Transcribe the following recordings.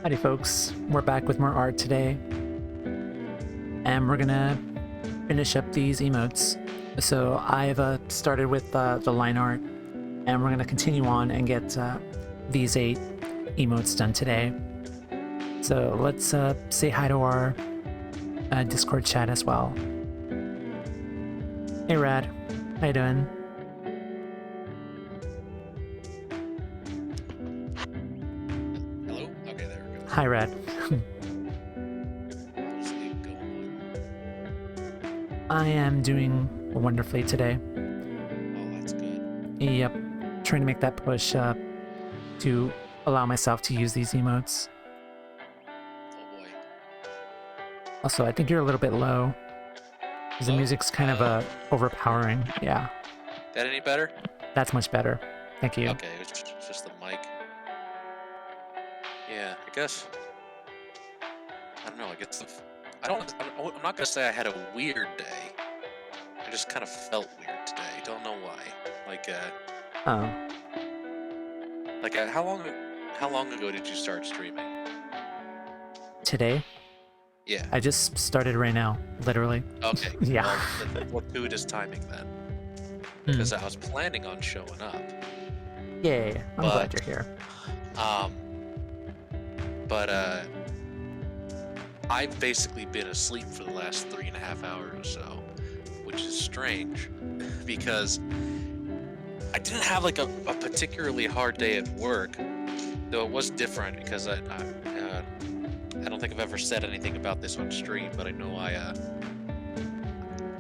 Howdy folks, we're back with more art today, and we're gonna finish up these emotes. So I've started with the line art, and we're gonna continue on and get these 8 emotes done today. So let's say hi to our Discord chat as well. Hey Rad, how you doing? Hello? Okay, there we go. Hi Rad. How's it going? I am doing wonderfully today. Oh, that's good. Yep, trying to make that push to allow myself to use these emotes. Oh boy. Also, I think you're a little bit low. Because the music's kind of overpowering. Yeah, That any better? that's much better. Thank you. Okay, it's just the mic. Yeah, I guess. I don't know. I guess I'm not gonna say I had a weird day. I just kind of felt weird today. Don't know why. Oh, How long ago did you start streaming? today? Yeah. I just started right now, literally. Okay. Yeah. Well, fortuitous timing then. Because I was planning on showing up. Yay, I'm glad you're here. I've basically been asleep for the last 3.5 hours or so, which is strange because I didn't have like a particularly hard day at work, though it was different because I don't think I've ever said anything about this on stream, but I know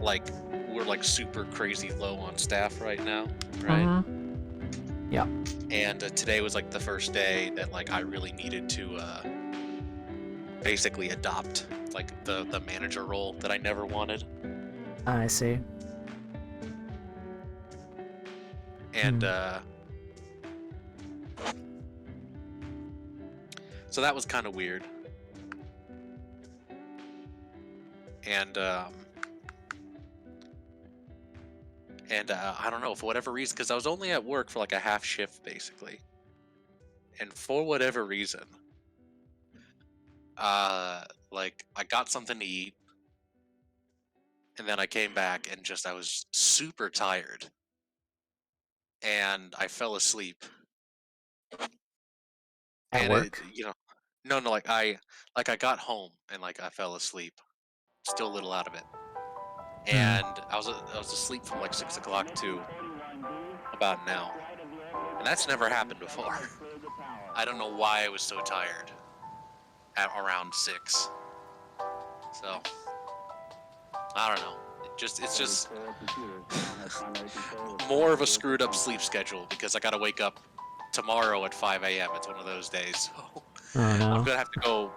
we're like super crazy low on staff right now, right? Yeah. And today was like the first day that like I really needed to basically adopt like the manager role that I never wanted. I see. And so that was kind of weird. And I don't know, for whatever reason, because I was only at work for like a half shift basically, and for whatever reason, like I got something to eat, and then I came back and I was super tired, and I fell asleep. At work? No, like I got home and like I fell asleep, still a little out of it, and I was asleep from like 6 o'clock to about now, and that's never happened before. I don't know why I was so tired at around 6. So I don't know. It's just more of a screwed up sleep schedule because I gotta wake up tomorrow at 5 a.m. It's one of those days. So Oh, no.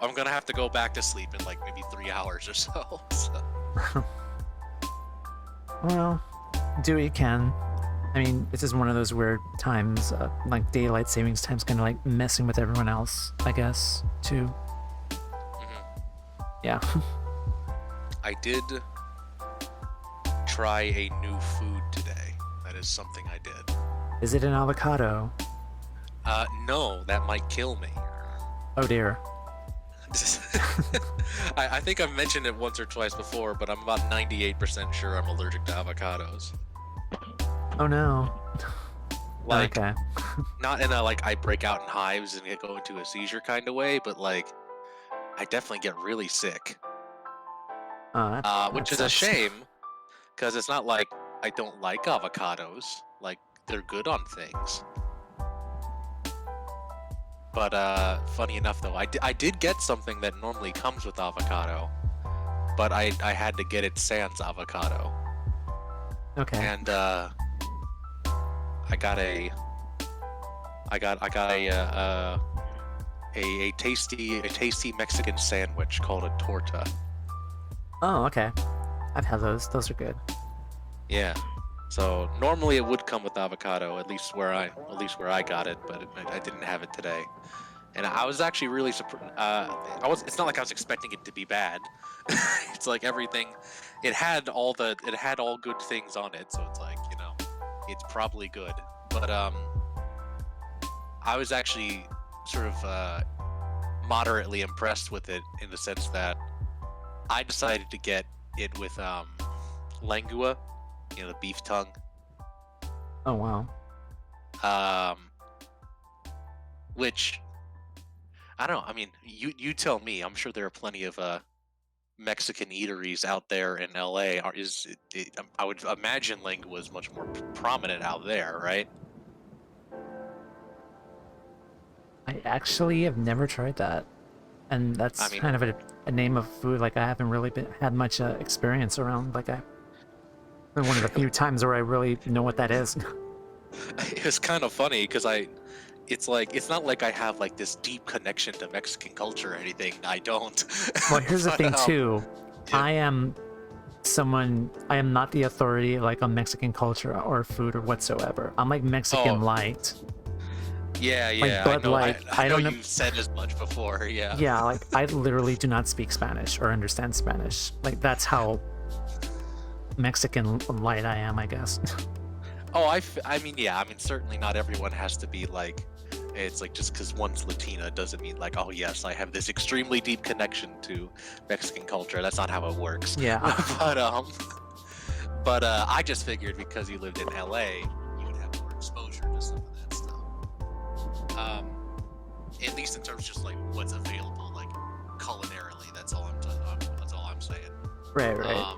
I'm gonna have to go back to sleep in like maybe 3 hours or so. Well, do what you can. I mean, this is one of those weird times, like daylight savings time's kind of like messing with everyone else, I guess, too. Yeah. I did try a new food today. That is something I did. Is it an avocado? No, that might kill me. Oh dear. I think I've mentioned it once or twice before, but I'm about 98% sure I'm allergic to avocados. Oh no. Like, okay. not in a like I break out in hives and go into a seizure kind of way, but like I definitely get really sick. Which is a shame, because it's not like I don't like avocados. Like, they're good on things. But funny enough though, I did get something that normally comes with avocado, but I had to get it sans avocado. Okay. And I got a tasty Mexican sandwich called a torta. Oh, okay. I've had those. Those are good. Yeah. So normally it would come with avocado, at least where I got it, but I didn't have it today, and I was actually really surprised. It's not like I was expecting it to be bad. It's like everything, it had all good things on it, so it's like, it's probably good. But I was actually sort of moderately impressed with it in the sense that I decided to get it with lengua, the beef tongue. Oh wow. Um, which I don't know. I mean, you tell me. I'm sure there are plenty of Mexican eateries out there in LA. I would imagine lengua is much more prominent out there, right? I actually have never tried that, and I that's mean, kind of a name of food like I haven't really had much experience around. Like I, one of the few times where I really know what that is. it's kind of funny because it's not like I have like this deep connection to Mexican culture or anything. I don't. Well, here's the But thing too. yeah. I am I am not the authority like on Mexican culture or food or whatsoever. I'm like Mexican Oh, light, yeah, like yeah. I Bud know. Light. I I know don't know. you've said as much before. Yeah. Yeah, like I literally do not speak Spanish or understand Spanish. Like that's how Mexican light I am, I guess. Oh, I mean, yeah. I mean, certainly not everyone has to be like. It's like just because one's Latina doesn't mean like, oh yes, I have this extremely deep connection to Mexican culture. That's not how it works. Yeah. But I just figured because you lived in LA, you would have more exposure to some of that stuff. At least in terms of just like what's available, like culinarily. That's all I'm saying. Right, right.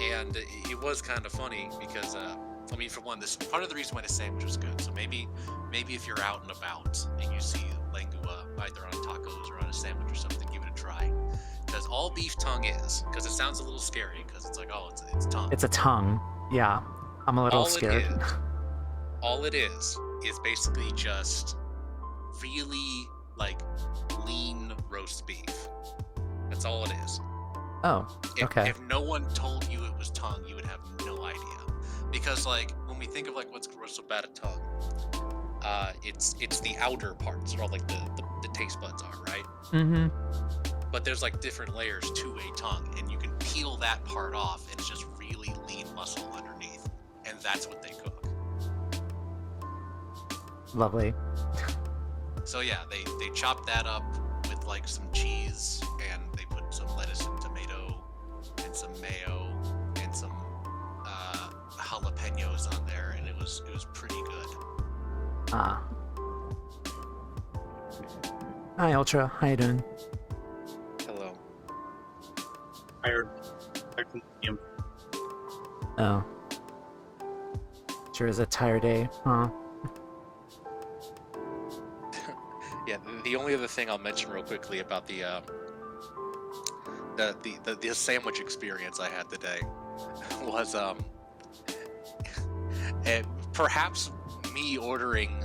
And it was kind of funny because I mean, for one, this part of the reason why the sandwich was good. So maybe if you're out and about and you see lengua either on tacos or on a sandwich or something, give it a try. Because all beef tongue is, because it sounds a little scary, because it's like, oh, it's tongue. It's a tongue. Yeah. I'm a little scared. All it is basically just really like lean roast beef. That's all it is. Oh, okay. If no one told you it was tongue, you would have no idea. Because like when we think of like what's about a tongue, it's the outer parts, or like the taste buds are, right? Mm-hmm. But there's like different layers to a tongue, and you can peel that part off, and it's just really lean muscle underneath, and that's what they cook. Lovely. So yeah, they chop that up with like some cheese, and they put some lettuce and tomato and some mayo and some jalapenos on there, and it was pretty good. Ah. Hi, Ultra. How you doing? Hello. Tired from the game. Oh. Sure is a tired day, huh? Yeah, the only other thing I'll mention real quickly about the sandwich experience I had today was and perhaps me ordering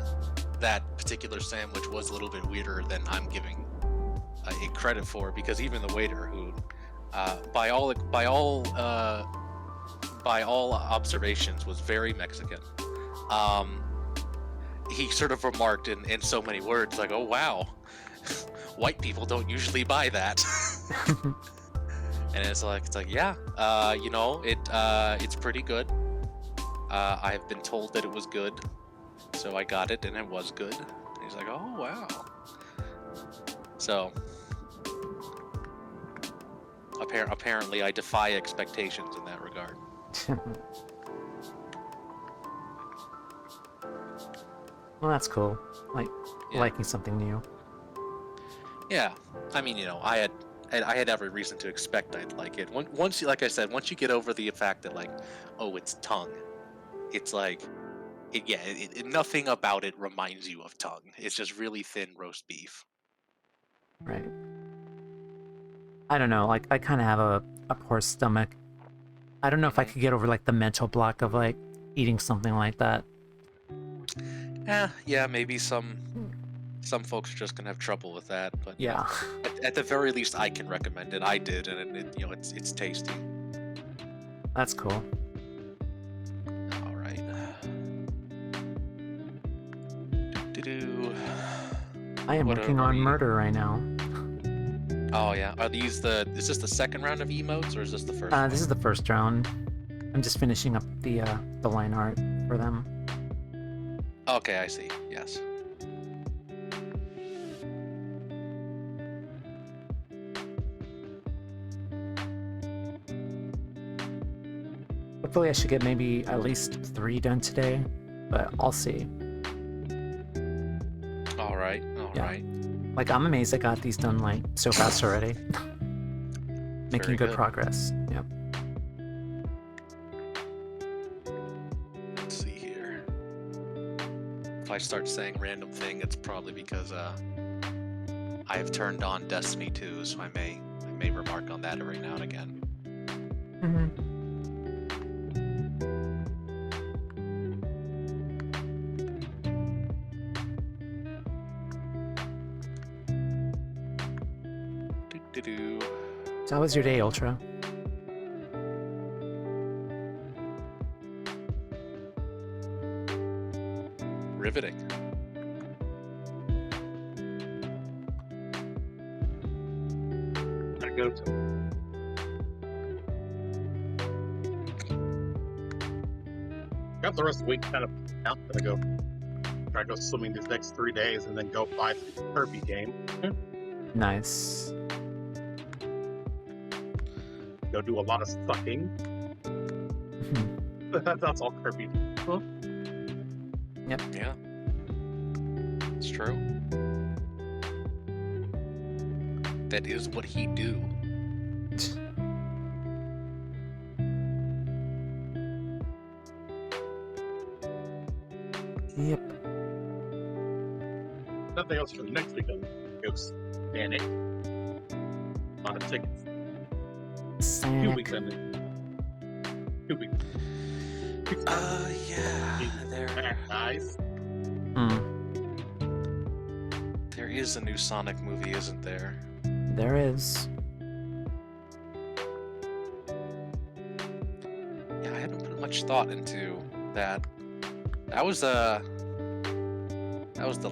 that particular sandwich was a little bit weirder than I'm giving it credit for, because even the waiter, who by all observations was very Mexican, he sort of remarked in so many words like, "Oh wow, white people don't usually buy that." And it's like yeah, it's pretty good. I've been told that it was good, so I got it and it was good. And he's like, "Oh wow." So apparently I defy expectations in that regard. Well, that's cool. Like, Yeah. liking something new. Yeah, I mean, I had every reason to expect I'd like it. Once you, like I said, once you get over the fact that like, oh, it's tongue, it's like, nothing about it reminds you of tongue. It's just really thin roast beef. Right. I don't know, like, I kind of have a poor stomach. I don't know if I could get over, like, the mental block of, like, eating something like that. Yeah, maybe some folks are just gonna have trouble with that, but Yeah. at the very least, I can recommend it. I did, and it's tasty. That's cool. All right. Do. I am working on murder right now. Oh yeah, is this the second round of emotes, or is this the first? This is the first round. I'm just finishing up the line art for them. Okay, I see. Yes. Hopefully I should get maybe at least 3 done today, but I'll see. All right. Yeah. Like, I'm amazed I got these done, like, so fast already. Making good progress. Yep. Let's see here. If I start saying random thing, it's probably because I have turned on Destiny 2, so I may remark on that every now and again. So how was your day, Ultra? Riveting. I go to. Got the rest of the week kind of out. Gonna go try to go swimming these next 3 days, and then go buy the Kirby game. Nice. Go do a lot of sucking. That's all Kirby. Huh? Yep. Yeah. It's true. That is what he do. Yep. Nothing else for next week. Go Sanic. A lot of tickets. 2 weeks ending. 2 weeks. Yeah. There, guys. There is a new Sonic movie, isn't there? There is. Yeah, I haven't put much thought into that. That was the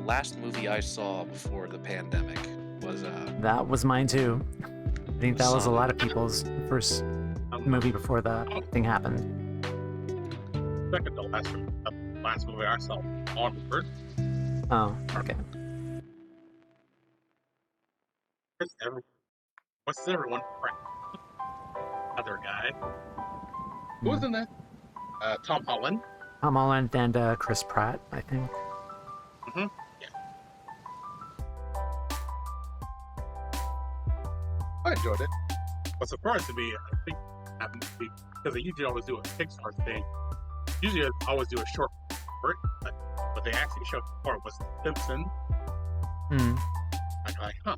last movie I saw before the pandemic. That was mine too. I think that was a lot of people's first movie before the thing happened. Second to last movie I saw, Onward. Oh, okay. What's everyone? Other guy. Who was in that? Tom Holland. Tom Holland and Chris Pratt, I think. Yeah. I enjoyed it. What's surprised to me, I think, because they usually always do a Pixar thing. Usually, I always do a short part, but they actually showed the part was Simpson. I'm like, huh.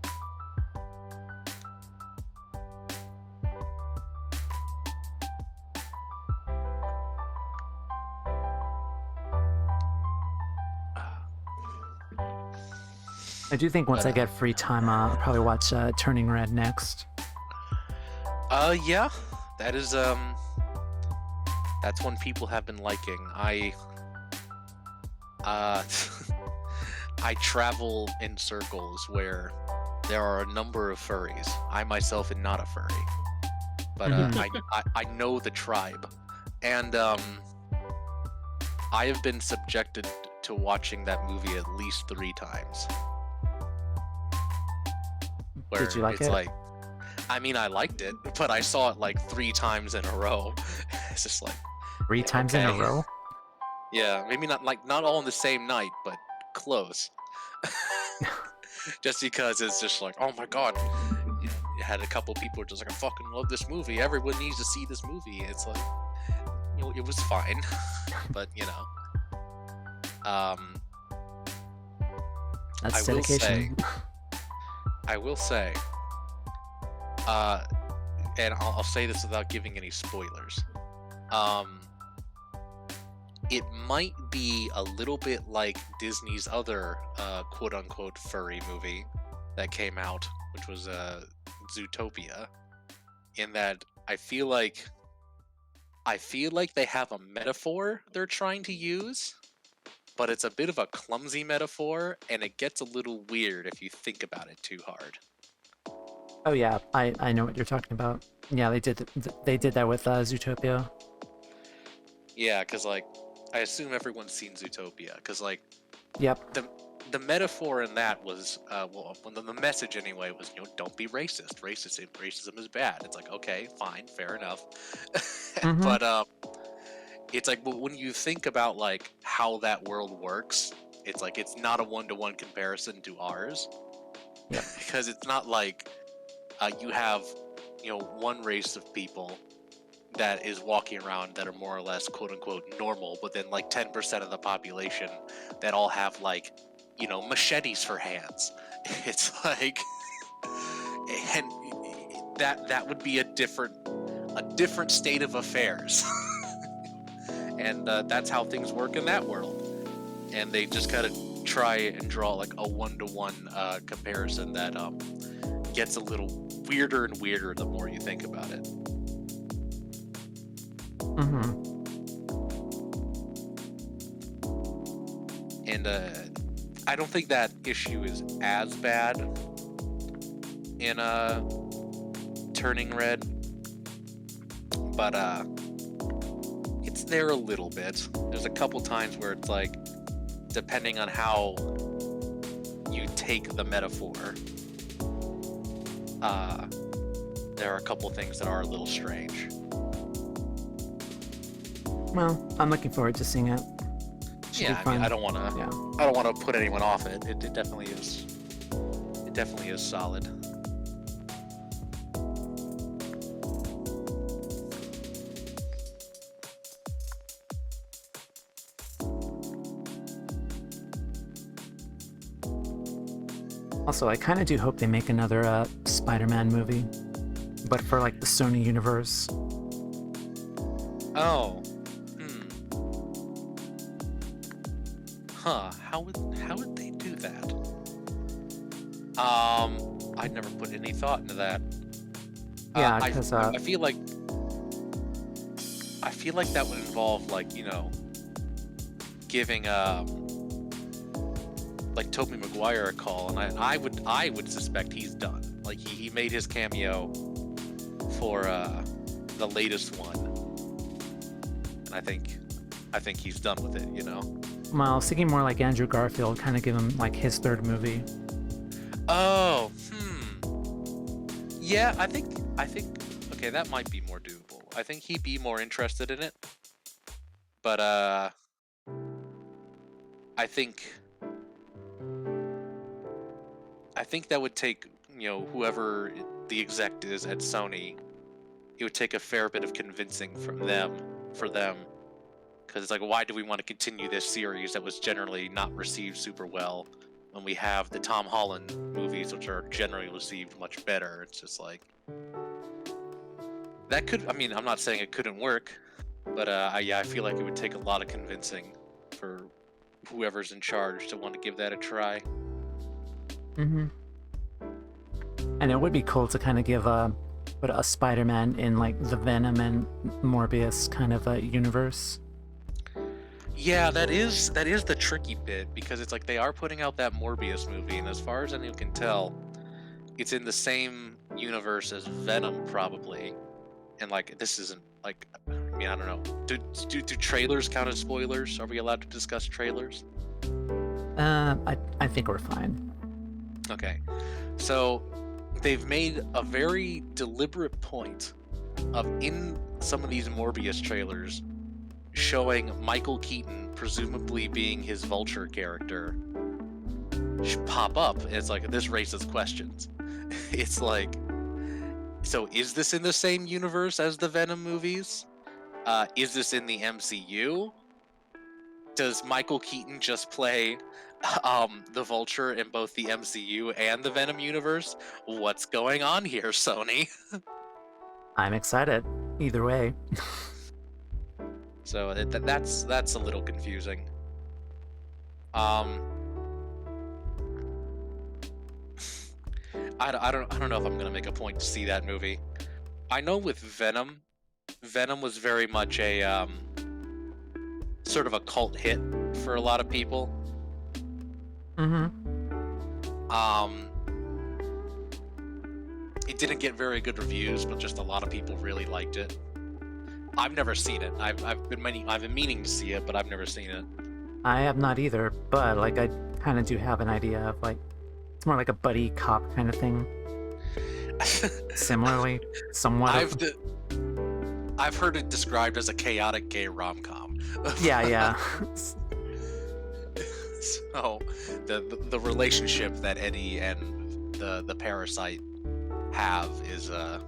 I do think once I get free time, I'll probably watch Turning Red next. Yeah, that is that's one people have been liking. I travel in circles where there are a number of furries. I myself am not a furry, but I know the tribe, and I have been subjected to watching that movie at least 3 times. Where Did you like it's it? like, I mean, I liked it, but I saw it like 3 times in a row. It's just like 3 times in a row? Yeah, maybe not all on the same night, but close. Just because it's just like, oh my god, you had a couple people just like, I fucking love this movie. Everyone needs to see this movie. It's like, it was fine, but That's dedication. I will say, and I'll say this without giving any spoilers. It might be a little bit like Disney's other quote-unquote furry movie that came out, which was Zootopia, in that I feel like they have a metaphor they're trying to use, but it's a bit of a clumsy metaphor, and it gets a little weird if you think about it too hard. Oh yeah, I know what you're talking about. Yeah, they did that with Zootopia. Yeah, because like, I assume everyone's seen Zootopia, because like, yep. The metaphor in that was, the message anyway was, don't be racist. Racism is bad. It's like, okay, fine, fair enough. But it's like, but when you think about like how that world works, it's like it's not a one-to-one comparison to ours. Yeah. Because it's not like you have, one race of people that is walking around that are more or less quote unquote normal, but then like 10% of the population that all have like, machetes for hands. It's like, and that would be a different state of affairs. And that's how things work in that world. And they just kind of try and draw like a one-to-one comparison that gets a little weirder and weirder the more you think about it. Mm-hmm. And I don't think that issue is as bad in Turning Red, but it's there a little bit. There's a couple times where it's like, depending on how you take the metaphor, there are a couple things that are a little strange. Well, I'm looking forward to seeing it. Should be Yeah, I fun. mean, I don't want to put anyone off it. It definitely is. It definitely is solid. Also, I kind of do hope they make another Spider-Man movie, but for like the Sony universe. Oh. Huh. How would they do that? I'd never put any thought into that. Yeah, because I feel like that would involve like, giving like Tobey Maguire a call, and I would suspect he's done. Like he made his cameo for the latest one, and I think he's done with it. well, I was thinking more like Andrew Garfield, kind of give him like his third movie. Oh, yeah, I think okay, that might be more doable. I think he'd be more interested in it, but I think that would take, whoever the exec is at Sony, it would take a fair bit of convincing for them, because it's like, why do we want to continue this series that was generally not received super well when we have the Tom Holland movies, which are generally received much better? It's just like, that could, I mean, I'm not saying it couldn't work, but yeah, I feel like it would take a lot of convincing for whoever's in charge to want to give that a try. Mm-hmm. And it would be cool to kind of give a Spider-Man in like the Venom and Morbius kind of a universe. Yeah, that is the tricky bit, because it's like they are putting out that Morbius movie, and as far as anyone can tell, it's in the same universe as Venom probably. And like, this isn't like, I mean, I don't know. Do trailers count as spoilers? Are we allowed to discuss trailers? I think we're fine. Okay, so they've made a very deliberate point of, in some of these Morbius trailers, showing Michael Keaton presumably being his Vulture character pop up. And it's like, this raises questions. It's like, so is this in the same universe as the Venom movies? Is this in the MCU? Does Michael Keaton just play the Vulture in both the MCU and the Venom universe? What's going on here, Sony? I'm excited. Either way. So that's a little confusing. I don't know if I'm gonna make a point to see that movie. I know with Venom was very much a sort of a cult hit for a lot of people. Mm-hmm. It didn't get very good reviews, but just a lot of people really liked it. I've never seen it. I've been meaning to see it, but I've never seen it. I have not either, but like I kind of do have an idea of like, it's more like a buddy cop kind of thing. Similarly, somewhat. I've heard it described as a chaotic gay rom-com. Yeah, yeah. So the relationship that Eddie and the parasite have is I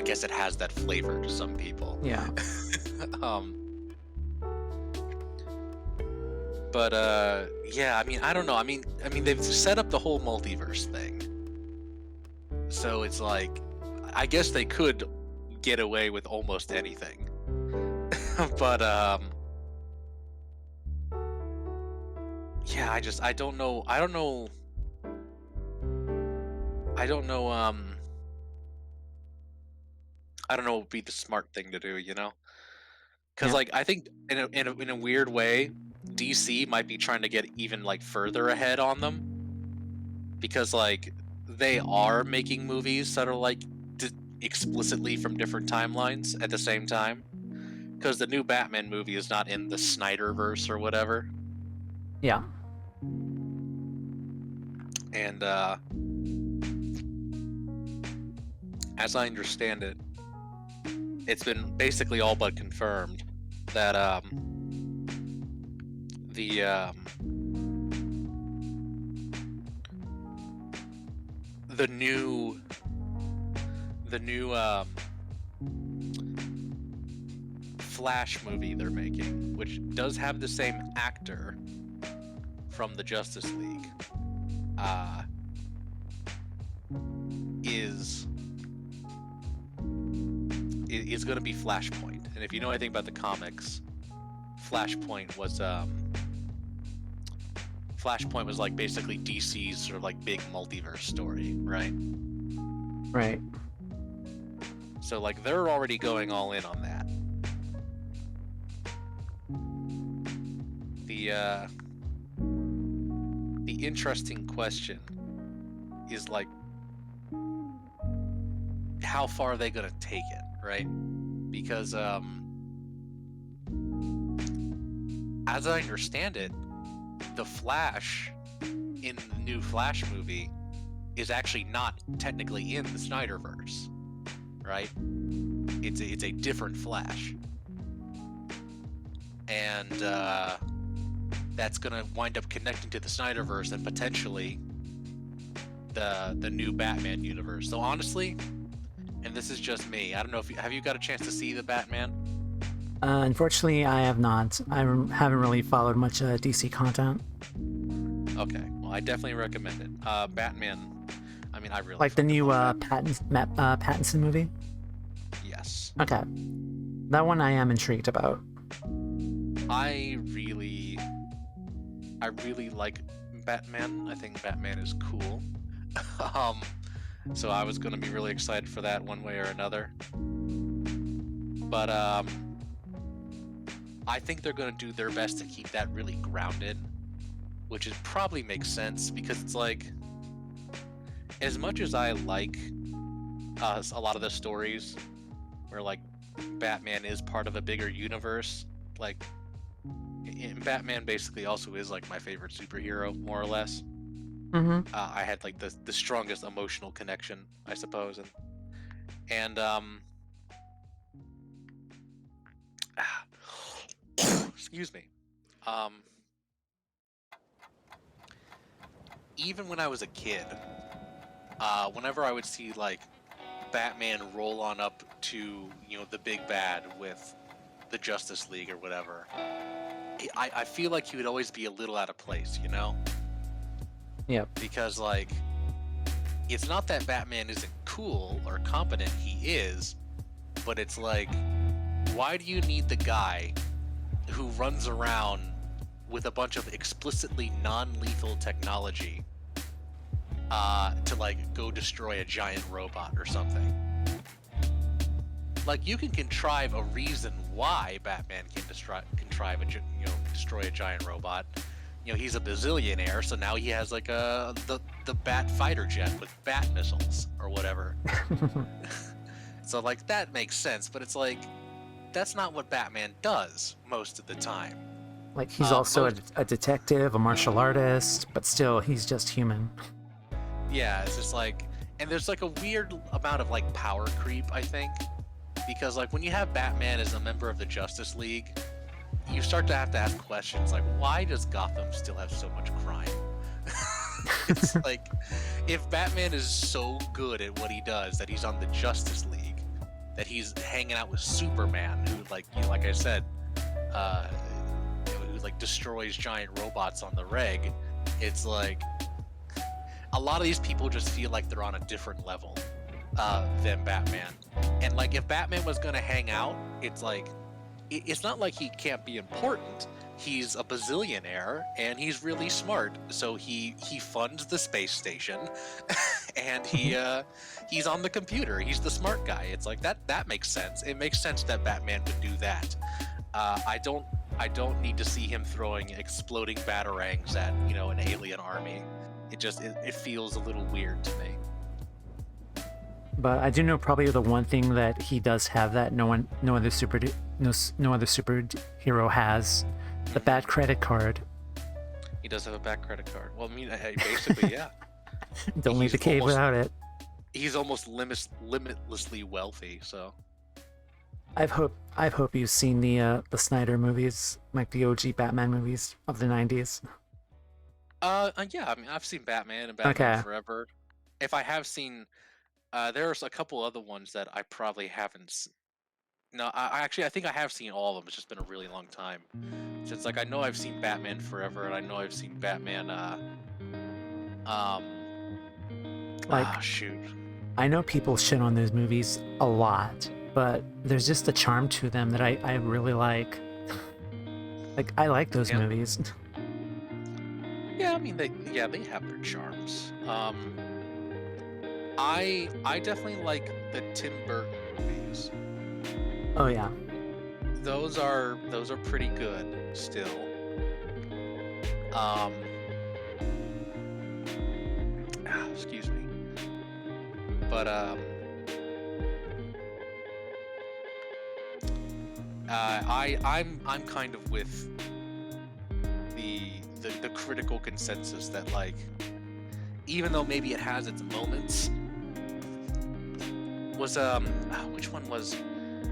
guess it has that flavor to some people. Yeah. um but yeah, I mean, I don't know. I mean they've set up the whole multiverse thing. So it's like I guess they could get away with almost anything. But yeah, I don't know. I don't know what would be the smart thing to do, you know? Because Yeah. like I think in a weird way, DC might be trying to get even like further ahead on them because like they are making movies that are like explicitly from different timelines at the same time. Because the new Batman movie is not in the Snyderverse or whatever, Yeah. and as I understand it, it's been basically all but confirmed that the the new Flash movie they're making, which does have the same actor from the Justice League, is going to be Flashpoint. And if you know anything about the comics, Flashpoint was like basically DC's sort of like big multiverse story, right? Right. So like they're already going all in on that. The interesting question is like how far are they gonna take it, right? Because as I understand it, the Flash in the new Flash movie is actually not technically in the Snyderverse, right? It's a different Flash, and that's gonna wind up connecting to the Snyderverse and potentially the new Batman universe. So honestly, and this is just me, I don't know if have you got a chance to see the Batman? Unfortunately, I have not. Haven't really followed much DC content. Okay, well I definitely recommend it. Batman. I mean, I really Like the fucking new love Batman. Pattinson movie. Yes. Okay, that one I am intrigued about. I really like Batman. I think Batman is cool. So I was gonna be really excited for that one way or another. But I think they're gonna do their best to keep that really grounded, which is probably makes sense because it's like, as much as I like a lot of the stories where like Batman is part of a bigger universe, like Batman basically also is like my favorite superhero, more or less. Mm-hmm. I had like the strongest emotional connection, I suppose, and excuse me. Even when I was a kid, whenever I would see like Batman roll on up to the big bad with the Justice League or whatever, I feel like he would always be a little out of place, you know? Yep. Because like it's not that Batman isn't cool or competent, he is, but it's like, why do you need the guy who runs around with a bunch of explicitly non-lethal technology to like go destroy a giant robot or something? Like, you can contrive a reason why Batman can destroy a giant robot. He's a bazillionaire, so now he has like the Bat fighter jet with Bat missiles or whatever. So like that makes sense, but it's like that's not what Batman does most of the time. Like he's also a detective, a martial artist, but still he's just human. Yeah, it's just like, and there's like a weird amount of like power creep, I think, because like when you have Batman as a member of the Justice League, you start to have to ask questions like, why does Gotham still have so much crime? It's like, if Batman is so good at what he does that he's on the Justice League, that he's hanging out with Superman, who like I said, who like destroys giant robots on the reg, it's like a lot of these people just feel like they're on a different level than Batman. And like if Batman was gonna hang out, it's like it's not like he can't be important. He's a bazillionaire and he's really smart, so he funds the space station, and he's on the computer. He's the smart guy. It's like that makes sense. It makes sense that Batman would do that. I don't need to see him throwing exploding batarangs at an alien army. It feels a little weird to me. But I do know probably the one thing that he does have that no other superhero has: the bad credit card. He does have a bad credit card. Well, I mean, basically, yeah. Don't leave the cave without it. He's almost limitlessly wealthy. So I hope you've seen the Snyder movies, like the OG Batman movies of the 90s. Yeah, I mean, I've seen Batman and Batman Forever. If I have seen, there's a couple other ones that I probably haven't. No, I think I have seen all of them. It's just been a really long time. So it's like I know I've seen Batman Forever, and I know I've seen Batman. Shoot. I know people shit on those movies a lot, but there's just a charm to them that I really like. Like, I like those movies. Yeah, I mean they have their charms. I definitely like the Tim Burton movies. Oh yeah. Those are pretty good still. Excuse me. But I'm kind of with the critical consensus that, like, even though maybe it has its moments, was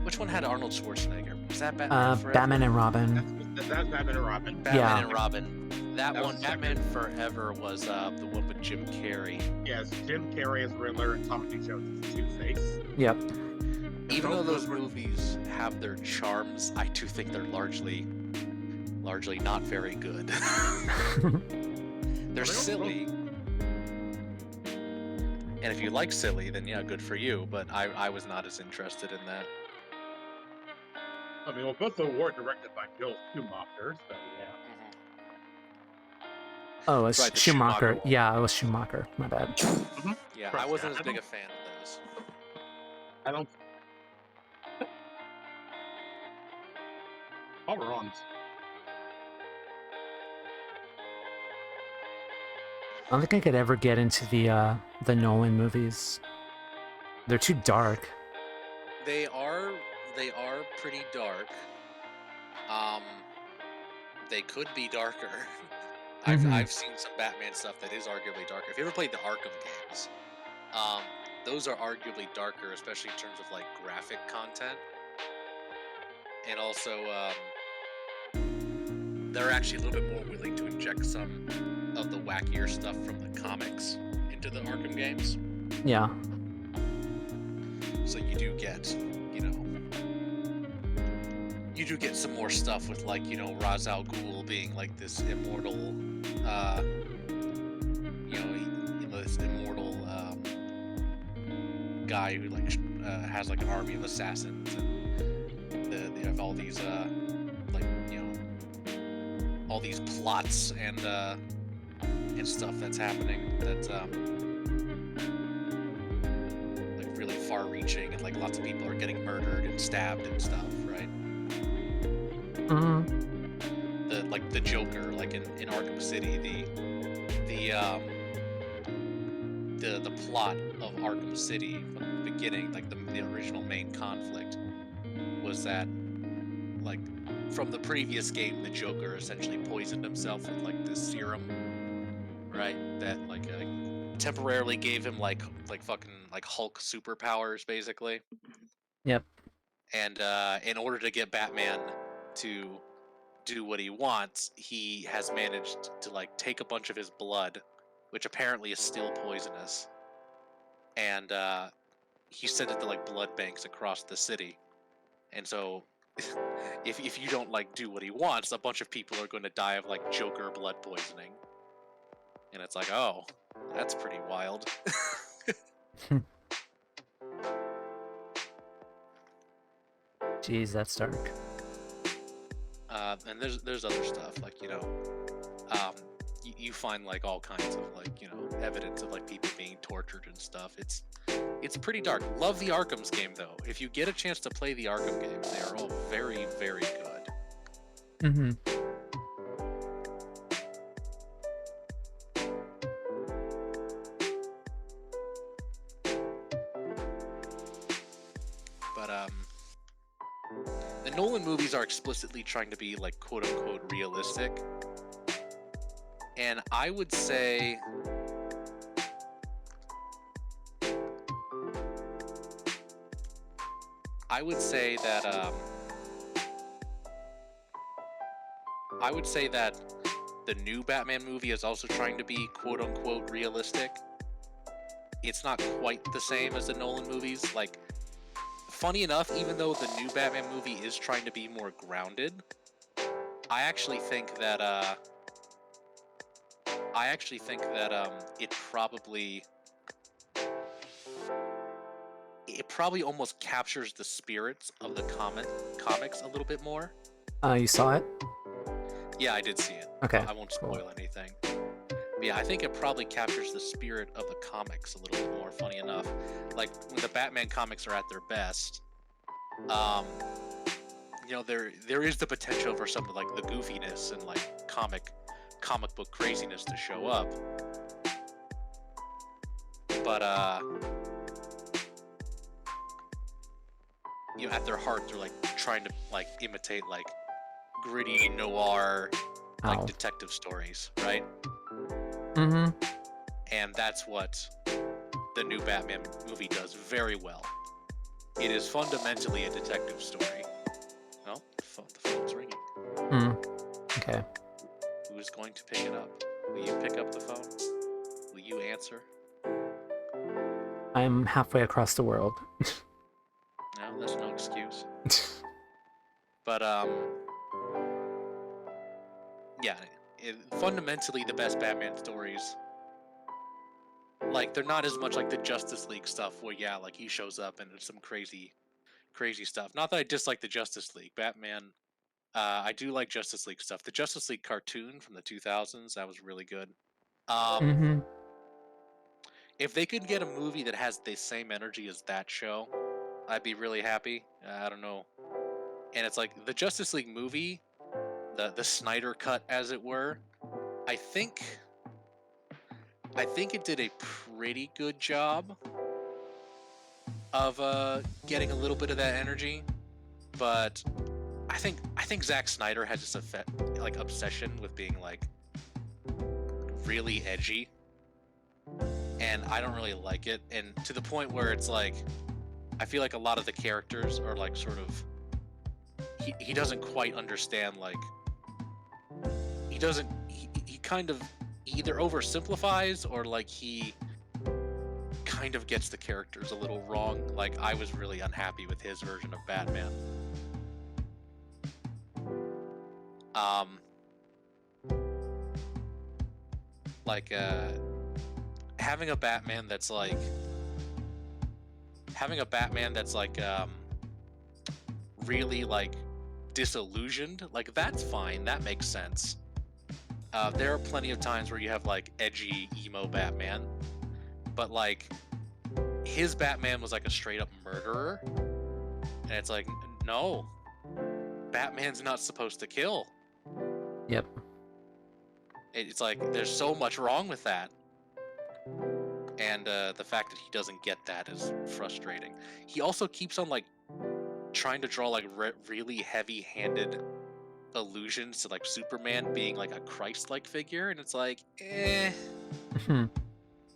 which one had Arnold Schwarzenegger? Was that Batman Forever? Batman and Robin. That's Batman and Robin. Batman and Robin. That one, Batman Forever, was the one with Jim Carrey. Yes, Jim Carrey as Riddler and Tommy Lee Jones as Two-Face. Yep. Even though those movies have their charms, I do think they're largely not very good. They're silly. And if you like silly, then yeah, good for you. But I was not as interested in that. I mean, well, both of them were directed by Joel Schumacher, so yeah. Oh, it's right, Schumacher. Yeah, it was Schumacher. My bad. Mm-hmm. Yeah, I wasn't as big a fan of those. I don't. All runs. I don't think I could ever get into the Nolan movies. They're too dark. They are pretty dark. They could be darker. I've seen some Batman stuff that is arguably darker. If you ever played the Arkham games, those are arguably darker, especially in terms of like graphic content. And also, they're actually a little bit more willing to inject some of the wackier stuff from the comics into the Arkham games. Yeah. So you do get, some more stuff with, like, Ra's al Ghul being like this immortal, this immortal guy who has like an army of assassins, and they have all these all these plots and stuff that's happening that's like really far-reaching, and like lots of people are getting murdered and stabbed and stuff, right? The Joker, like in Arkham City, the plot of Arkham City from the beginning, like the original main conflict, was that, like, from the previous game, the Joker essentially poisoned himself with like this serum, right? That temporarily gave him like fucking like Hulk superpowers, basically. Yep. And in order to get Batman to do what he wants, he has managed to like take a bunch of his blood, which apparently is still poisonous, and he sent it to like blood banks across the city. And so if you don't like do what he wants, a bunch of people are going to die of like Joker blood poisoning. And it's like, oh, that's pretty wild. Jeez, that's dark. And there's other stuff, like, you find like all kinds of like, evidence of like people being tortured and stuff. It's pretty dark. Love the Arkham's game though. If you get a chance to play the Arkham games, they are all very, very good. Mm-hmm. But the Nolan movies are explicitly trying to be like quote unquote realistic. And I would say that the new Batman movie is also trying to be quote unquote realistic. It's not quite the same as the Nolan movies. Like, funny enough, even though the new Batman movie is trying to be more grounded, I actually think that it probably almost captures the spirits of the comics a little bit more. You saw it? Yeah, I did see it. Okay. I won't spoil anything. But yeah, I think it probably captures the spirit of the comics a little bit more, funny enough. Like, when the Batman comics are at their best, there is the potential for some of like the goofiness and like comic book craziness to show up. But at their heart, they're like trying to like imitate like gritty noir like detective stories, right? Mm-hmm. And that's what the new Batman movie does very well. It is fundamentally a detective story. Oh, the phone's ringing. Okay. Who is going to pick it up? Will you pick up the phone? Will you answer? I'm halfway across the world. No, that's no excuse. But yeah, fundamentally the best Batman stories, like, they're not as much like the Justice League stuff where like he shows up and there's some crazy stuff. Not that I dislike the Justice League. Batman, I do like Justice League stuff. The Justice League cartoon from the 2000s, that was really good. If they could get a movie that has the same energy as that show, I'd be really happy. I don't know. And it's like the Justice League movie, the Snyder cut, as it were, I think it did a pretty good job of getting a little bit of that energy, but I think Zack Snyder has this obsession with being like really edgy, and I don't really like it, and to the point where it's like I feel like a lot of the characters are like sort of he doesn't quite understand, like he kind of either oversimplifies or like he kind of gets the characters a little wrong. Like, I was really unhappy with his version of Batman. Having a Batman that's really like disillusioned, like, that's fine, that makes sense. There are plenty of times where you have like edgy emo Batman, but like his Batman was like a straight up murderer, and it's like, no, Batman's not supposed to kill. Yep. It's like there's so much wrong with that, and the fact that he doesn't get that is frustrating. He also keeps on like trying to draw like really heavy-handed allusions to like Superman being like a Christ-like figure, and it's like,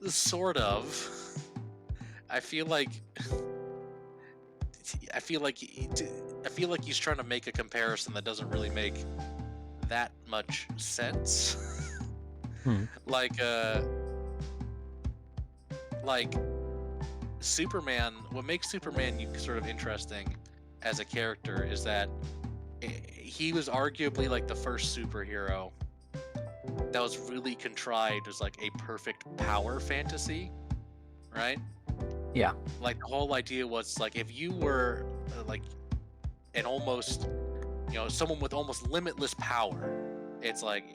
sort of. I feel like I feel like he's trying to make a comparison that doesn't really make that much sense. Hmm. like Superman. What makes Superman sort of interesting as a character is that he was arguably like the first superhero that was really contrived as like a perfect power fantasy, right? Yeah. Like the whole idea was like if you were like an almost, someone with almost limitless power, it's like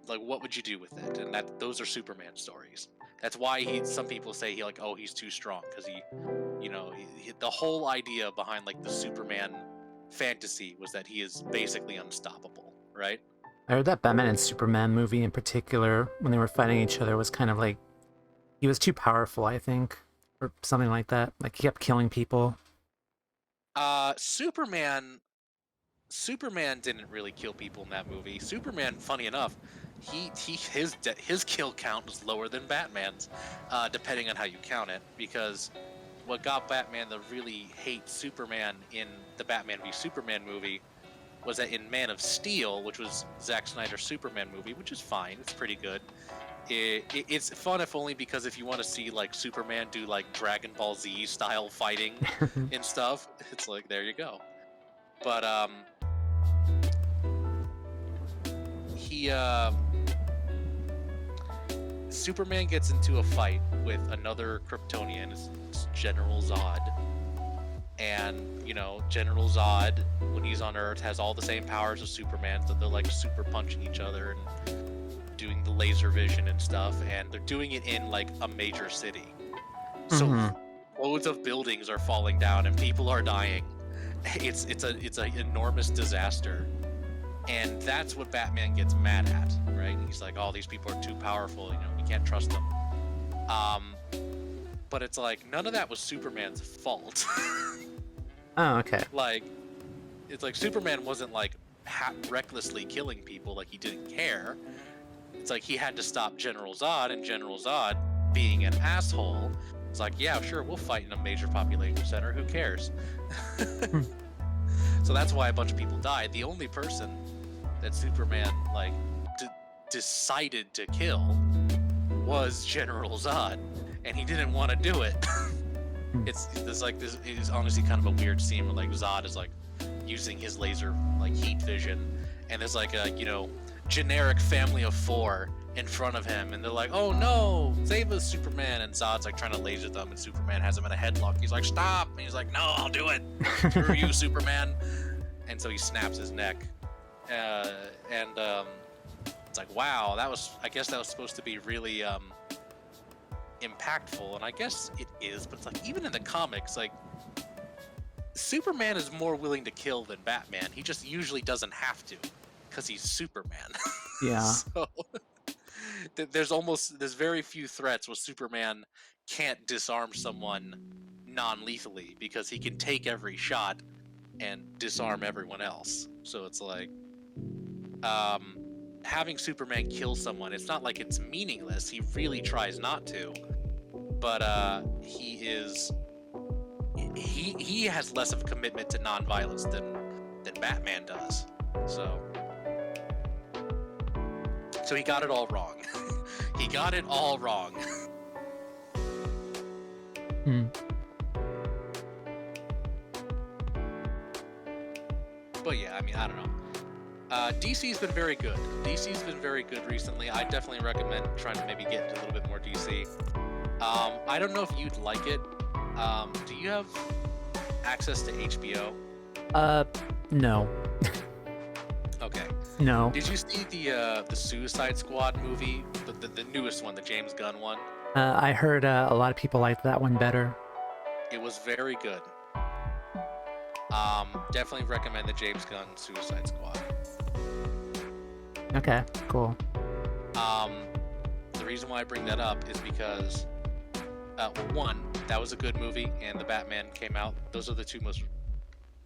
like what would you do with it? And those are Superman stories. That's why some people say he's too strong because the whole idea behind like the Superman fantasy was that he is basically unstoppable, right? I heard that Batman and Superman movie in particular, when they were fighting each other, was kind of like he was too powerful, I think, or something like that. Like he kept killing people. Superman didn't really kill people in that movie. Superman, funny enough, his kill count was lower than Batman's, depending on how you count it. Because what got Batman to really hate Superman in the Batman v Superman movie was that in Man of Steel, which was Zack Snyder's Superman movie, which is fine, it's pretty good. It's fun if only because if you want to see like Superman do like Dragon Ball Z style fighting and stuff, it's like there you go. But Superman gets into a fight with another Kryptonian, it's General Zod. And, General Zod, when he's on Earth, has all the same powers as Superman, so they're like super punching each other and doing the laser vision and stuff, and they're doing it in like a major city. So loads of buildings are falling down and people are dying. It's an enormous disaster. And that's what Batman gets mad at, right? He's like, oh, these people are too powerful, we can't trust them. But it's like, none of that was Superman's fault. Oh, okay. Like, it's like Superman wasn't like recklessly killing people, like he didn't care. It's like he had to stop General Zod, and General Zod, being an asshole, was like, yeah, sure, we'll fight in a major population center, who cares? So that's why a bunch of people died. The only person that Superman like decided to kill was General Zod, and he didn't want to do it. This is honestly kind of a weird scene where like Zod is like using his laser like heat vision, and there's like a generic family of 4 in front of him, and they're like, oh no, save us, Superman, and Zod's like trying to laser them, and Superman has him in a headlock. He's like, stop, and he's like, no, I'll do it. Screw you, Superman. And so he snaps his neck, it's like, wow, I guess that was supposed to be really impactful, and I guess it is, but it's like, even in the comics, like, Superman is more willing to kill than Batman. He just usually doesn't have to, because he's Superman. Yeah. So there's very few threats where Superman can't disarm someone non-lethally, because he can take every shot and disarm everyone else. So it's like, having Superman kill someone, it's not like it's meaningless. He really tries not to, but he has less of a commitment to non-violence than Batman does. So he got it all wrong. He got it all wrong. But yeah, I mean, I don't know. DC's been very good. DC's been very good recently. I definitely recommend trying to maybe get into a little bit more DC. I don't know if you'd like it. Do you have access to HBO? No. Okay. No. Did you see the Suicide Squad movie, the newest one, the James Gunn one? I heard a lot of people liked that one better. It was very good. Definitely recommend the James Gunn Suicide Squad. Okay, cool. The reason why I bring that up is because, one, that was a good movie, and the Batman came out. Those are the two most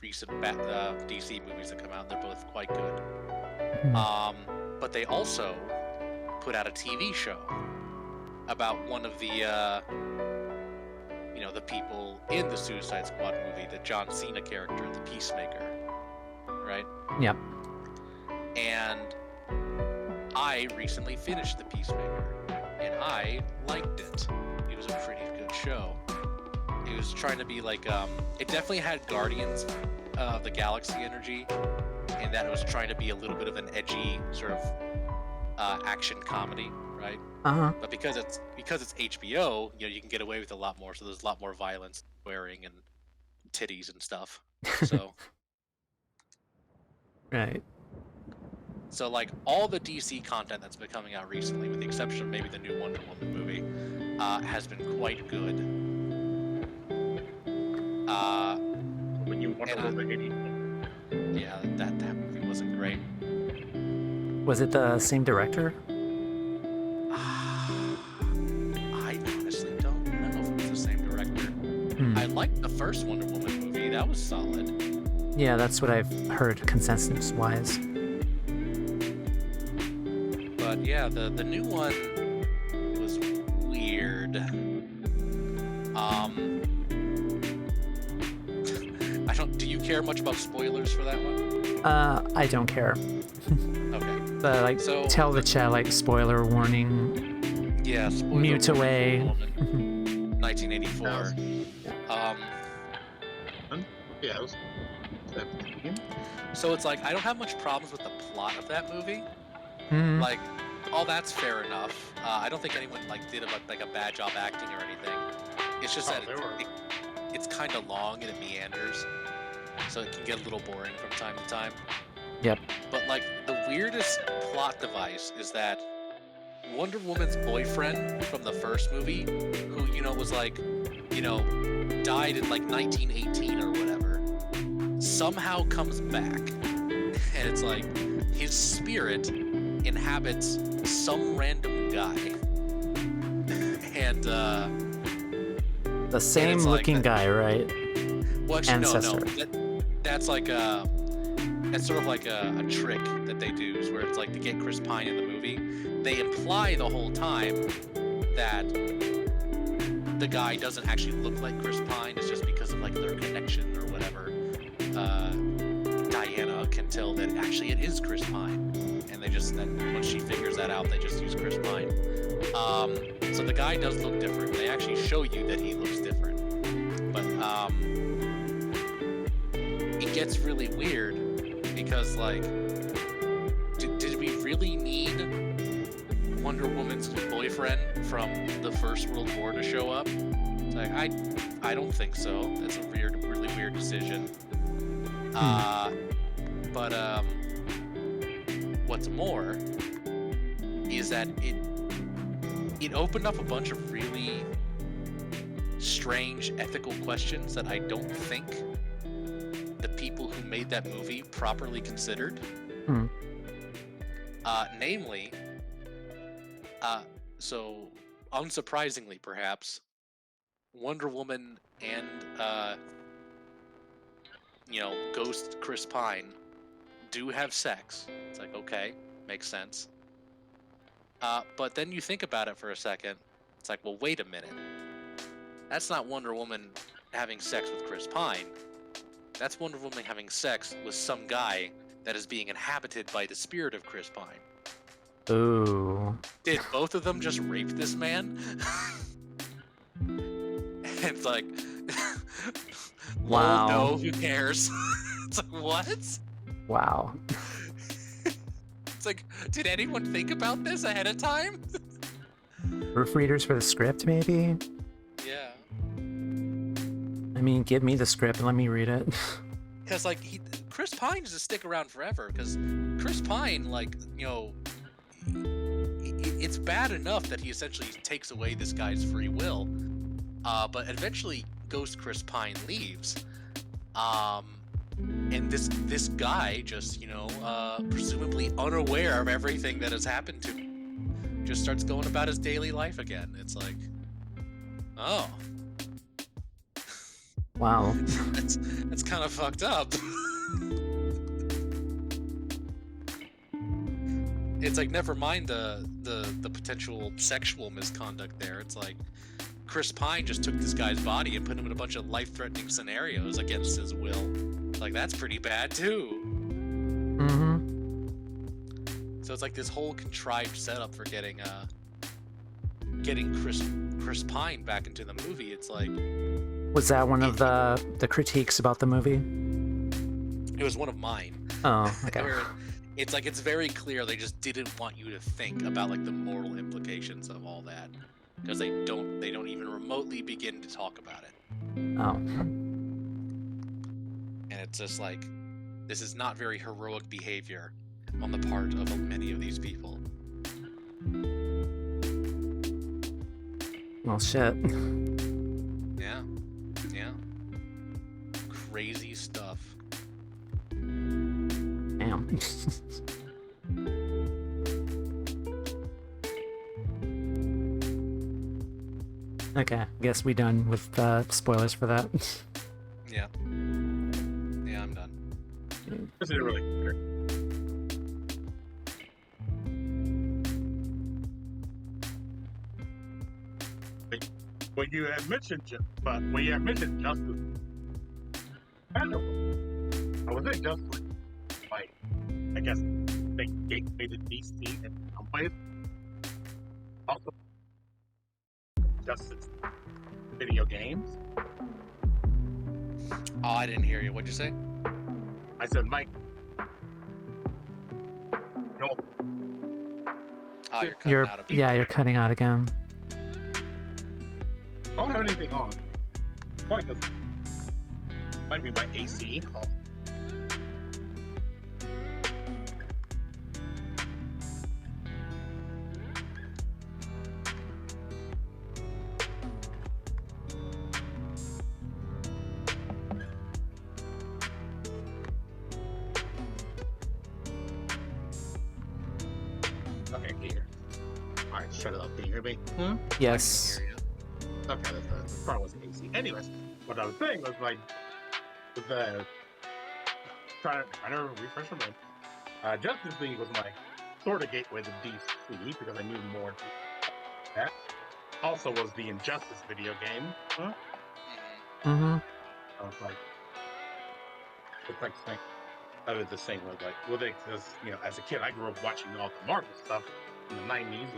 recent DC movies that come out. They're both quite good. But they also put out a TV show about one of the, the people in the Suicide Squad movie, the John Cena character, the Peacemaker, right? Yep. And I recently finished the Peacemaker, and I liked it. It was a pretty good show. It was trying to be like, it definitely had Guardians of the Galaxy energy, and that it was trying to be a little bit of an edgy sort of action comedy, right? But because it's HBO, you can get away with a lot more. So there's a lot more violence, swearing, and titties and stuff. So Right. so like all the DC content that's been coming out recently, with the exception of maybe the new Wonder Woman movie, has been quite good. When you Wonder Woman 80. Yeah, that movie wasn't great. Was it the same director? I honestly don't know if it was the same director. I liked the first Wonder Woman movie. That was solid. Yeah, that's what I've heard consensus-wise. But yeah, the new one was weird. Do you care much about spoilers for that one? I don't care. Okay. But like, So- tell the chat like spoiler warning. Yeah, spoiler Mute warning away. for Woman, 1984. Yeah, it was. So it's like I don't have much problems with the plot of that movie. Like, all that's fair enough. I don't think anyone did a bad job acting or anything. It's just that it's kind of long and it meanders, so it can get a little boring from time to time. Yep. But like the weirdest plot device is that Wonder Woman's boyfriend from the first movie, who was died in like 1918 or whatever, somehow comes back, and it's like his spirit inhabits some random guy, and The same it's like looking guy, right? well, actually, Ancestor. no, that's like that's sort of like a trick that they do, is where it's like to get Chris Pine in the movie, they imply the whole time that the guy doesn't actually look like Chris Pine. It's just because of like their connection or whatever. Diana can tell that actually it is Chris Pine, and then once she figures that out, they just use Chris Pine. So the guy does look different. They actually show you that he looks different, but it gets really weird because like, did we really need Wonder Woman's boyfriend from the First World War to show up? It's like, I don't think so. That's a really weird decision. But what's more is that it opened up a bunch of really strange ethical questions that I don't think the people who made that movie properly considered. Namely, so unsurprisingly perhaps, Wonder Woman and Ghost Chris Pine do have sex. It's like, okay, makes sense. But then you think about it for a second. It's like, well, wait a minute. That's not Wonder Woman having sex with Chris Pine. That's Wonder Woman having sex with some guy that is being inhabited by the spirit of Chris Pine. Ooh. Did both of them just rape this man? It's like, Wow. well, no, who cares? It's like, what? Wow. It's like, did anyone think about this ahead of time? Proofreaders for the script, maybe? Yeah. I mean, give me the script and let me read it. Because, like, Chris Pine is to stick around forever, because Chris Pine, like, it's bad enough that he essentially takes away this guy's free will, but eventually Ghost Chris Pine leaves, and this guy just, presumably unaware of everything that has happened to him, just starts going about his daily life again. It's like, oh. Wow. That's kind of fucked up. It's like, never mind the potential sexual misconduct there. It's like, Chris Pine just took this guy's body and put him in a bunch of life-threatening scenarios against his will. Like, that's pretty bad too. So it's like this whole contrived setup for getting Chris Pine back into the movie. It's like, was that one of the critiques about the movie? it was one of mine. Oh, okay. It's like, it's very clear they just didn't want you to think about like the moral implications of all that, because they don't even remotely begin to talk about it. Oh. And it's just like, this is not very heroic behavior on the part of many of these people. Well, shit. Yeah. Crazy stuff. Damn. Okay, guess we done with spoilers for that. Yeah, I'm done. This is really clear. When you had mentioned justice, I was it just like I guess they gateway to DC in some ways. Also, justice video games. Oh, I didn't hear you. What'd you say? I said, Mike. No. Oh, you're cutting out a bit. Yeah, you're cutting out again. I don't have anything on. Why? Because might be my AC. Okay, here. All right, shut it up. Can you hear me? Yes. I can hear you. Okay, that's probably wasn't AC. Anyways, what I was saying was like, with the trying to refresh my mind. Justice League was my sort of gateway to DC because I knew more. That also was the Injustice video game. Huh? Mm-hmm. I was like, it's like saying, I was just saying, like, well, because as a kid, I grew up watching all the Marvel stuff in the '90s.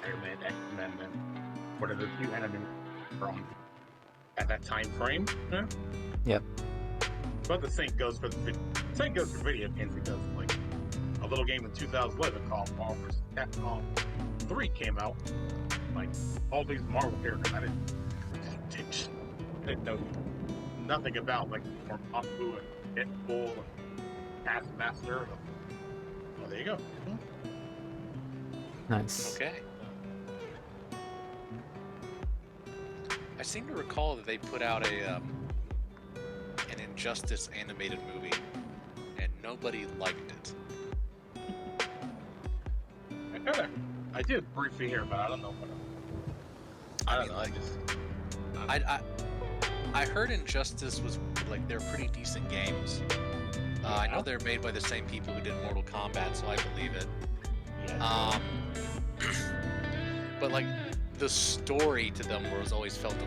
Iron Man, X-Men, and whatever the few anime from at that time frame. Huh? Yep. But the same goes for video games because like a little game in 2011 called Marvel vs. Capcom 3 came out. Like all these Marvel characters, I didn't know nothing about like Dormammu and Deadpool and Taskmaster. Well, there you go. Nice. Okay. I seem to recall that they put out an Injustice animated movie, and nobody liked it. I did briefly hear about it. I don't know what. I don't know. I heard Injustice was like, they're pretty decent games. I know they're made by the same people who did Mortal Kombat, so I believe it. Yeah. But like the story to them was always felt a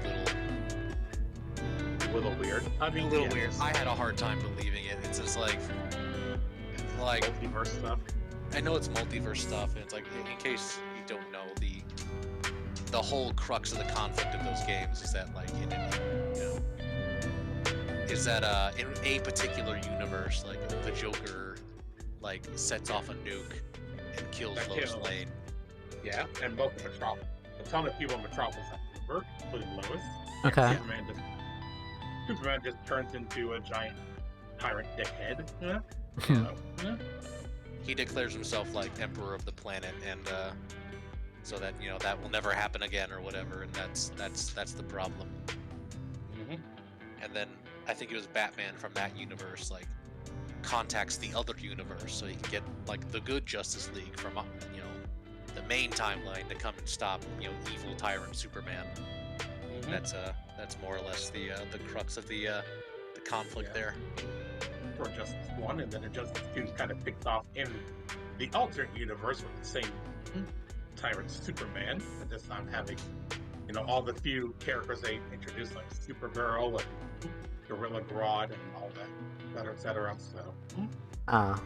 little weird. I mean, a little weird. I had a hard time believing it. It's just like multiverse stuff. I know it's multiverse stuff, and it's like, in case you don't know, the whole crux of the conflict of those games is that like in a particular universe, like the Joker like sets off a nuke and kills Lois Lane. Yeah, and both Metropolis. A ton of people in Metropolis have been hurt, including Lois. Okay. Superman just turns into a giant tyrant dickhead. Yeah. He declares himself like emperor of the planet, and so that that will never happen again or whatever, and that's the problem. Mm-hmm. And then I think it was Batman from that universe like contacts the other universe so he can get like the good Justice League from the main timeline to come and stop evil tyrant Superman. Mm-hmm. That's more or less the crux of the conflict there. For Justice 1, and then Justice 2 kind of picked off in the alternate universe with the same tyrant Superman, and this time having all the few characters they introduced, like Supergirl and Gorilla Grodd and all that, et cetera. So, Ah.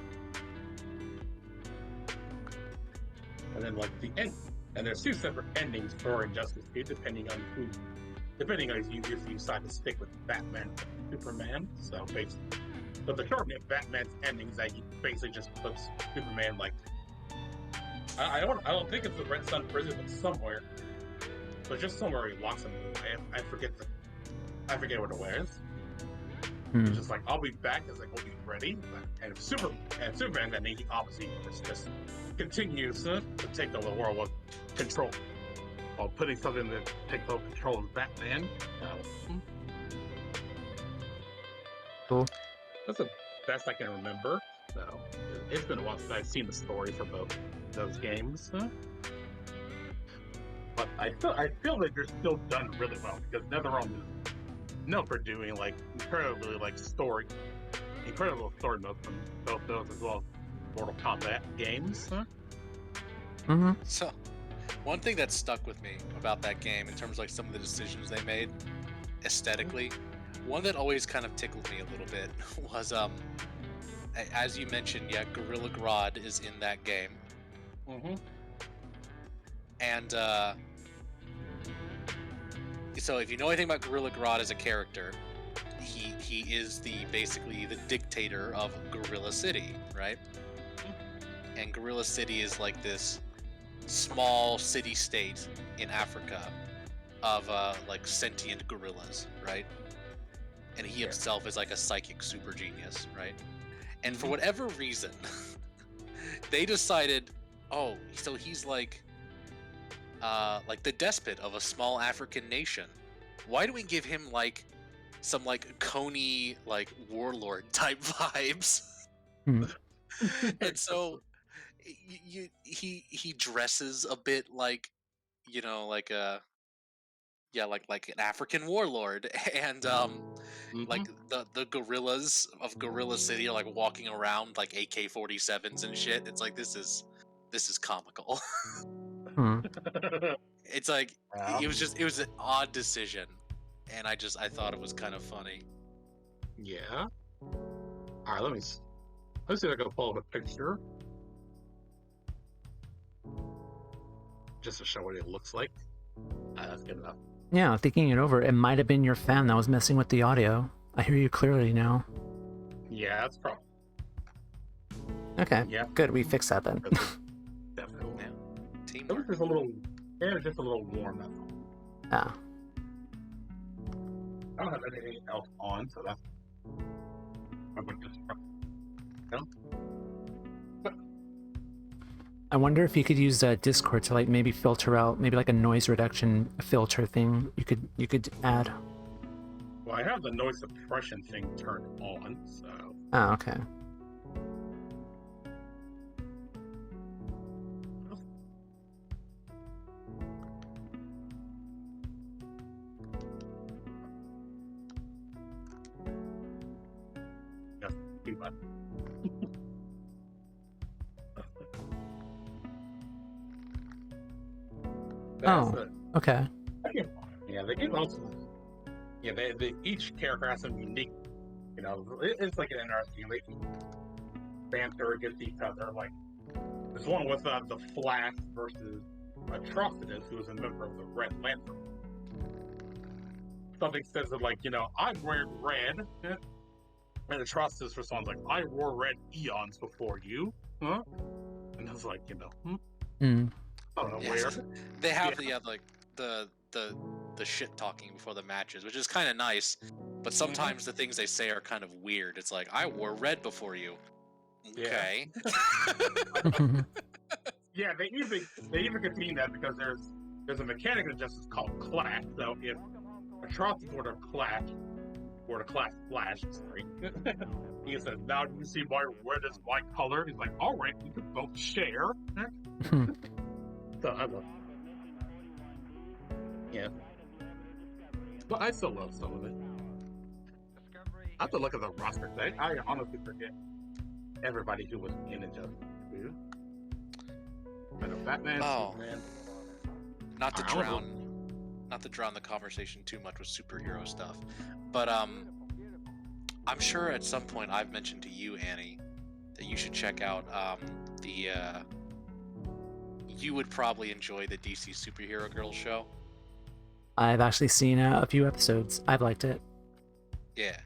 and then like the end, and there's 2 separate endings for Injustice 2, depending on if you decide to stick with Batman, Superman. So basically, but the short of Batman's ending is that he basically just puts Superman like I don't think it's the Red Sun prison, but somewhere. But just somewhere he locks him away. I forget what it was. It's just like, I'll be back. It's like, we'll be ready. And Superman, then he obviously just continues to take over the world with control, while putting something that takes over control of Batman. Cool. That's the best I can remember. So it's been a while since I've seen the story for both those games. But I feel like they're still done really well, because NetherRealm is known for doing like incredible story modes from both those, as well as Mortal Kombat games. Mm-hmm. So, one thing that stuck with me about that game, in terms of like some of the decisions they made aesthetically, one that always kind of tickled me a little bit was as you mentioned, yeah, Gorilla Grodd is in that game. And so if you know anything about Gorilla Grodd as a character, he is basically the dictator of Gorilla City, right? And Gorilla City is like this small city-state in Africa of like sentient gorillas, right? And he himself is like a psychic super genius, right? And for whatever reason, they decided, oh, so he's like the despot of a small African nation. Why do we give him like some like Coney like warlord type vibes? And so he dresses a bit like, like a like an African warlord, and like the gorillas of Gorilla City are like walking around like AK-47s and shit. It's like this is comical. It's like it was an odd decision, and I thought it was kind of funny. Yeah. All right, let me see if I can pull up a picture just to show what it looks like. That's good enough. Yeah, thinking it over, it might have been your fan that was messing with the audio. I hear you clearly now. Yeah, that's probably. Okay. Yeah. Good. We fixed that then. Definitely. Yeah. It Teamwork. was just a little warm. That's all. Ah. I don't have anything else on, so that's. I'm going to just. I wonder if you could use Discord to like maybe filter out maybe like a noise reduction filter thing you could add. Well, I have the noise suppression thing turned on, so. Oh, okay. Just too much. Okay. Yeah, the game also. Yeah, they each character has some unique. It's like an interesting they banter against each other. Like there's one with the Flash versus Atrocitus, who is a member of the Red Lantern. Something says that like I wear red, and Atrocitus responds like I wore red eons before you, huh? And I was like, I don't know where. They have the shit talking before the matches, which is kind of nice, but sometimes the things they say are kind of weird. It's like, I wore red before you. Okay. Yeah, they even contain that because there's a mechanic in Justice called Clash. So if Atrocitus were to clash Flash, sorry, he says, now you see why red is my color. He's like, all right, we can both share. So I love it. Yeah. But I still love some of it. I have to look at the roster. I honestly forget everybody who was in Injustice 2. I know Batman, Superman. Not to drown not to drown the conversation too much with superhero stuff, but I'm sure at some point I've mentioned to you, Annie, that you should check out you would probably enjoy the DC Superhero Girls show. I've actually seen a few episodes. I've liked it. Yeah.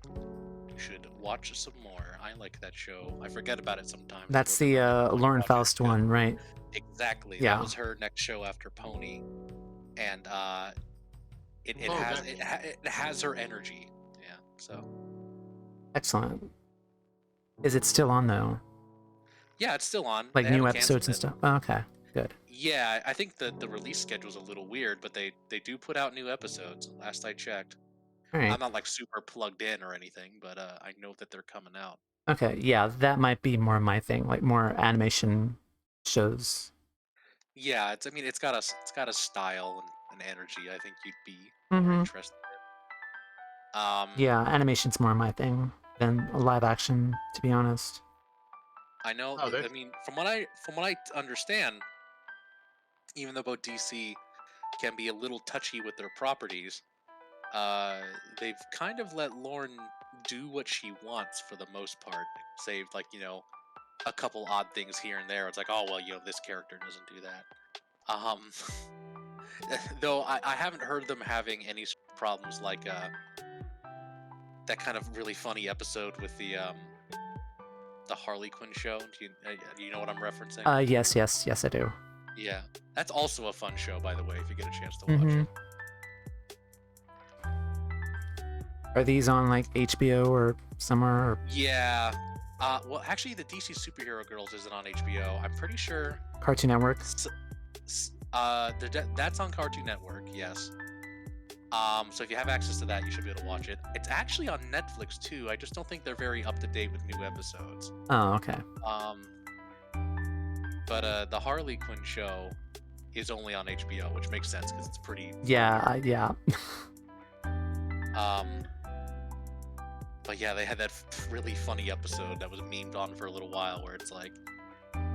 You should watch some more. I like that show. I forget about it sometimes. That's the Lauren Faust one, right? Exactly. Yeah. That was her next show after Pony, and it has her energy. Yeah. So. Excellent. Is it still on though? Yeah, it's still on. Like They new haven't episodes and canceled stuff. Oh, okay, good. Yeah, I think the release schedule's a little weird, but they do put out new episodes. Last I checked. All right. I'm not like super plugged in or anything, but I know that they're coming out. Okay, yeah, that might be more my thing, like more animation shows. Yeah, it's got a style and energy. I think you'd be more Mm-hmm. interested in. Yeah, animation's more my thing than live action, to be honest. I know. Oh, I mean, from what I understand, even though both DC can be a little touchy with their properties, they've kind of let Lauren do what she wants for the most part, save like a couple odd things here and there. It's like, oh well, this character doesn't do that. Though I haven't heard them having any problems like that kind of really funny episode with the Harley Quinn show. Do you know what I'm referencing? Yes, I do. Yeah, that's also a fun show, by the way, if you get a chance to watch it. Are these on like HBO or somewhere? Or... Yeah. Well, actually, the DC Superhero Girls isn't on HBO. I'm pretty sure. Cartoon Network. That's on Cartoon Network. Yes. So if you have access to that, you should be able to watch it. It's actually on Netflix too. I just don't think they're very up to date with new episodes. Oh, okay. But the Harley Quinn show is only on HBO, which makes sense because it's pretty. Yeah. But yeah, they had that really funny episode that was memed on for a little while, where it's like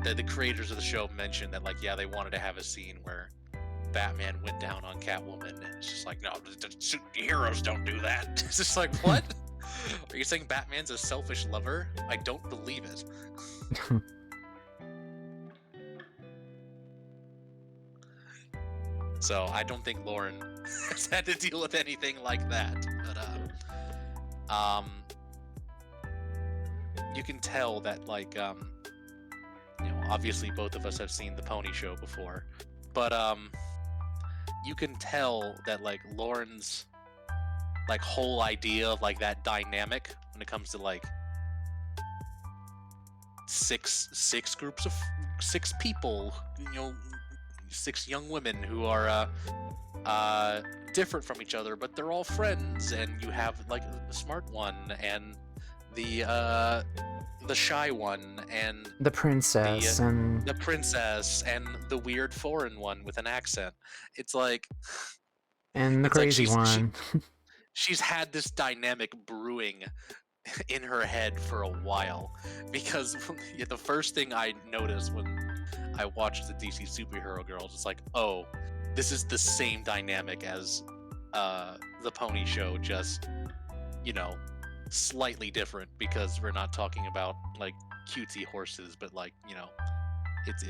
the creators of the show mentioned that like they wanted to have a scene where Batman went down on Catwoman, and it's just like, no, the heroes don't do that. It's just like, what? Are you saying Batman's a selfish lover? I don't believe it. So I don't think Lauren has had to deal with anything like that. But you can tell that like obviously both of us have seen the Pony show before, but you can tell that like Lauren's like whole idea of like that dynamic when it comes to like six groups of 6 people, 6 young women who are different from each other, but they're all friends, and you have like the smart one and the shy one and the princess and the princess and the weird foreign one with an accent. It's like and the crazy one. She's had this dynamic brewing in her head for a while, because the first thing I noticed when I watched the DC Superhero Girls, it's like, oh, this is the same dynamic as the Pony show, just slightly different, because we're not talking about like cutesy horses, but like it's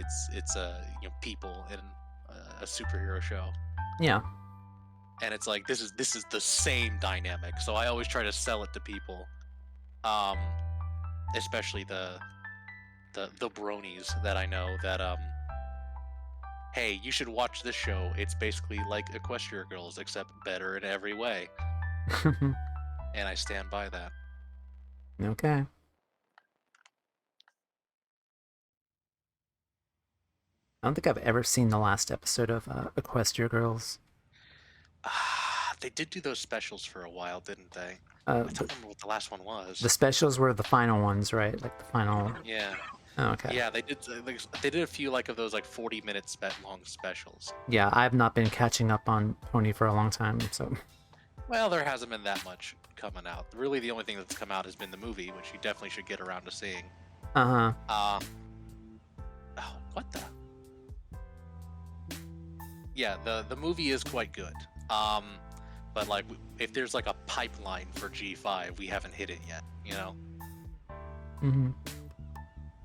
people in a superhero show. Yeah. And it's like this is the same dynamic. So I always try to sell it to people, especially the bronies that I know, that hey, you should watch this show. It's basically like Equestria Girls, except better in every way. And I stand by that. Okay. I don't think I've ever seen the last episode of Equestria Girls. They did do those specials for a while, didn't they? I don't remember what the last one was. The specials were the final ones, right? Like the final. Yeah. Oh, okay. Yeah, they did a few like of those like 40-minute long specials. Yeah, I've not been catching up on Pony for a long time, so. Well, there hasn't been that much coming out. Really, the only thing that's come out has been the movie, which you definitely should get around to seeing. Uh-huh. Oh, what the? yeah, the movie is quite good. But like, if there's like a pipeline for G5, we haven't hit it yet. You know, Mm-hmm.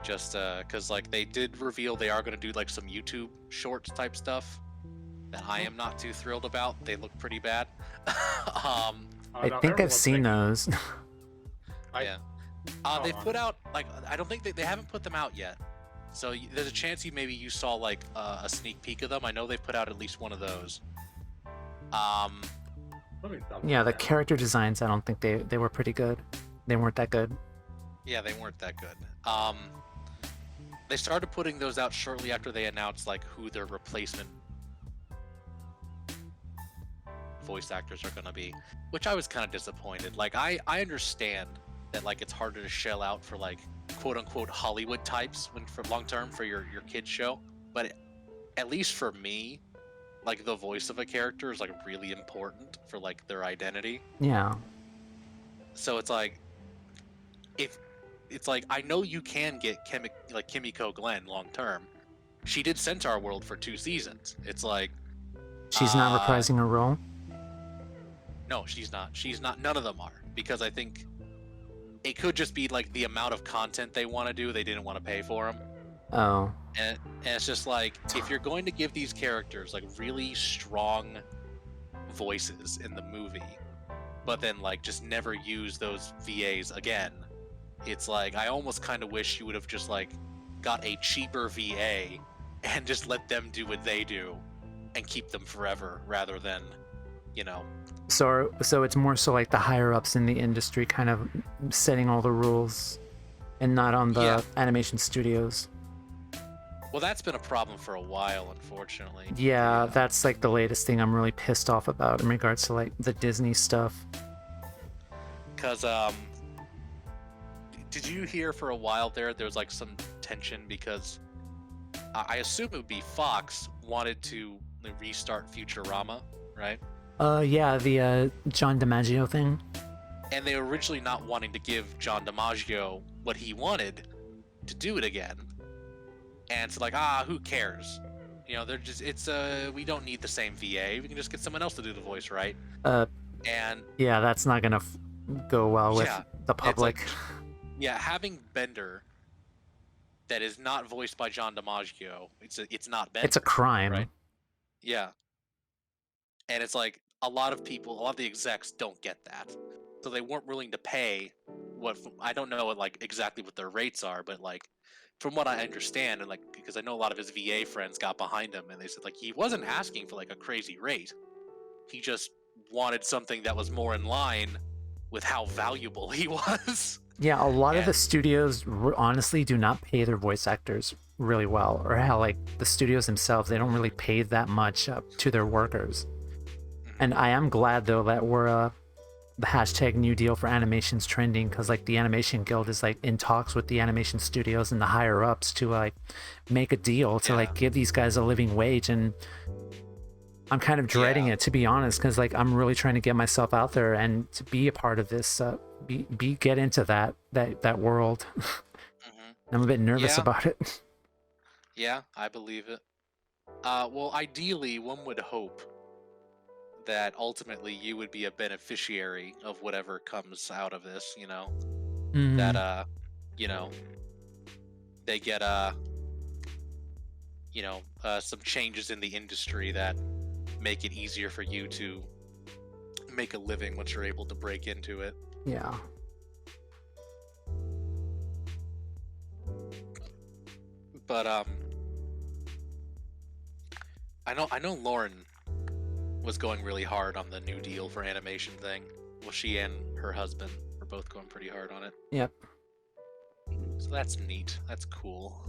just because like they did reveal they are going to do like some YouTube shorts type stuff that I am not too thrilled about. They look pretty bad. I No, think I've everyone's seen thinking- those. Yeah. They've put out like I don't think they haven't put them out yet. So there's a chance maybe you saw like a sneak peek of them. I know they've put out at least one of those. Let me double Yeah, the check. character designs, I don't think they were pretty good. They weren't that good. Yeah, they weren't that good. They started putting those out shortly after they announced like who their replacement voice actors are going to be, which I was kind of disappointed. Like I understand that like it's harder to shell out for like quote unquote Hollywood types when for long term for your kids show, but at least for me, like the voice of a character is like really important for like their identity. Yeah. So it's like if it's like I know you can get Kimiko Glenn long term. She did Centaur World for 2 seasons. It's like She's not reprising her role? no, she's not. She's not. None of them are because I think it could just be like the amount of content they want to do. They didn't want to pay for them. Oh. And it's just like if you're going to give these characters like really strong voices in the movie, but then like just never use those VAs again, it's like I almost kind of wish you would have just like got a cheaper VA and just let them do what they do and keep them forever rather than, you know. So it's more so like the higher ups in the industry kind of setting all the rules and not on the animation studios. Well, that's been a problem for a while, unfortunately. Yeah, that's like the latest thing I'm really pissed off about in regards to like the Disney stuff. Because, did you hear for a while there was like some tension because I assume it would be Fox wanted to restart Futurama, right? Yeah, the John DiMaggio thing. And they were originally not wanting to give John DiMaggio what he wanted to do it again. And it's like, who cares? You know, they're just, we don't need the same VA. We can just get someone else to do the voice, right? And yeah, that's not gonna go well with the public. Like, yeah, having Bender that is not voiced by John DiMaggio, it's not Bender. It's a crime. Right? Yeah. And it's like, a lot of the execs don't get that. So they weren't willing to pay I don't know like exactly what their rates are, but like, from what I understand, and like because I know a lot of his VA friends got behind him, and they said like he wasn't asking for like a crazy rate. He just wanted something that was more in line with how valuable he was. Yeah, a lot of the studios honestly do not pay their voice actors really well, or how like the studios themselves, they don't really pay that much to their workers. And I am glad though that we're the hashtag new deal for animation's trending, because like the animation guild is like in talks with the animation studios and the higher ups to like make a deal to like give these guys a living wage. And I'm kind of dreading it, to be honest, because like I'm really trying to get myself out there and to be a part of this, get into that world. I'm a bit nervous about it. Yeah, I believe it. Well, ideally, one would hope that ultimately you would be a beneficiary of whatever comes out of this, you know? That, you know, they get, you know, some changes in the industry that make it easier for you to make a living once you're able to break into it. Yeah. But, I know Lauren was going really hard on the new deal for animation thing. Well, she and her husband were both going pretty hard on it. Yep. So that's neat. That's cool.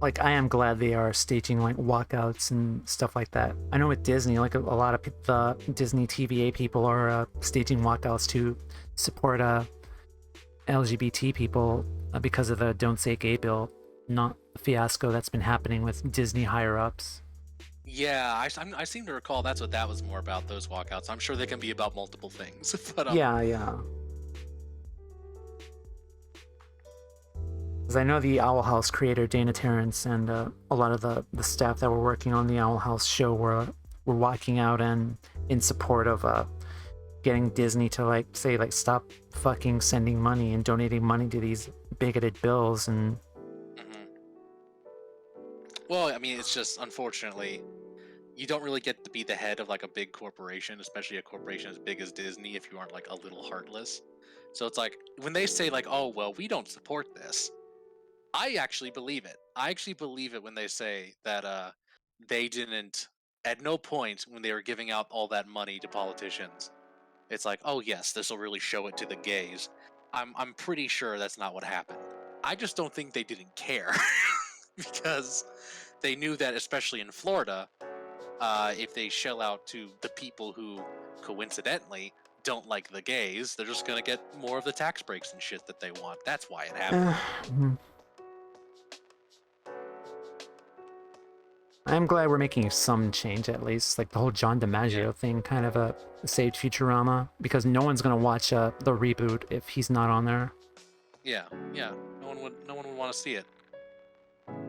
Like, I am glad they are staging like walkouts and stuff like that. I know with Disney, like a lot of the Disney TVA people are staging walkouts to support LGBT people because of the Don't Say Gay bill, not the fiasco that's been happening with Disney higher ups. Yeah, I seem to recall that's what that was more about, those walkouts. I'm sure they can be about multiple things. But, yeah. Because I know the Owl House creator Dana Terrence and a lot of the staff that were working on the Owl House show were walking out and in support of getting Disney to like say like stop fucking sending money and donating money to these bigoted bills and. Hmm. Well, I mean, it's just unfortunately, you don't really get to be the head of like a big corporation, especially a corporation as big as Disney, if you aren't like a little heartless. So it's like when they say like, "Oh, well, we don't support this," I actually believe it. I actually believe it when they say that they didn't at no point when they were giving out all that money to politicians. It's like, "Oh yes, this will really show it to the gays." I'm pretty sure that's not what happened. I just don't think they didn't care because they knew that, especially in Florida, if they shell out to the people who coincidentally don't like the gays, they're just gonna get more of the tax breaks and shit that they want. That's why it happened. I'm glad we're making some change at least. Like the whole John DiMaggio thing kind of saved Futurama because no one's gonna watch the reboot if he's not on there. Yeah, yeah. No one would want to see it.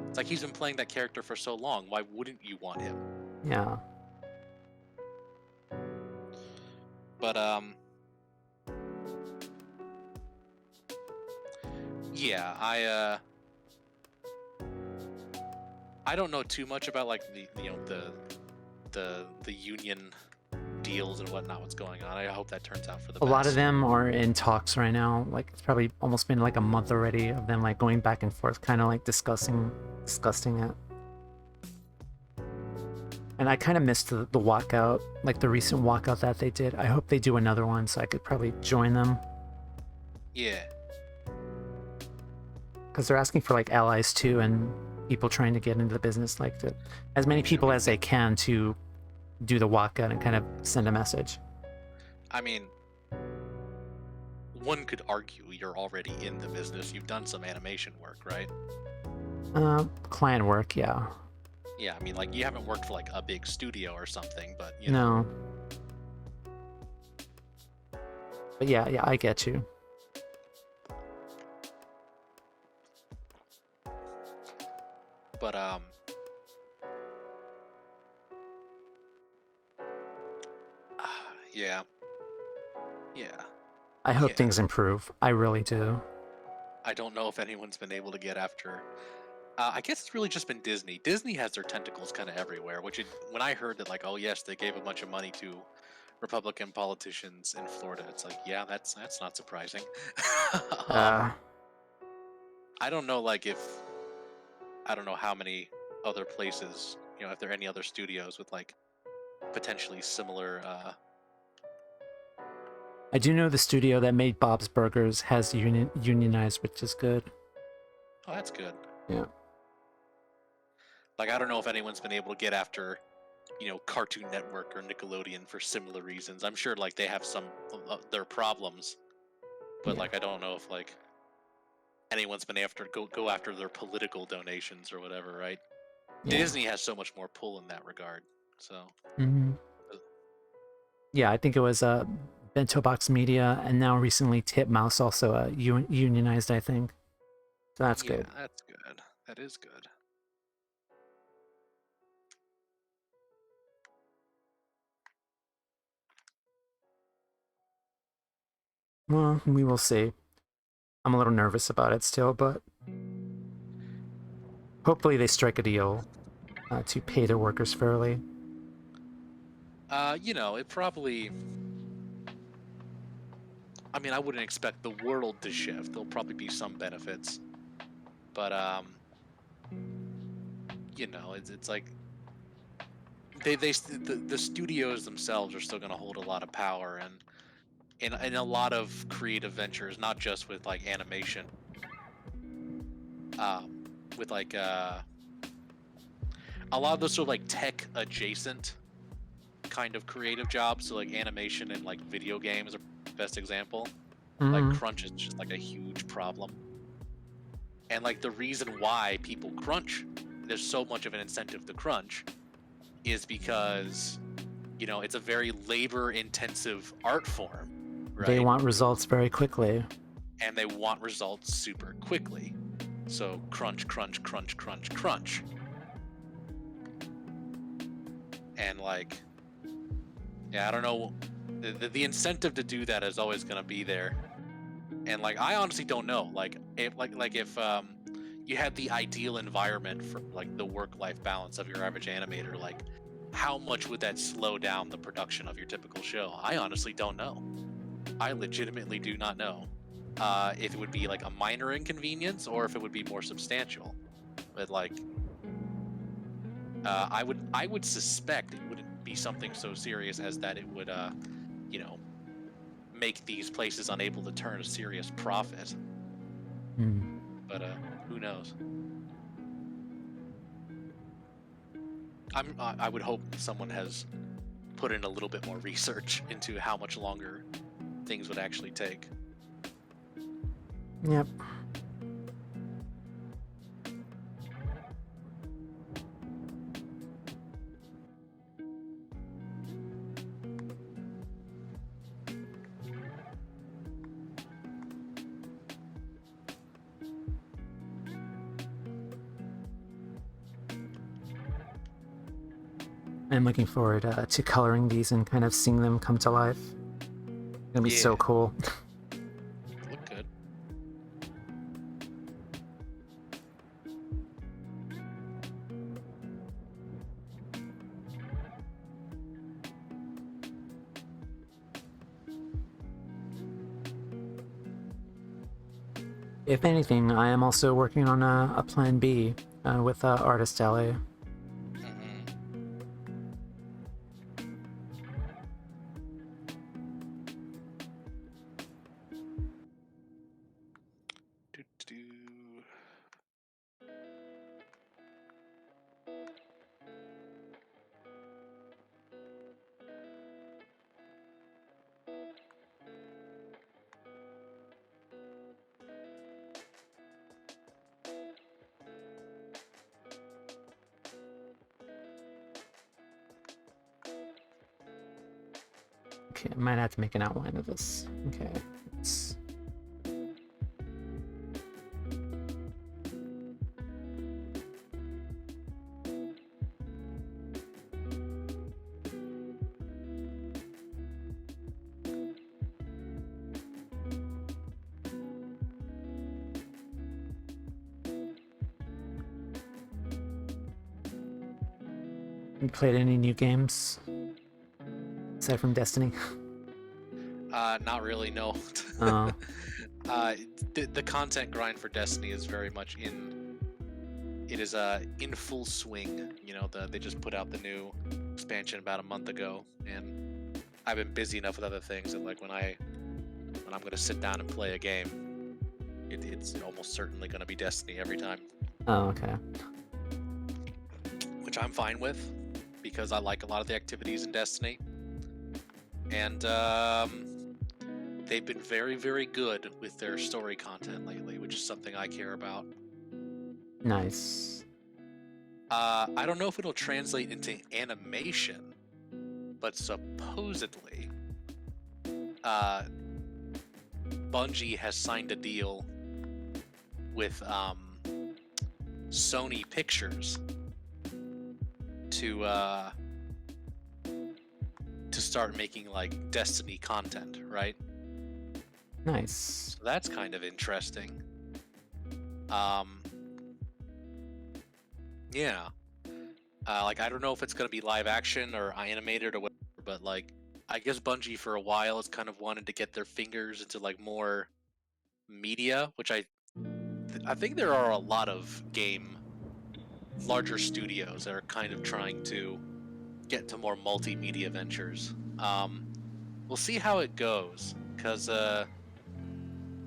It's like he's been playing that character for so long. Why wouldn't you want him? Yeah. But yeah, I don't know too much about like the union deals and whatnot. What's going on? I hope that turns out for the A best. lot of them are in talks right now. Like it's probably almost been like a month already of them like going back and forth, kind of like discussing it. And I kind of missed the walkout, like the recent walkout that they did. I hope they do another one so I could probably join them. Yeah. Because they're asking for like allies too and people trying to get into the business, like as many people as they can to do the walkout and kind of send a message. I mean, one could argue you're already in the business. You've done some animation work, right? Client work, yeah. Yeah, I mean, like, you haven't worked for, like, a big studio or something, but, you know. No. But yeah, I get you. But, yeah. Yeah. I hope things improve. I really do. I don't know if anyone's been able to get after... I guess it's really just been Disney. Disney has their tentacles kind of everywhere, when I heard that, like, oh yes, they gave a bunch of money to Republican politicians in Florida, it's like, yeah, that's not surprising. I don't know, like, I don't know how many other places, you know, if there are any other studios with, like, potentially similar, I do know the studio that made Bob's Burgers has unionized, which is good. Oh, that's good. Yeah. Like, I don't know if anyone's been able to get after, you know, Cartoon Network or Nickelodeon for similar reasons. I'm sure, like, they have some of their problems, but, like, I don't know if, like, anyone's been after go after their political donations or whatever, right? Yeah. Disney has so much more pull in that regard, so. Yeah, I think it was Bento Box Media, and now recently Titmouse also unionized, I think. So that's good. Yeah, that's good. That is good. Well, we will see. I'm a little nervous about it still, but hopefully they strike a deal to pay their workers fairly. You know, it probably... I mean, I wouldn't expect the world to shift. There'll probably be some benefits. But, you know, it's like... The studios themselves are still going to hold a lot of power, and in a lot of creative ventures, not just with, like, animation. With, like, a lot of those sort of, like, tech-adjacent kind of creative jobs, so, like, animation and, like, video games are the best example. Like, crunch is just, like, a huge problem. And, like, the reason why people crunch, there's so much of an incentive to crunch, is because, you know, it's a very labor-intensive art form, right? They want results very quickly. And they want results super quickly. So crunch, crunch, crunch, crunch, crunch. And like, yeah, I don't know. The incentive to do that is always gonna be there. And like, I honestly don't know. Like, if you had the ideal environment for like the work-life balance of your average animator, like, how much would that slow down the production of your typical show? I honestly don't know. I legitimately do not know if it would be like a minor inconvenience or if it would be more substantial. But like, I would suspect it wouldn't be something so serious as that it would, you know, make these places unable to turn a serious profit. But who knows? I would hope someone has put in a little bit more research into how much longer things would actually take. Yep. I'm looking forward to coloring these and kind of seeing them come to life. It's gonna be so cool. Look good. If anything, I am also working on a plan B with Artist Alley. Okay, I might have to make an outline of this. Okay, let's... You played any new games? Aside from Destiny? Not really, no. Oh. The content grind for Destiny is very much in full swing. You know, they just put out the new expansion about a month ago, and I've been busy enough with other things that like when I'm gonna sit down and play a game, it's almost certainly gonna be Destiny every time. Oh, okay. Which I'm fine with, because I like a lot of the activities in Destiny. And they've been very, very good with their story content lately, which is something I care about. Nice. I don't know if it'll translate into animation, but supposedly, Bungie has signed a deal with Sony Pictures to start making like Destiny content, right? Nice. So that's kind of interesting. Yeah. Like I don't know if it's gonna be live action or animated or whatever, but like I guess Bungie for a while has kind of wanted to get their fingers into like more media, which I think there are a lot of larger studios that are kind of trying to get to more multimedia ventures. We'll see how it goes, because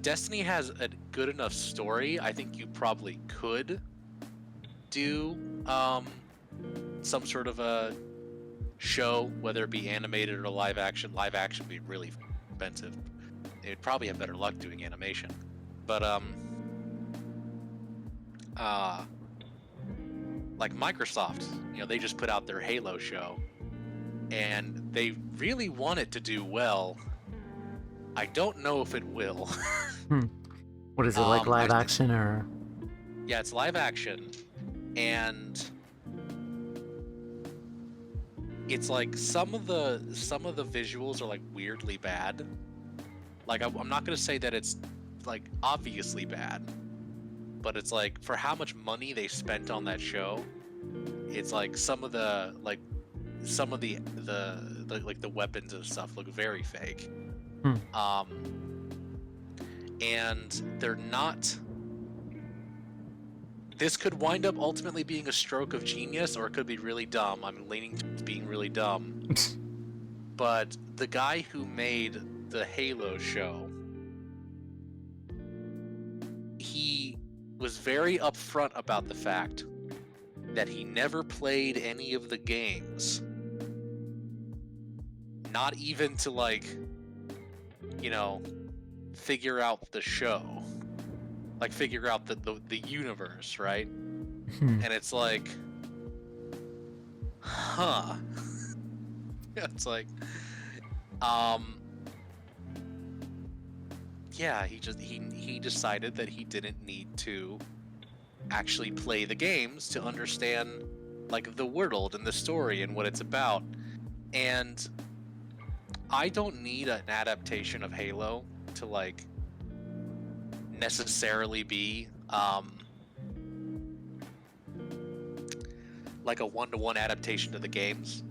Destiny has a good enough story. I think you probably could do some sort of a show, whether it be animated or live action. Live action would be really expensive. They'd probably have better luck doing animation. But like Microsoft, you know, they just put out their Halo show, and they really want it to do well. I don't know if it will. What is it, like live action or? Yeah, it's live action, and it's like some of the visuals are like weirdly bad. Like I'm not gonna say that it's like obviously bad, but it's like for how much money they spent on that show, it's like some of the like the weapons and stuff look very fake. And they're not. This could wind up ultimately being a stroke of genius, or it could be really dumb. I'm leaning towards being really dumb. But the guy who made the Halo show, he was very upfront about the fact that he never played any of the games. Not even to, like, you know, figure out the show. Like, figure out the universe, right? And it's like, huh. It's like, yeah, he decided that he didn't need to actually play the games to understand, like, the world and the story and what it's about. And I don't need an adaptation of Halo to, like, necessarily be like a one-to-one adaptation to the games.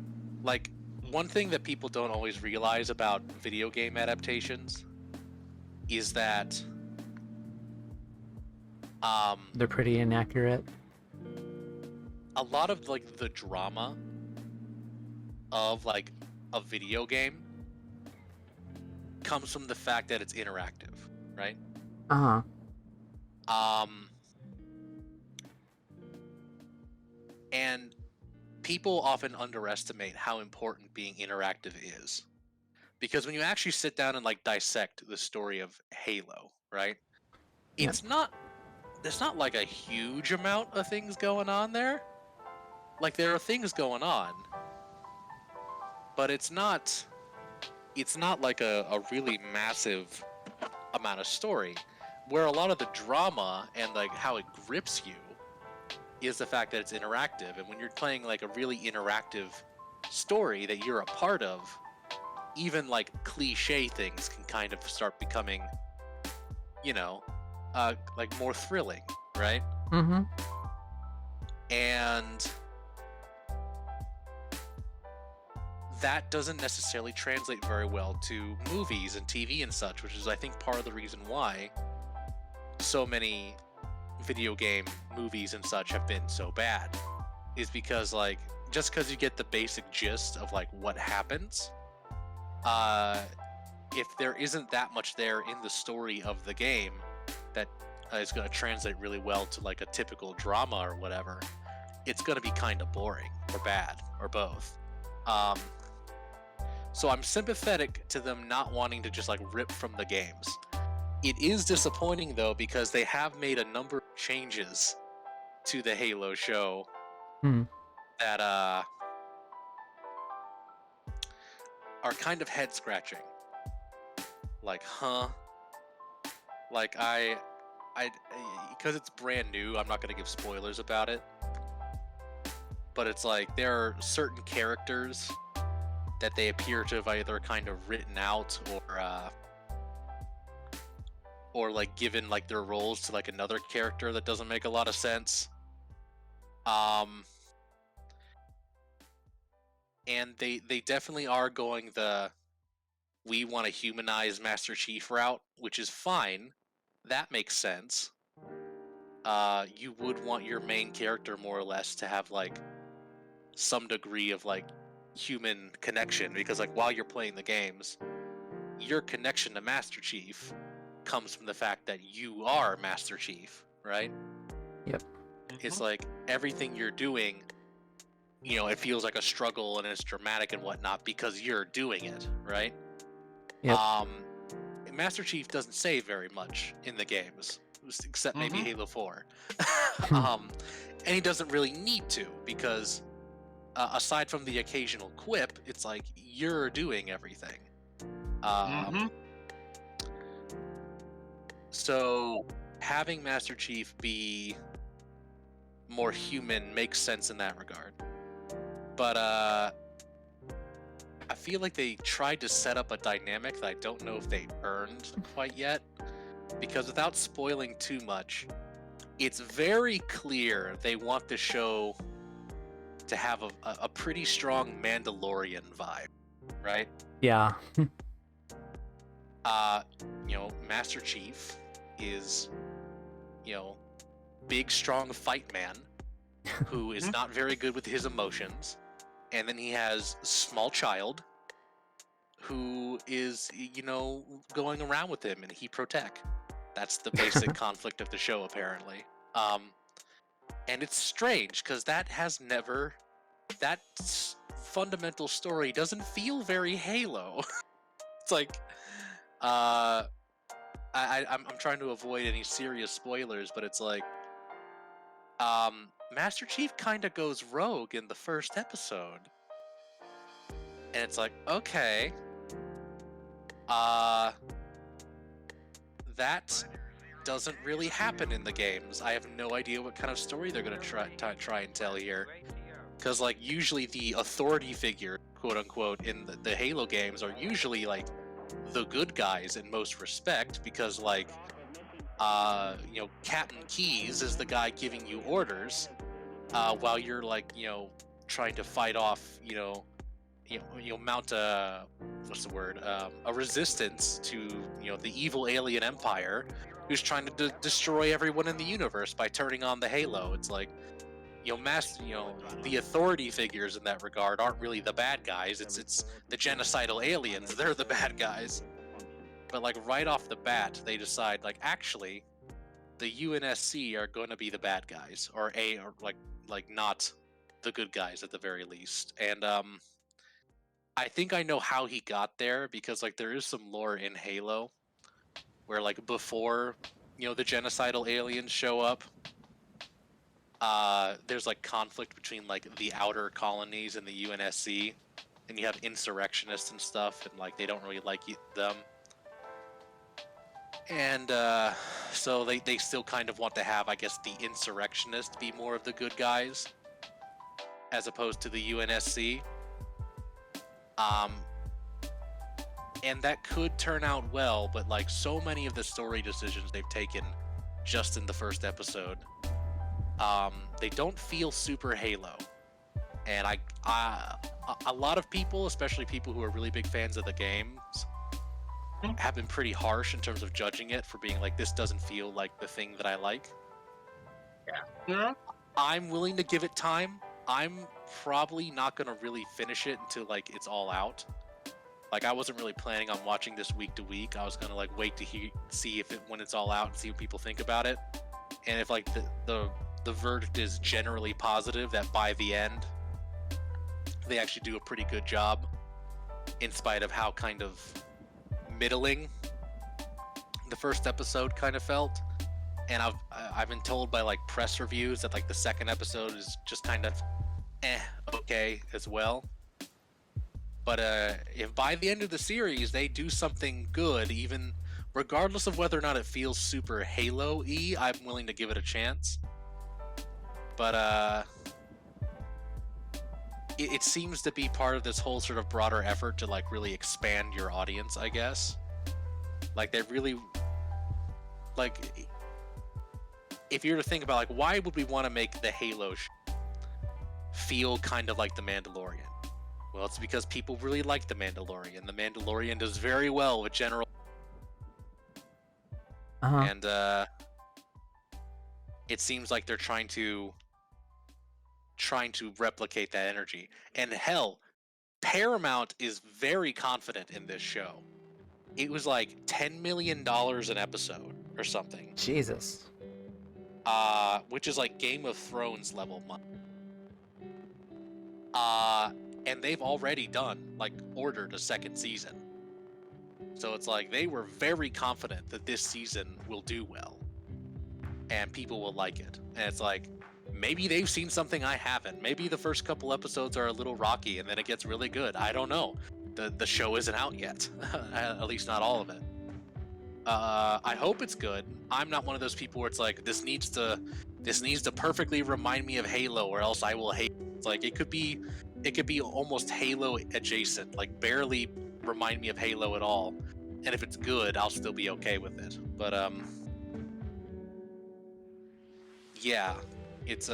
Like, one thing that people don't always realize about video game adaptations is that they're pretty inaccurate. a lot of, like, the drama of, like, a video game comes from the fact that it's interactive, right? And people often underestimate how important being interactive is. Because when you actually sit down and, like, dissect the story of Halo, right? It's not, there's not, like, a huge amount of things going on there. Like, there are things going on, but it's not like a really massive amount of story. Where a lot of the drama and, like, how it grips you is the fact that it's interactive. And when you're playing, like, a really interactive story that you're a part of, even, like, cliche things can kind of start becoming, you know, like, more thrilling, right? And that doesn't necessarily translate very well to movies and TV and such, which is, I think, part of the reason why so many video game movies and such have been so bad, is because, like, just because you get the basic gist of, like, what happens, if there isn't that much there in the story of the game that is going to translate really well to, like, a typical drama or whatever, it's going to be kind of boring or bad or both. So I'm sympathetic to them not wanting to just, like, rip from the games. It is disappointing, though, because they have made a number of changes to the Halo show that are kind of head-scratching. Like, huh? Like, because it's brand new, I'm not going to give spoilers about it. But it's like, there are certain characters that they appear to have either kind of written out or like given, like, their roles to, like, another character that doesn't make a lot of sense. And they definitely are going the we want to humanize Master Chief route, which is fine. That makes sense. You would want your main character more or less to have, like, some degree of, like, human connection, because, like, while you're playing the games, your connection to Master Chief comes from the fact that you are Master Chief, right? Yep. It's like everything you're doing, you know, it feels like a struggle and it's dramatic and whatnot because you're doing it, right? Yep. Master Chief doesn't say very much in the games, except maybe Halo 4. And he doesn't really need to, because aside from the occasional quip, it's like you're doing everything. So having Master Chief be more human makes sense in that regard. But I feel like they tried to set up a dynamic that I don't know if they earned quite yet, because without spoiling too much, it's very clear they want the show to have a pretty strong Mandalorian vibe, right? Yeah. Master Chief is, big, strong fight man who is not very good with his emotions. And then he has small child who is, going around with him and he protect. That's the basic conflict of the show, apparently. And it's strange because that fundamental story doesn't feel very Halo. It's like, I'm trying to avoid any serious spoilers, but it's like, Master Chief kind of goes rogue in the first episode. And it's like, okay, that doesn't really happen in the games. I have no idea what kind of story they're going to try and tell here. Because, like, usually the authority figure, quote unquote, in the Halo games are usually, like, the good guys in most respect, because, like, Captain Keyes is the guy giving you orders, while you're, like, trying to fight off, mount a resistance to, the evil alien empire who's trying to destroy everyone in the universe by turning on the Halo. It's like, the authority figures in that regard aren't really the bad guys. It's the genocidal aliens. They're the bad guys. But, like, right off the bat, they decide, like, actually, the UNSC are going to be the bad guys, or not the good guys at the very least. And I think I know how he got there, because, like, there is some lore in Halo where, like, before the genocidal aliens show up, there's, like, conflict between, like, the outer colonies and the UNSC, and you have insurrectionists and stuff, and, like, they don't really like them. And so they still kind of want to have, I guess, the insurrectionists be more of the good guys as opposed to the UNSC. And that could turn out well, but, like, so many of the story decisions they've taken just in the first episode, they don't feel super Halo. And a lot of people, especially people who are really big fans of the games, have been pretty harsh in terms of judging it for being like, this doesn't feel like the thing that I like. Yeah. I'm willing to give it time. I'm probably not going to really finish it until, like, it's all out. Like, I wasn't really planning on watching this week to week. I was going to, like, wait to see if when it's all out and see what people think about it. And if, like, the verdict is generally positive, that by the end they actually do a pretty good job, in spite of how kind of middling the first episode kind of felt. And I've been told by, like, press reviews that, like, the second episode is just kind of okay as well. But if by the end of the series they do something good, even regardless of whether or not it feels super Halo-y, I'm willing to give it a chance. But it seems to be part of this whole sort of broader effort to, like, really expand your audience, I guess. Like, they really, like, if you were to think about, like, why would we want to make the Halo feel kind of like The Mandalorian? Well, it's because people really like The Mandalorian. The Mandalorian does very well with General. And it seems like they're trying to replicate that energy. And hell, Paramount is very confident in this show. It was like $10 million an episode or something. Jesus. Which is like Game of Thrones level money. And they've already ordered a second season. So it's like they were very confident that this season will do well. And people will like it. And it's like, maybe they've seen something I haven't. Maybe the first couple episodes are a little rocky and then it gets really good. I don't know. The show isn't out yet. At least not all of it. I hope it's good. I'm not one of those people where it's like this needs to perfectly remind me of Halo, or else I will hate. It's like it could be almost Halo adjacent, like barely remind me of Halo at all. And if it's good, I'll still be okay with it. But yeah, it's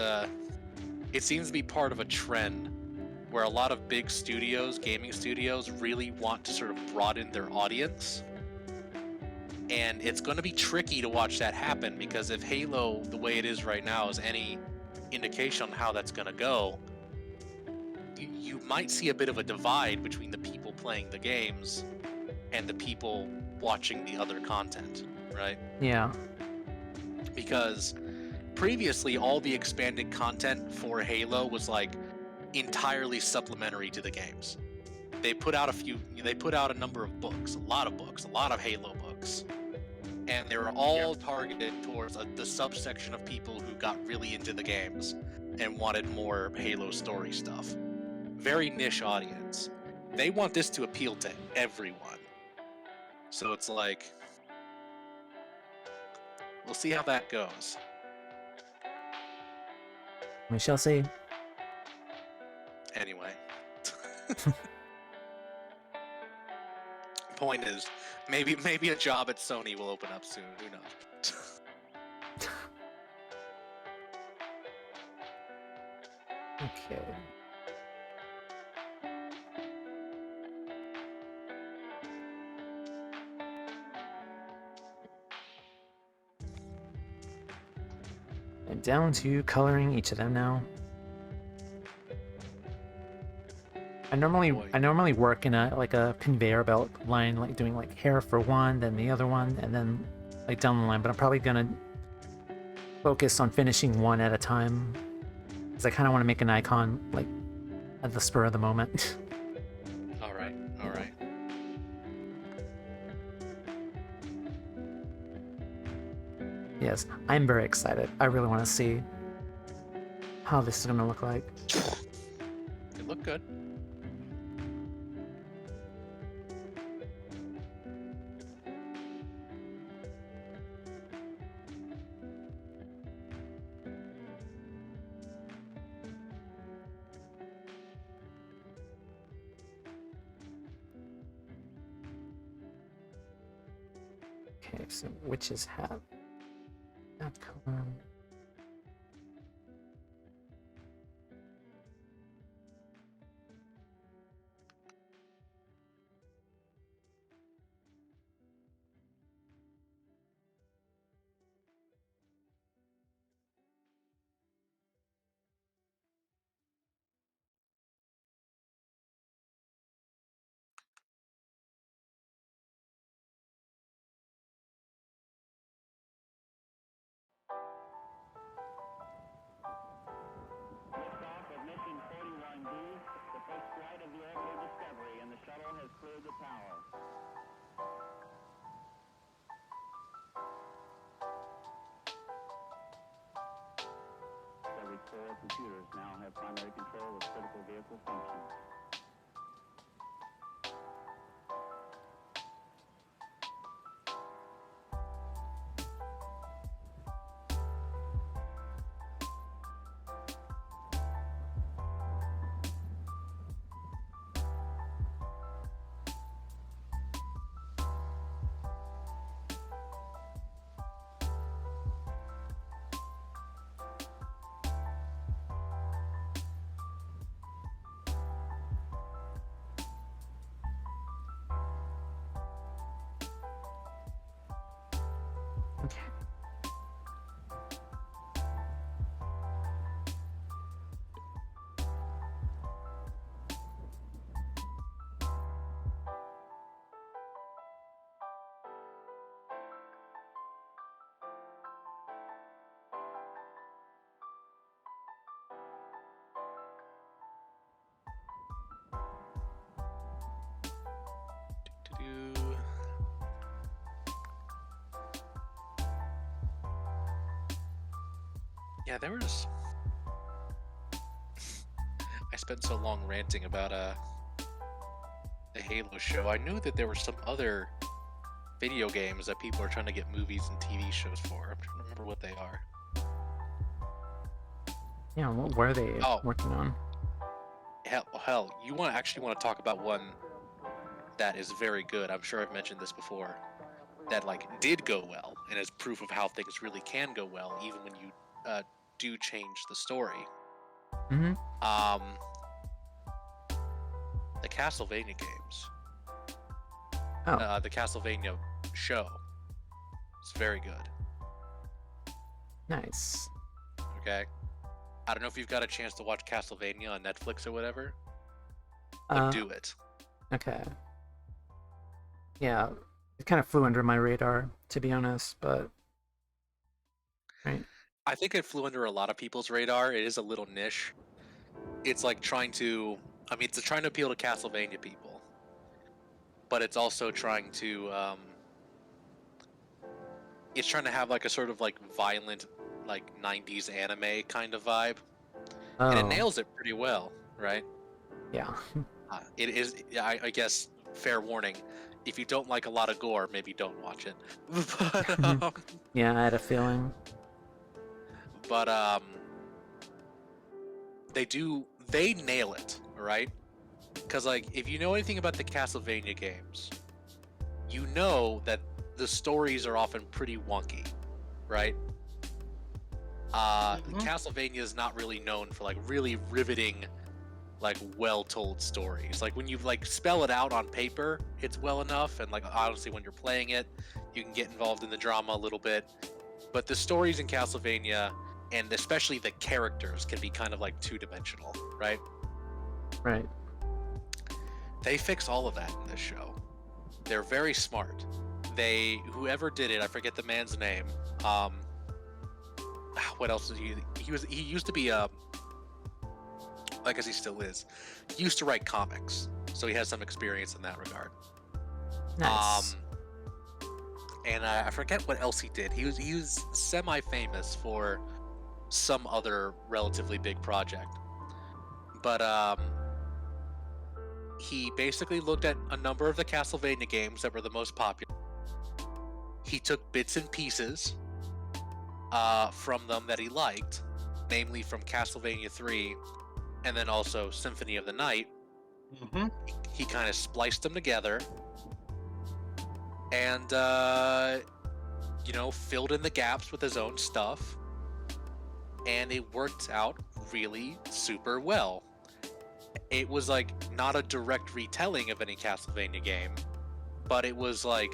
it seems to be part of a trend where a lot of big studios, gaming studios, really want to sort of broaden their audience. And it's going to be tricky to watch that happen, because if Halo, the way it is right now, is any indication on how that's going to go, you might see a bit of a divide between the people playing the games and the people watching the other content, right? Yeah. Because previously, all the expanded content for Halo was like entirely supplementary to the games. They put out a number of books, a lot of Halo books. And they were all targeted towards the subsection of people who got really into the games and wanted more Halo story stuff. Very niche audience. They want this to appeal to everyone. So it's like, we'll see how that goes. We shall see. Anyway. Point is, maybe a job at Sony will open up soon. Who knows? Okay. I'm down to coloring each of them now. I normally work in a conveyor belt line, like doing like hair for one, then the other one, and then like down the line. But I'm probably gonna focus on finishing one at a time, because I kind of want to make an icon like at the spur of the moment. All right. Yes, I'm very excited. I really want to see how this is gonna look like. It looked good. Okay, so witches have that color. Four computers now have primary control of critical vehicle functions. Okay. Yeah, there was. I spent so long ranting about the Halo show. I knew that there were some other video games that people are trying to get movies and TV shows for. I'm trying to remember what they are. Yeah, what were they Oh. working on? Hell, you want to talk about one that is very good. I'm sure I've mentioned this before. That like did go well and is proof of how things really can go well, even when you do change the story. Mm-hmm. The Castlevania games. Oh. The Castlevania show. It's very good. Nice. Okay. I don't know if you've got a chance to watch Castlevania on Netflix or whatever, but do it. Okay. Yeah, it kind of flew under my radar, to be honest, but... Right. I think it flew under a lot of people's radar. It is a little niche. It's like trying to... I mean, it's trying to appeal to Castlevania people. But it's also trying to... it's trying to have like a sort of like violent, like 90s anime kind of vibe. Oh. And it nails it pretty well, right? Yeah. It is, I guess, fair warning. If you don't like a lot of gore, maybe don't watch it. But, yeah, I had a feeling. But they nail it, right? Because like, if you know anything about the Castlevania games, you know that the stories are often pretty wonky, right? Castlevania is not really known for like really riveting, like well-told stories. Like when you like spell it out on paper, it's well enough, and like honestly, when you're playing it, you can get involved in the drama a little bit. But the stories in Castlevania, and especially the characters, can be kind of like two-dimensional, right? Right. They fix all of that in this show. They're very smart. Whoever did it, I forget the man's name. What else is he? He used to be I guess he still is. He used to write comics, so he has some experience in that regard. Nice. And I forget what else he did. He was semi-famous for some other relatively big project, but he basically looked at a number of the Castlevania games that were the most popular. He took bits and pieces from them that he liked, namely from Castlevania 3, and then also Symphony of the Night. Mm-hmm. He kind of spliced them together, and filled in the gaps with his own stuff, and it worked out really super well. It was like not a direct retelling of any Castlevania game, but it was like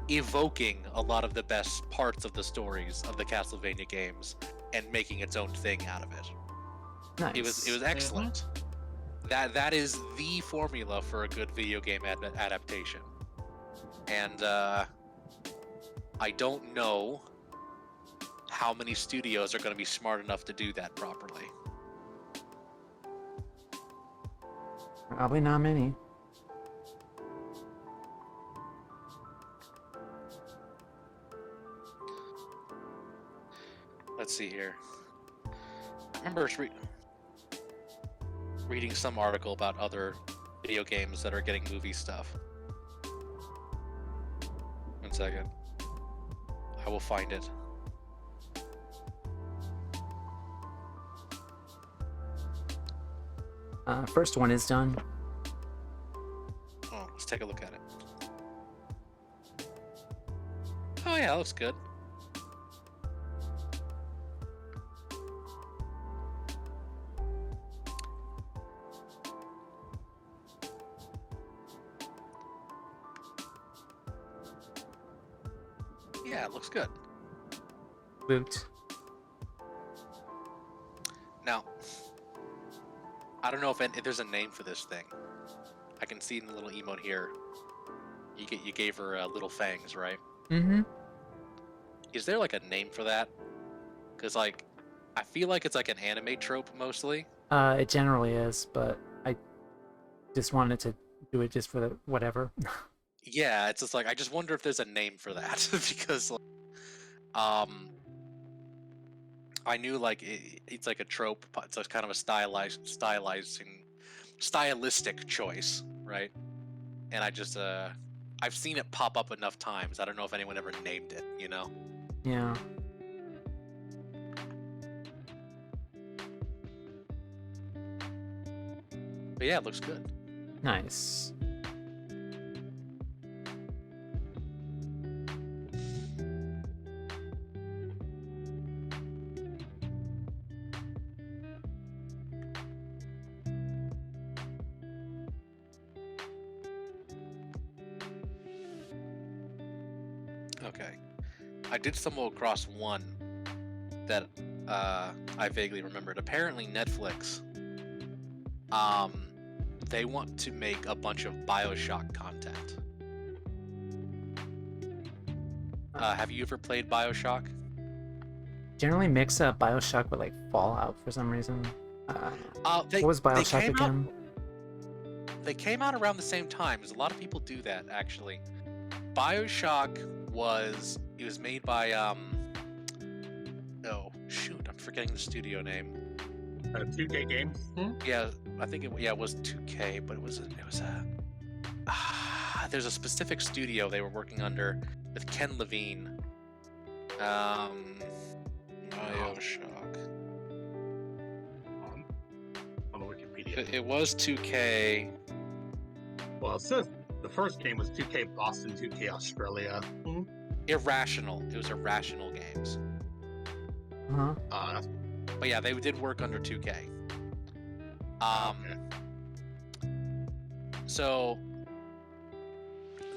evoking a lot of the best parts of the stories of the Castlevania games and making its own thing out of it. Nice. It was excellent. That is the formula for a good video game adaptation. And I don't know how many studios are going to be smart enough to do that properly. Probably not many. Let's see here. I remember reading some article about other video games that are getting movie stuff. 1 second. I will find it. First one is done. Oh, let's take a look at it. Oh yeah, that looks good. Yeah, it looks good. Boot. Now, I don't know if there's a name for this thing. I can see in the little emote here. You gave her little fangs, right? Mm-hmm. Is there like a name for that? Because like, I feel like it's like an anime trope mostly. It generally is, but I just wanted to do it just for the whatever. Yeah, it's just like, I just wonder if there's a name for that because like, I knew like it's like a trope. It's like kind of a stylistic choice, right? And I just I've seen it pop up enough times. I don't know if anyone ever named it, you know? Yeah. But yeah, it looks good. Nice. Okay. I did stumble across one that I vaguely remembered. Apparently Netflix, they want to make a bunch of BioShock content. Have you ever played BioShock? Generally mix up Bioshock with like Fallout for some reason. What was Bioshock came again? They came out around the same time. A lot of people do that, actually. BioShock was made by oh shoot, I'm forgetting the studio name. 2K Games. Yeah, I think it was 2K, but it was there's a specific studio they were working under with Ken Levine. BioShock. On the Wikipedia. It was 2K. Well, it says the first game was 2K Boston, 2K Australia. Irrational. It was Irrational Games. Uh-huh. But yeah, they did work under 2K. Okay. So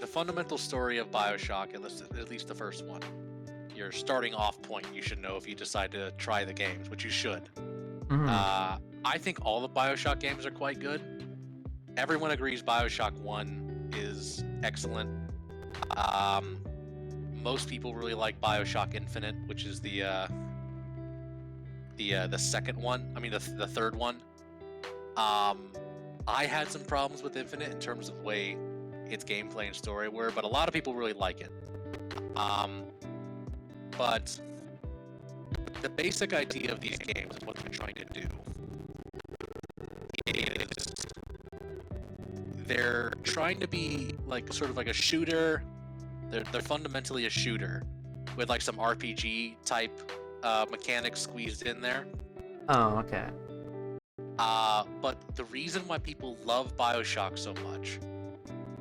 the fundamental story of BioShock, at least the first one, your starting off point, you should know if you decide to try the games, which you should. Mhm. I think all the BioShock games are quite good. Everyone agrees BioShock 1 is excellent. Most people really like BioShock Infinite, which is the second one. I mean, the third one. I had some problems with Infinite in terms of the way its gameplay and story were, but a lot of people really like it. But the basic idea of these games and what they're trying to do is they're trying to be like sort of like a shooter. They're fundamentally a shooter with like some RPG type mechanics squeezed in there. Oh, okay. But the reason why people love BioShock so much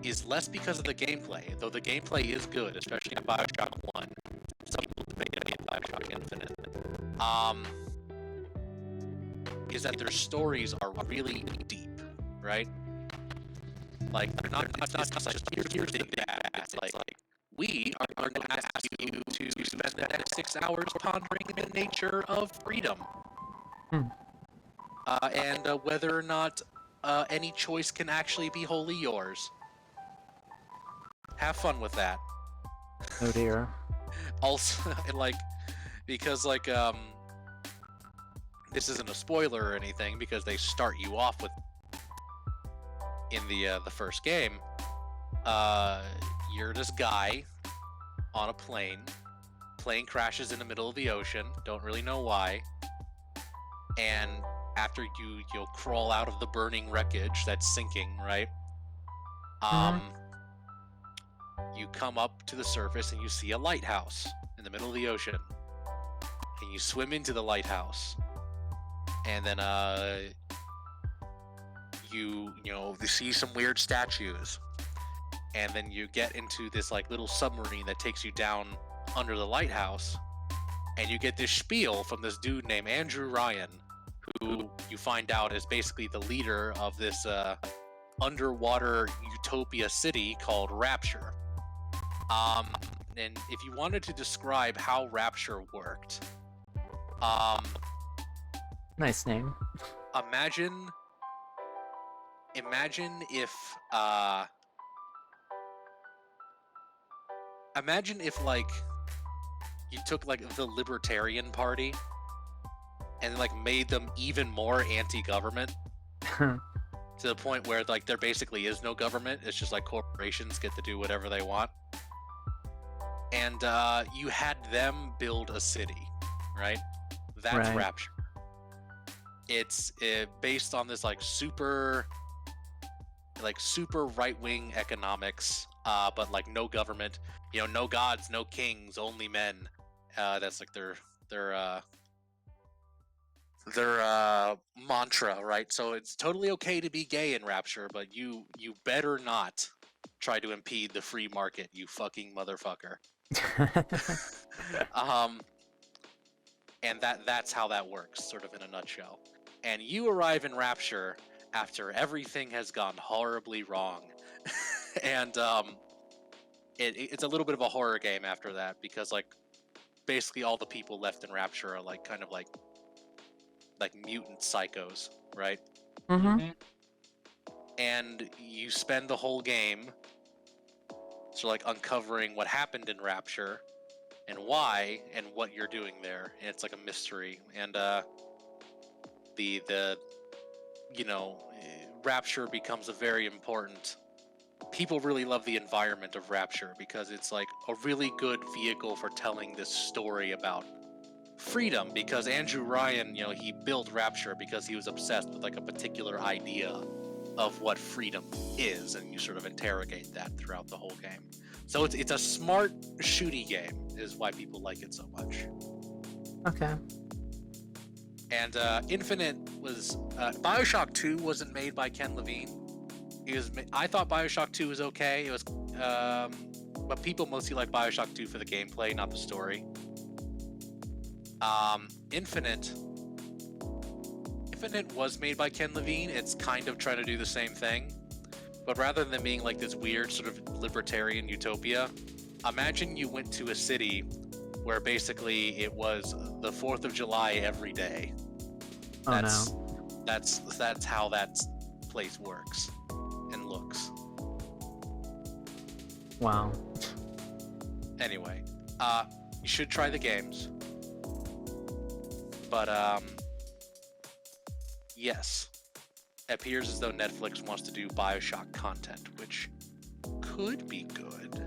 is less because of the gameplay, though the gameplay is good, especially in BioShock 1. Some people debate it in BioShock Infinite. Is that their stories are really deep, right? Like, they're not just like, here's the bad. It's like, we are going to ask you to spend the next 6 hours pondering the nature of freedom. And whether or not any choice can actually be wholly yours. Have fun with that. Oh dear. Also, like, because like this isn't a spoiler or anything because they start you off with in the first game. You're this guy on a plane. Plane crashes in the middle of the ocean. Don't really know why. And after you'll crawl out of the burning wreckage that's sinking, right? You come up to the surface and you see a lighthouse in the middle of the ocean. And you swim into the lighthouse. And then you see some weird statues. And then you get into this like little submarine that takes you down under the lighthouse. And you get this spiel from this dude named Andrew Ryan, who you find out is basically the leader of this underwater utopia city called Rapture. And if you wanted to describe how Rapture worked, Nice name. imagine if like you took like the Libertarian Party and like made them even more anti-government to the point where like there basically is no government. It's just like corporations get to do whatever they want. And you had them build a city, right? That's Right. Rapture. It's based on this like super like super right-wing economics, but like no government, you know, no gods, no kings, only men. That's like their mantra, right? So it's totally okay to be gay in Rapture, but you better not try to impede the free market, you fucking motherfucker. And that's how that works, sort of in a nutshell. And you arrive in Rapture after everything has gone horribly wrong, and it's a little bit of a horror game after that, because like basically all the people left in Rapture are like kind of like mutant psychos, right? Mm-hmm. And you spend the whole game so like uncovering what happened in Rapture and why and what you're doing there, and it's like a mystery. And the you know, Rapture becomes a very important. People really love the environment of Rapture because it's like a really good vehicle for telling this story about freedom, because Andrew Ryan, you know, he built Rapture because he was obsessed with like a particular idea of what freedom is, and you sort of interrogate that throughout the whole game. So it's a smart shooty game, is why people like it so much. Okay. And Infinite was BioShock 2 wasn't made by Ken Levine. I thought BioShock 2 was okay. It was, but people mostly like BioShock 2 for the gameplay, not the story. Infinite was made by Ken Levine. It's kind of trying to do the same thing, but rather than being like this weird sort of libertarian utopia, imagine you went to a city where basically it was the 4th of July every day. Oh That's how that place works and looks. Wow. Anyway, you should try the games. But yes, it appears as though Netflix wants to do BioShock content, which could be good.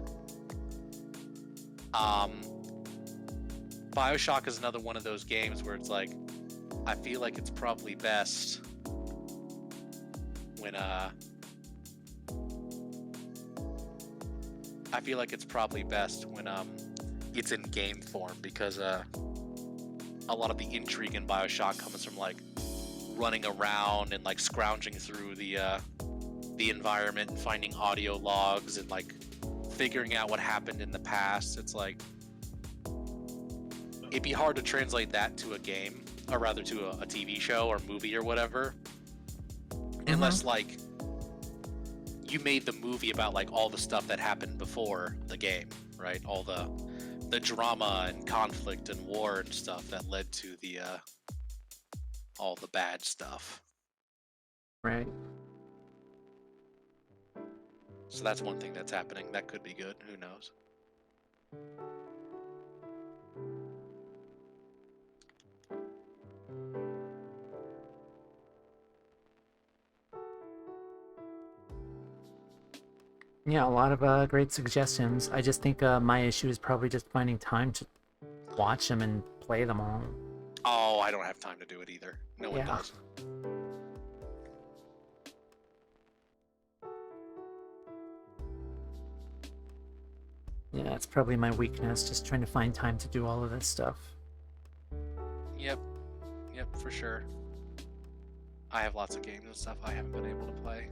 BioShock is another one of those games where it's like, I feel like it's probably best when it's in game form, because a lot of the intrigue in BioShock comes from like running around and like scrounging through the environment and finding audio logs and like figuring out what happened in the past. It's like, it'd be hard to translate that to a game, or rather to a TV show or movie or whatever, unless like you made the movie about like all the stuff that happened before the game, right? All the drama and conflict and war and stuff that led to the all the bad stuff. Right. So that's one thing that's happening. That could be good. Who knows? Yeah, a lot of great suggestions. I just think my issue is probably just finding time to watch them and play them all. Oh, I don't have time to do it either. No one does. Yeah, that's probably my weakness, just trying to find time to do all of this stuff. Yep, for sure. I have lots of games and stuff I haven't been able to play.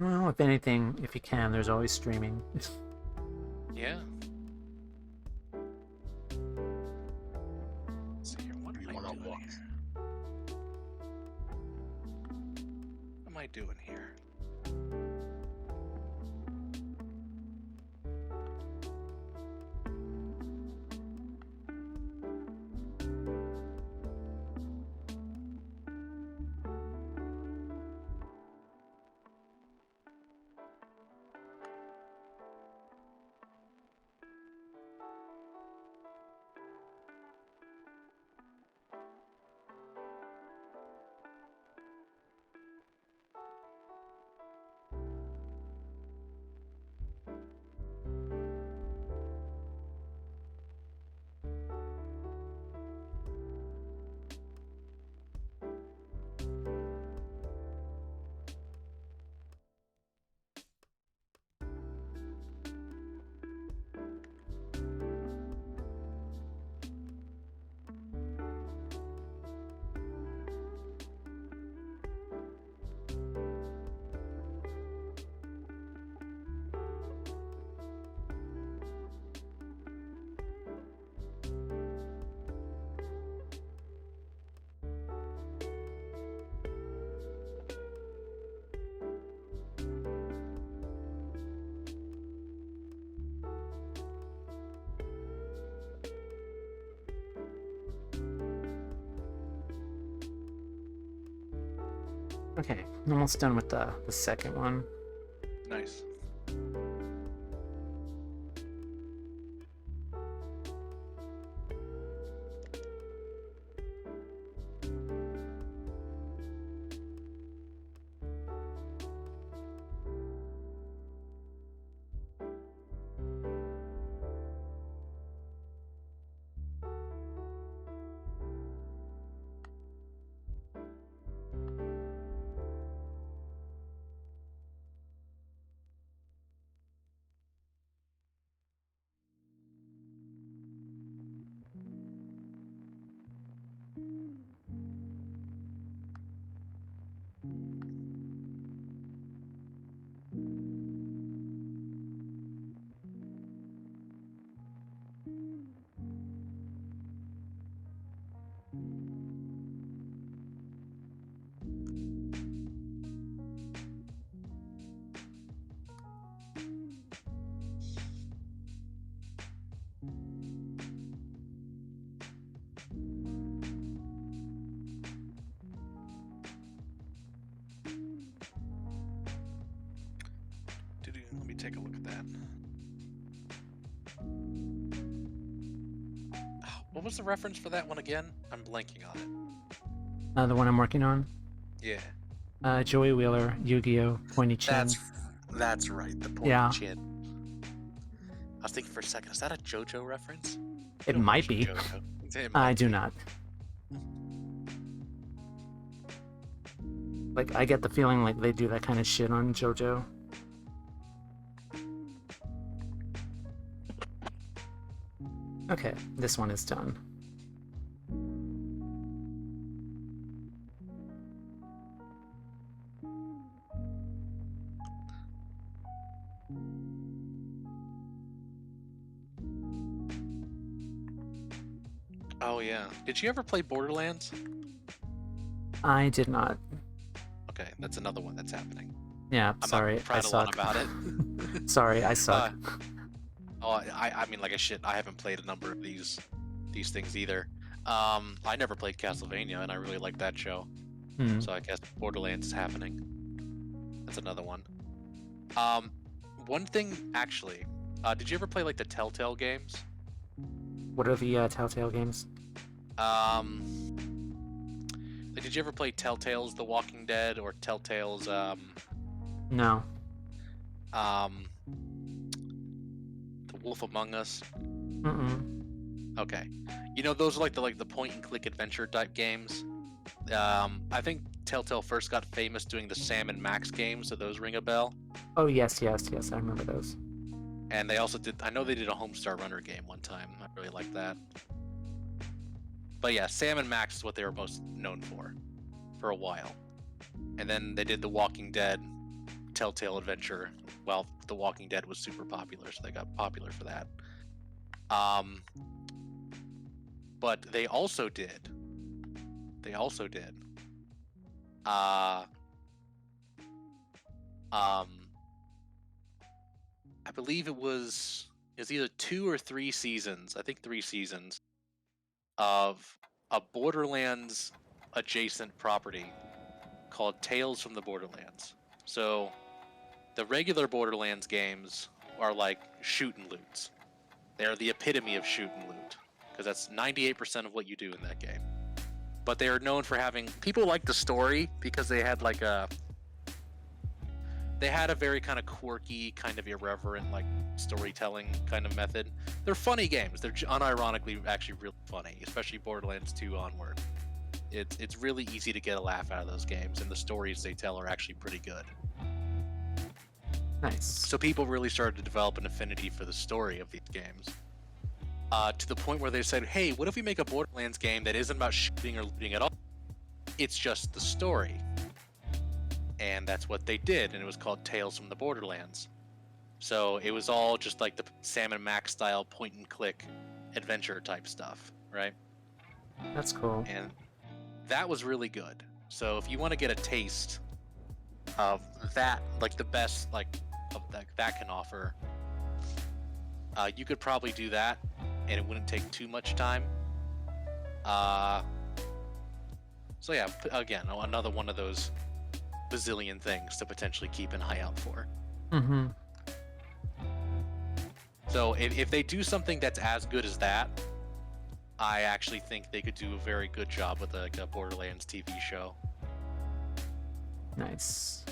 Well, if anything, if you can, there's always streaming. Yeah. Let's see here. What am I doing here? What am I doing here? Okay, I'm almost done with the second one. Nice. Let me take a look at that. What was the reference for that one again? I'm blanking on it. The one I'm working on. Yeah. Joey Wheeler, Yu-Gi-Oh, Pointy Chin. That's right. The pointy Yeah. chin. I was thinking for a second, is that a JoJo reference? It Don't might mention be. JoJo. It I might do be. not. Like, I get the feeling like they do that kind of shit on JoJo. Okay, this one is done. Oh yeah. Did you ever play Borderlands? I did not. Okay, that's another one that's happening. Yeah, I'm sorry, not I prattle on suck. about it. Sorry, I suck. I mean, like I shit. I haven't played a number of these things either. I never played Castlevania, and I really like that show. Hmm. So I guess Borderlands is happening. That's another one. One thing actually. Did you ever play like the Telltale games? What are the Telltale games? Like, did you ever play Telltale's The Walking Dead or Telltale's No. The Wolf Among Us? Mm-mm. Okay, you know those are like the point and click adventure type games. I think Telltale first got famous doing the Sam and Max games, so those ring a bell. Oh, yes, I remember those. And they also did. I know they did a Homestar Runner game one time. I really liked that. But yeah, Sam and Max is what they were most known for a while. And then they did the Walking Dead Telltale adventure. Well, the Walking Dead was super popular, so they got popular for that. But they also did. I believe it was either 2 or 3 seasons. I think 3 seasons of a Borderlands adjacent property called Tales from the Borderlands. So the regular Borderlands games are like shoot and loots. They're the epitome of shoot and loot because that's 98% of what you do in that game. But they are known for having people like the story because they had like a very kind of quirky, kind of irreverent like storytelling kind of method. They're funny games. They're unironically actually really funny, especially Borderlands 2 onward. It's really easy to get a laugh out of those games, and the stories they tell are actually pretty good. Nice. So people really started to develop an affinity for the story of these games. To the point where they said, hey, what if we make a Borderlands game that isn't about shooting or looting at all? It's just the story. And that's what they did, and it was called Tales from the Borderlands. So it was all just like the Sam and Max style point and click adventure type stuff, right? That's cool. And that was really good. So if you want to get a taste of that, like the best like of that can offer, you could probably do that, and it wouldn't take too much time. So yeah, again, another one of those bazillion things to potentially keep an eye out for. Mm-hmm. So if they do something that's as good as that, I actually think they could do a very good job with like a Borderlands TV show. Nice.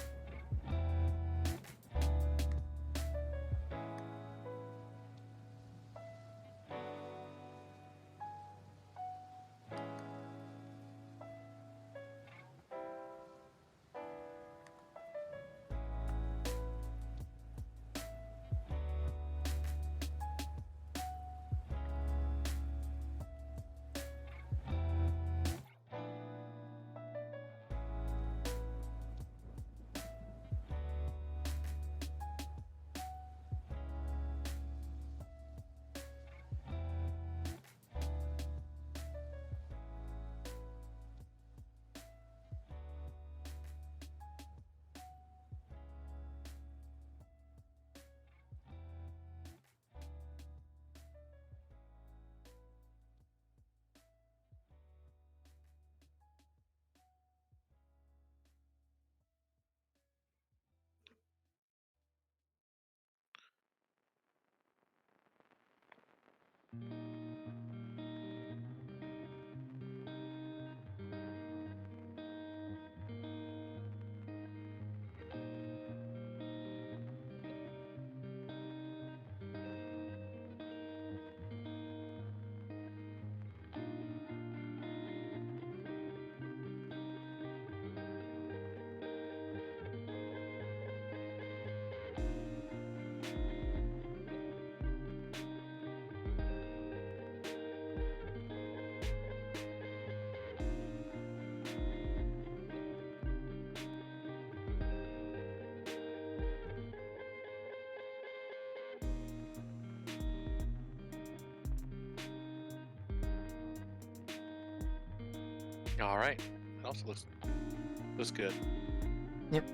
All right, it also looks good. Yep.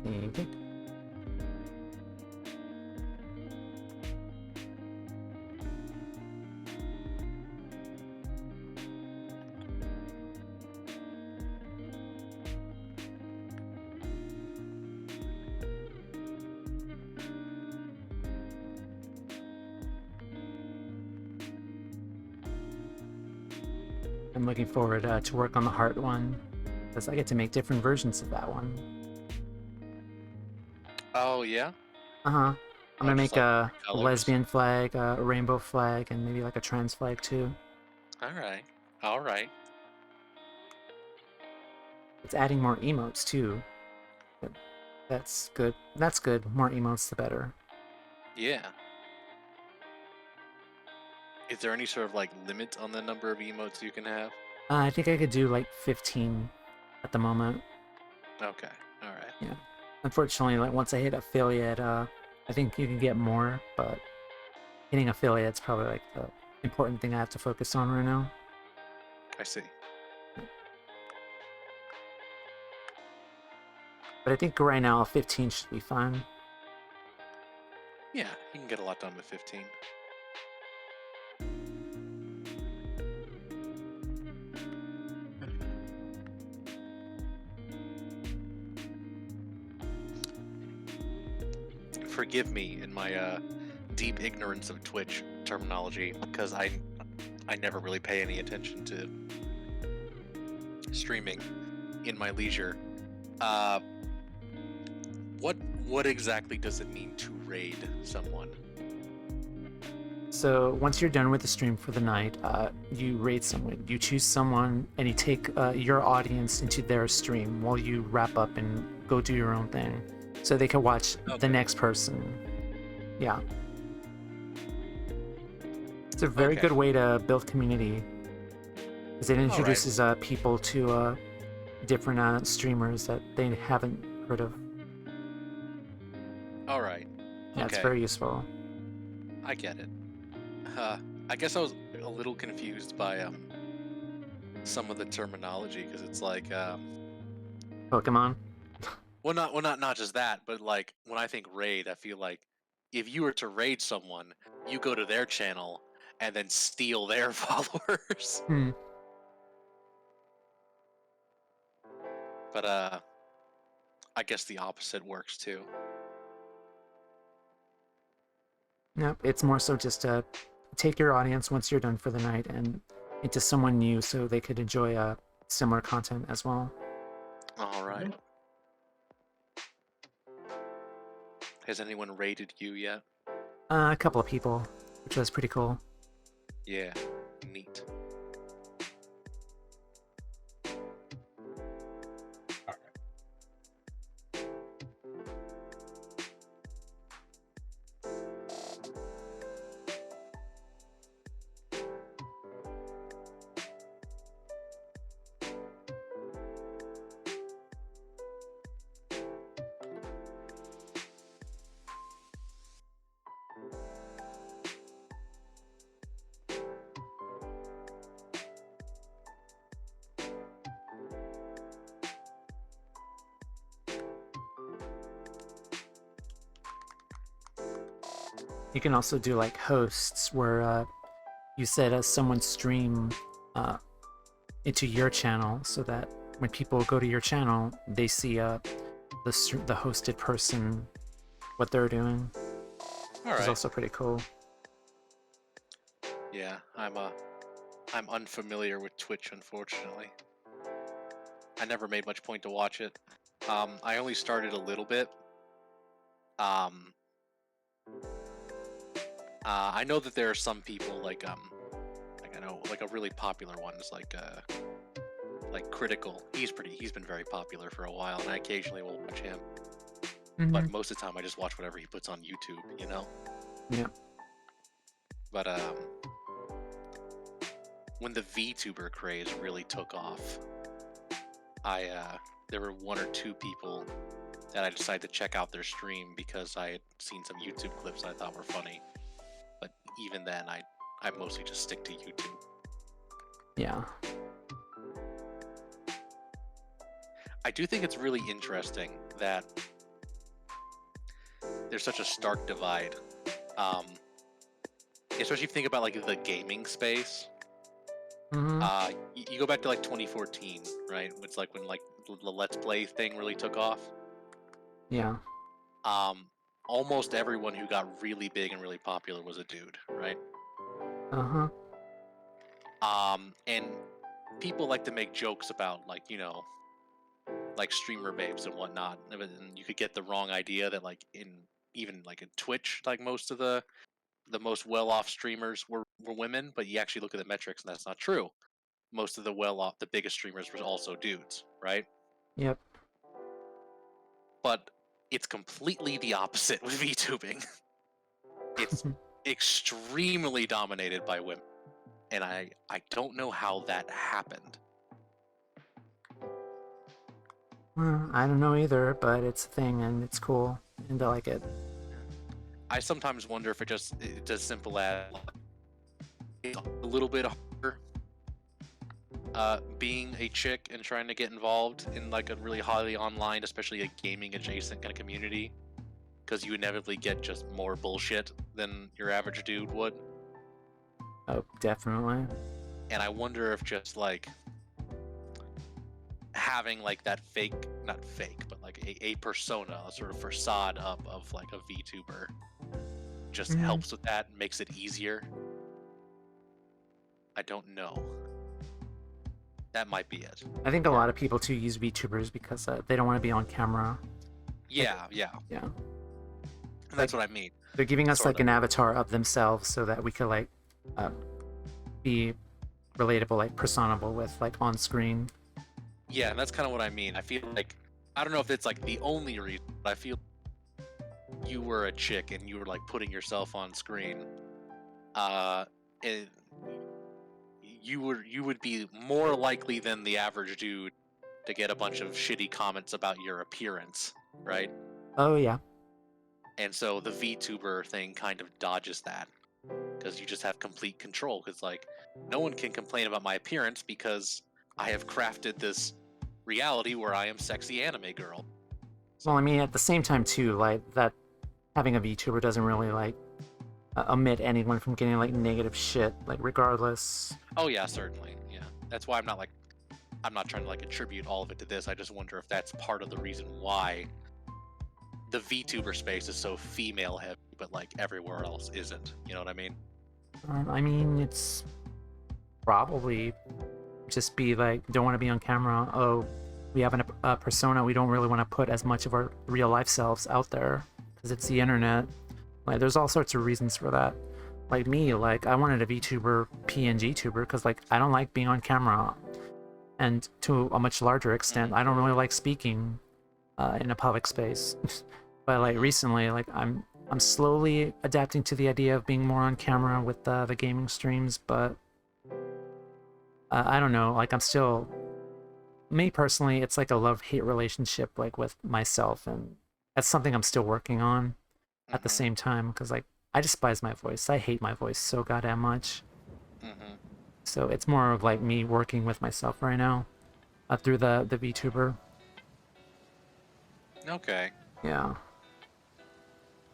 Okay. I'm looking forward to work on the heart one, because I get to make different versions of that one. Oh yeah. Uh-huh. I'm gonna just make like a colors. lesbian flag, a rainbow flag, and maybe like a trans flag too. All right. All right. It's adding more emotes too. But that's good. That's good. More emotes, the better. Yeah. Is there any sort of like limit on the number of emotes you can have? I think I could do like 15 at the moment. Okay. All right. Yeah. Unfortunately, like once I hit affiliate, I think you can get more, but hitting affiliate's probably like the important thing I have to focus on right now. I see. But I think right now 15 should be fine. Yeah, you can get a lot done with 15. Forgive me in my deep ignorance of Twitch terminology, because I never really pay any attention to streaming in my leisure. What exactly does it mean to raid someone? So once you're done with the stream for the night, you raid someone. You choose someone, and you take your audience into their stream while you wrap up and go do your own thing, so they can watch the next person. Yeah, it's a very good way to build community, because it introduces people to different streamers that they haven't heard of. All right. Yeah, it's very useful. I get it. I guess I was a little confused by some of the terminology, because it's like Pokemon. well, not just that, but like when I think raid, I feel like if you were to raid someone, you go to their channel and then steal their followers. Hmm. But I guess the opposite works too. Nope, it's more so just to take your audience once you're done for the night and into someone new so they could enjoy similar content as well. All right. Has anyone rated you yet? A couple of people, which was pretty cool. Yeah, neat. You can also do like hosts where you set as someone's stream into your channel so that when people go to your channel, they see the hosted person, what they're doing. All Which is right. also pretty cool. Yeah, I'm unfamiliar with Twitch, unfortunately. I never made much point to watch it. I only started a little bit. I know that there are some people like I know like a really popular one is like Critical. He's been very popular for a while, and I occasionally will watch him. But most of the time, I just watch whatever he puts on YouTube. You know. Yeah. But when the VTuber craze really took off, there were one or two people that I decided to check out their stream because I had seen some YouTube clips I thought were funny. But even then, I mostly just stick to YouTube. Yeah. I do think it's really interesting that there's such a stark divide. Especially if you think about like the gaming space. You go back to like 2014, right? It's like when like the Let's Play thing really took off. Yeah. Almost everyone who got really big and really popular was a dude, right? Uh-huh. And people like to make jokes about like, you know, like streamer babes and whatnot. And you could get the wrong idea that like even in Twitch, like most of the most well-off streamers were women, but you actually look at the metrics and that's not true. Most of the biggest streamers were also dudes, right? Yep. But it's completely the opposite with VTubing. It's extremely dominated by women. And I don't know how that happened. Well, I don't know either, but it's a thing and it's cool and I like it. I sometimes wonder if it's as simple as it's a little bit harder being a chick and trying to get involved in like a really highly online, especially a gaming adjacent kind of community, because you inevitably get just more bullshit than your average dude would. Oh, definitely. And I wonder if just like having like that not fake, but like a persona, a sort of facade up of like a VTuber just helps with that and makes it easier. I don't know. That might be it. I think a lot of people too use VTubers because they don't want to be on camera. Yeah. Yeah. And that's what I mean. They're giving us Sort like an avatar of themselves so that we could like be relatable, like personable with like on screen. Yeah, and that's kind of what I mean. I feel like I don't know if it's like the only reason, but I feel you were a chick and you were like putting yourself on screen. And you would be more likely than the average dude to get a bunch of shitty comments about your appearance, right? Oh yeah. And so the VTuber thing kind of dodges that because you just have complete control. Because like no one can complain about my appearance because I have crafted this reality where I am sexy anime girl. Well, I mean, at the same time too, like that having a VTuber doesn't really like omit anyone from getting like negative shit, like regardless. Oh yeah, certainly. Yeah, that's why I'm not like I'm not trying to like attribute all of it to this. I just wonder if that's part of the reason why the VTuber space is so female heavy, but like everywhere else isn't. You know what I mean? I mean, it's probably just be like, don't want to be on camera. Oh, we have a persona. We don't really want to put as much of our real life selves out there because it's the internet. Like, there's all sorts of reasons for that. Like me, like I wanted a VTuber, PNG tuber, because like I don't like being on camera, and to a much larger extent, I don't really like speaking in a public space. But like recently, like I'm slowly adapting to the idea of being more on camera with the gaming streams, but I don't know. Like I'm still, me personally, it's like a love-hate relationship, like with myself, and that's something I'm still working on at the same time, because like I despise my voice. I hate my voice so goddamn much. So it's more of like me working with myself right now through the VTuber. Okay. Yeah.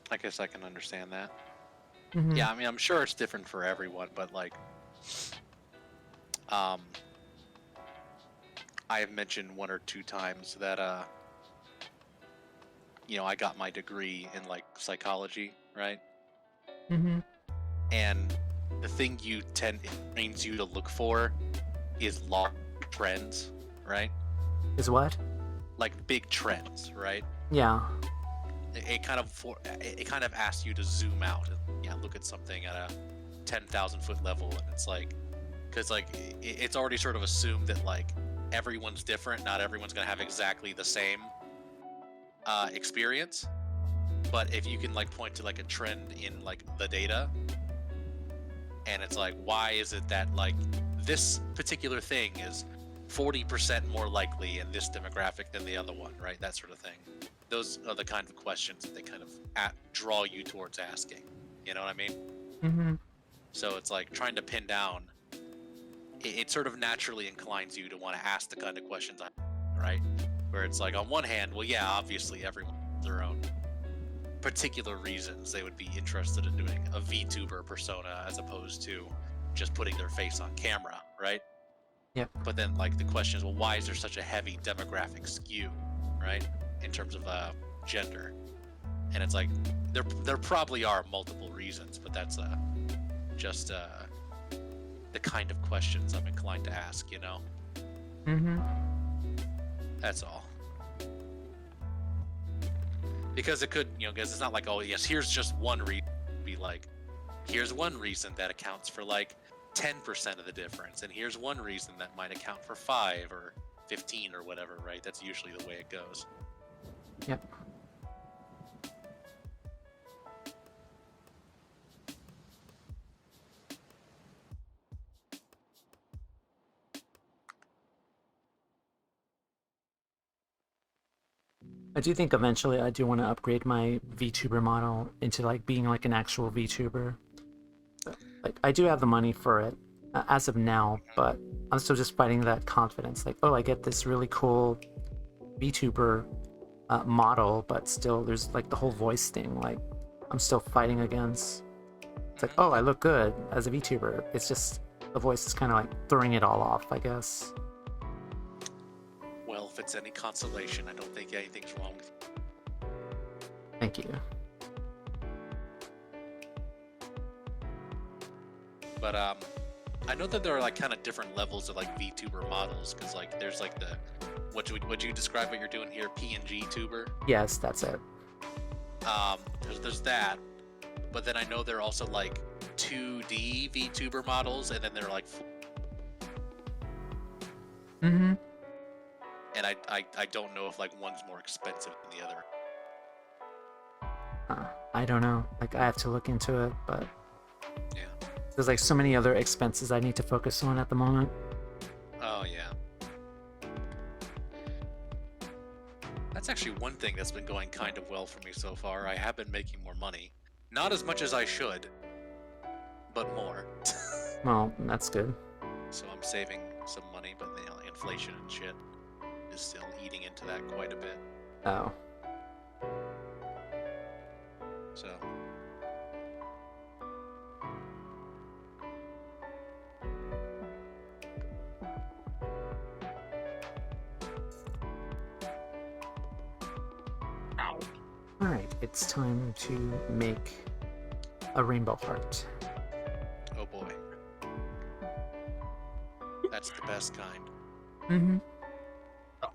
I guess I can understand that. Mhm. Yeah, I mean, I'm sure it's different for everyone, but like, I have mentioned 1 or 2 times that, you know, I got my degree in like psychology, right? Mhm. And the thing it trains you to look for is large trends, right? Is what? Like big trends, right? Yeah. It kind of asks you to zoom out and look at something at a 10,000 foot level, and it's like, because like it's already sort of assumed that like everyone's different, not everyone's gonna have exactly the same experience. But if you can like point to like a trend in like the data, and it's like, why is it that like this particular thing is 40% more likely in this demographic than the other one, right? That sort of thing. Those are the kind of questions that they kind of draw you towards asking. You know what I mean? Mhm. So it's like trying to pin down. It sort of naturally inclines you to want to ask the kind of questions, right? Where it's like, on one hand, well, yeah, obviously everyone has their own particular reasons they would be interested in doing a VTuber persona as opposed to just putting their face on camera, right? Yep. But then like the question is, well, why is there such a heavy demographic skew, right, in terms of gender? And it's like there probably are multiple reasons, but that's just the kind of questions I'm inclined to ask, you know? Mhm. That's all. Because it could, you know, because it's not like, oh yes, here's just one reason. It'd be like, here's one reason that accounts for like 10% of the difference, and here's one reason that might account for 5 or 15 or whatever, right? That's usually the way it goes. Yep. I do think eventually I do want to upgrade my VTuber model into like being like an actual VTuber. Like I do have the money for it as of now, but I'm still just fighting that confidence. Like, oh, I get this really cool VTuber model, but still there's like the whole voice thing. Like I'm still fighting against. It's like, oh, I look good as a VTuber. It's just the voice is kind of like throwing it all off, I guess. Well, if it's any consolation, I don't think anything's wrong with you. Thank you. But I know that there are like kind of different levels of like VTuber models, because like there's like the would you describe what you're doing here, PNG tuber? Yes, that's it. There's that, but then I know there are also like 2D VTuber models, and then they're like, Mm-hmm. and I don't know if like one's more expensive than the other. I don't know. Like I have to look into it, but Yeah. there's like so many other expenses I need to focus on at the moment. Oh yeah. That's actually one thing that's been going kind of well for me so far. I have been making more money. Not as much as I should, but more. Well, that's good. So I'm saving some money, but you know, inflation and shit is still eating into that quite a bit. Oh. So Alright, it's time to make a rainbow heart. Oh boy. That's the best kind. Mm-hmm. Oh,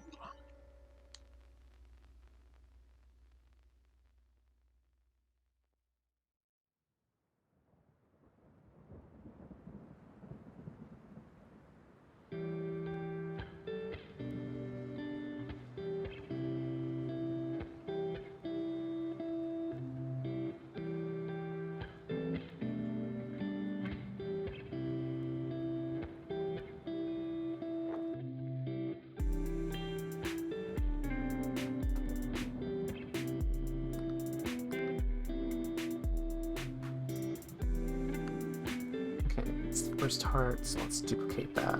Okay, it's the first heart, so let's duplicate that.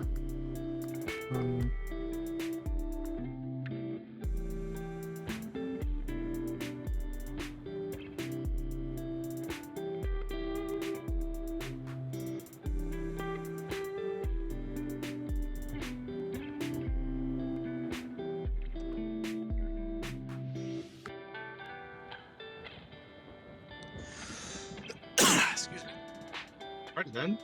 Excuse me. right then.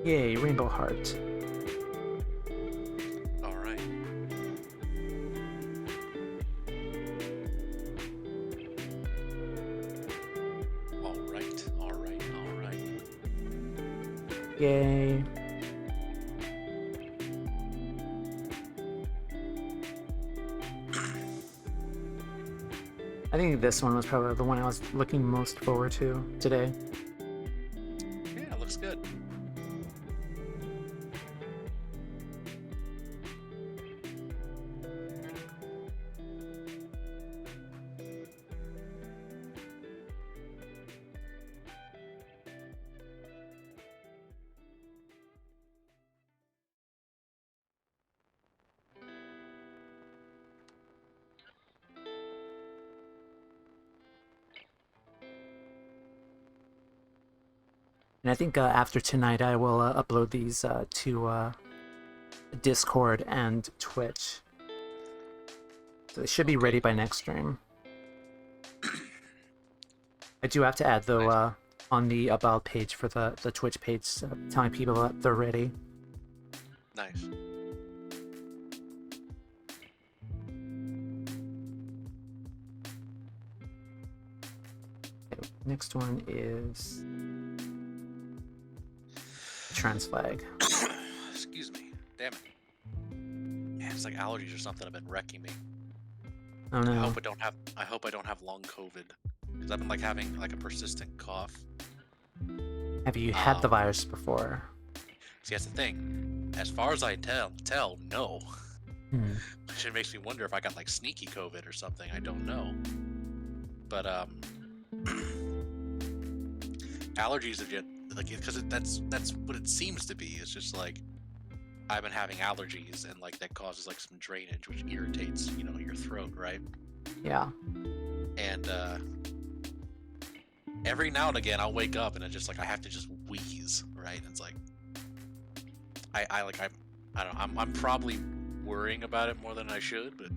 Yay, rainbow heart. All right. All right. All right. All right. Yay. I think this one was probably the one I was looking most forward to today. Yeah, looks good. And I think after tonight I will upload these to Discord and Twitch. So they should be ready by next stream. I do have to add though on the about page for the Twitch page, telling people that they're ready. Nice. Okay, next one is trans flag. Excuse me. Damn it. Yeah, it's like allergies or something have been wrecking me. Oh no. I hope I don't have long COVID. Because I've been like having like a persistent cough. Have you had the virus before? See, that's the thing. As far as I tell, no. Hmm. Which it makes me wonder if I got like sneaky COVID or something. I don't know. But allergies are just like, because that's what it seems to be. It's just like I've been having allergies, and like that causes like some drainage, which irritates your throat, right? Yeah. And every now and again I'll wake up and it's just like I have to just wheeze, right? And it's like I don't know, I'm probably worrying about it more than I should, but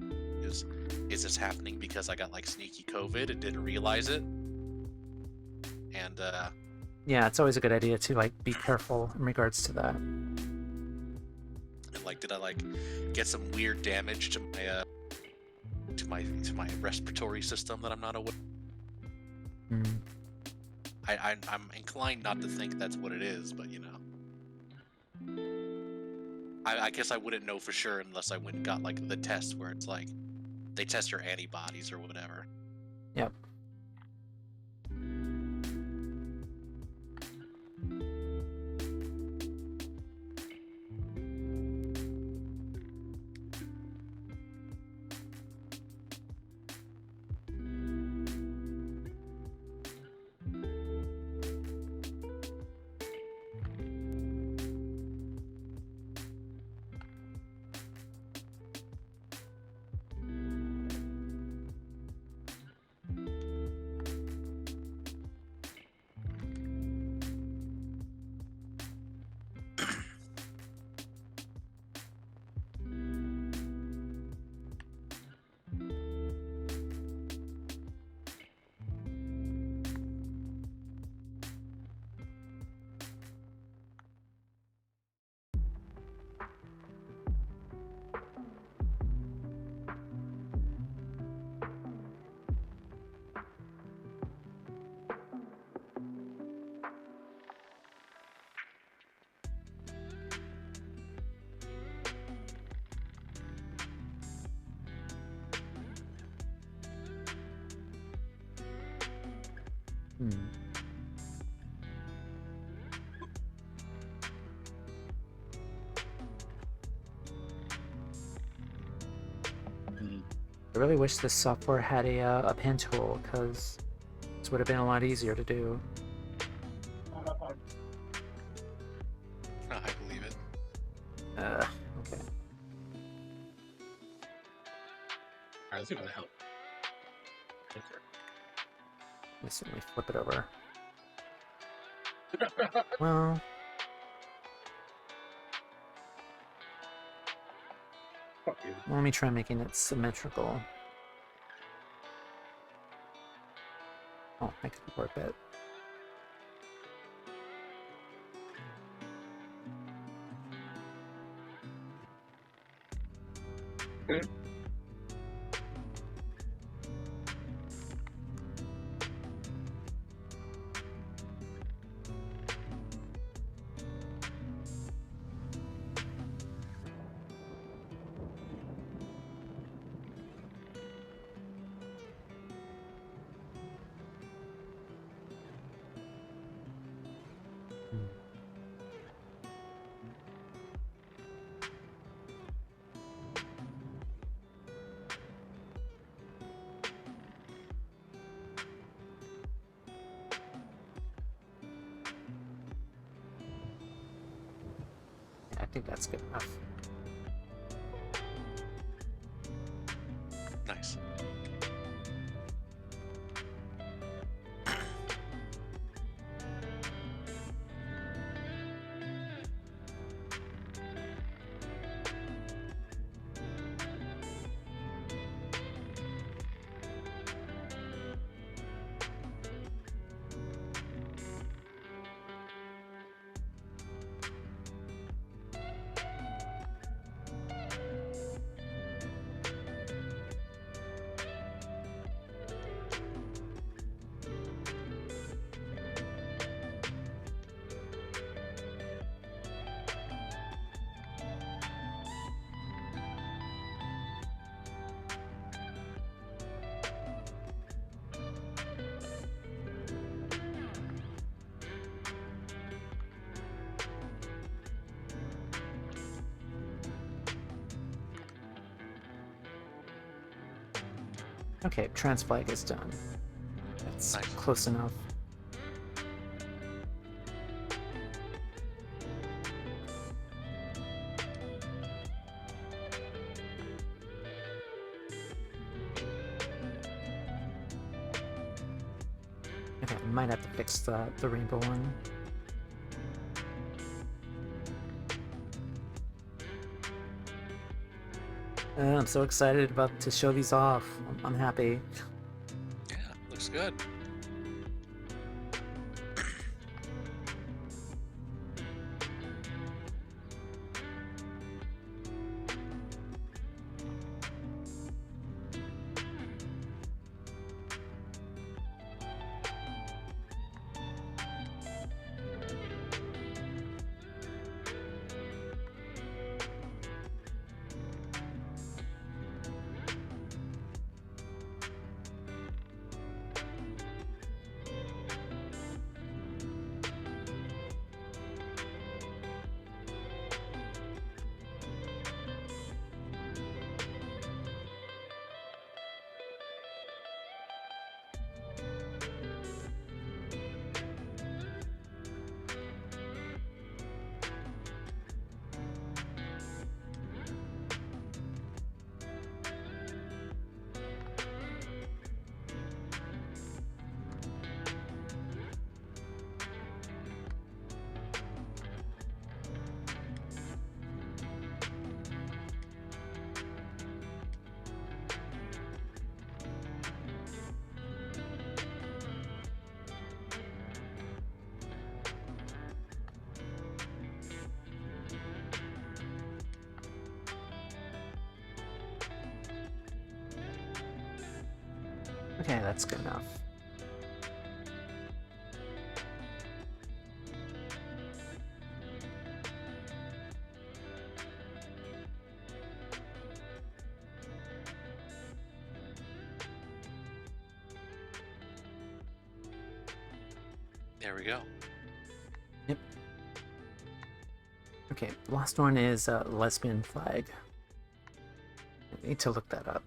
is this happening because I got like sneaky COVID and didn't realize it? And Yeah, it's always a good idea to like be careful in regards to that. and Like, did I like get some weird damage to my respiratory system that I'm not aware? Hmm. I'm inclined not to think that's what it is, but you know, I guess I wouldn't know for sure unless I went and got like the test where it's like they test your antibodies or whatever. Yep. Hmm. I really wish this software had a pen tool, because this would have been a lot easier to do. I believe it. Okay. Alright, let's see what the hell. Let me flip it over. Well, Fuck you. let me try making it symmetrical. Oh, I could warp it. I think that's good enough. Nice. Okay, transflag is done. That's Nice. close enough. Okay, I might have to fix the rainbow one. I'm so excited about to show these off. I'm happy. Yeah, looks good. Okay, that's good enough. There we go. Yep. Okay, the last one is lesbian flag. I need to look that up.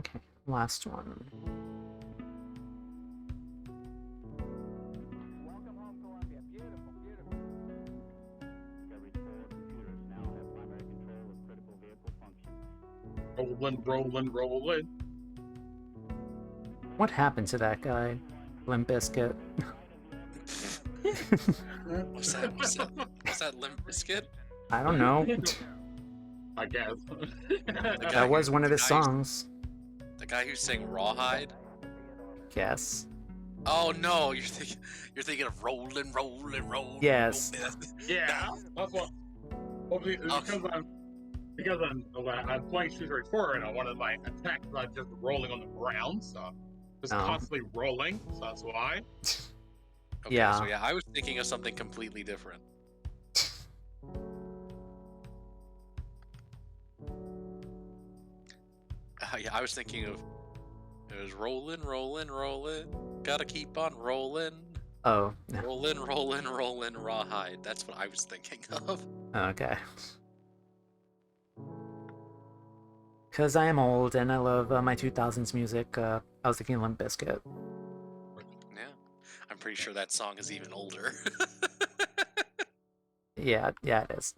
Okay, last one. Welcome home, Columbia. Beautiful, beautiful. Discovery's 4 computers now have primary control of critical vehicle functions. Rolling. What happened to that guy? Limp Bizkit. What's that? Was that Limp Bizkit? I don't know. I guess. That was one of his guy songs. The guy who sang Rawhide. Yes. Oh no, you're thinking of rolling. Yes. Yeah, that's what. Well, because I'm playing Street Fighter 4 and one of my attacks is not just rolling on the ground, so just Oh. constantly rolling. So that's why. Okay, Yeah. so yeah, I was thinking of something completely different. Yeah, I was thinking of it was rolling. Gotta keep on rolling. Oh. Rolling, rawhide. That's what I was thinking of. Okay. Because I am old and I love my 2000s music, I was thinking Limp Bizkit. Yeah, I'm pretty sure that song is even older. Yeah, it is.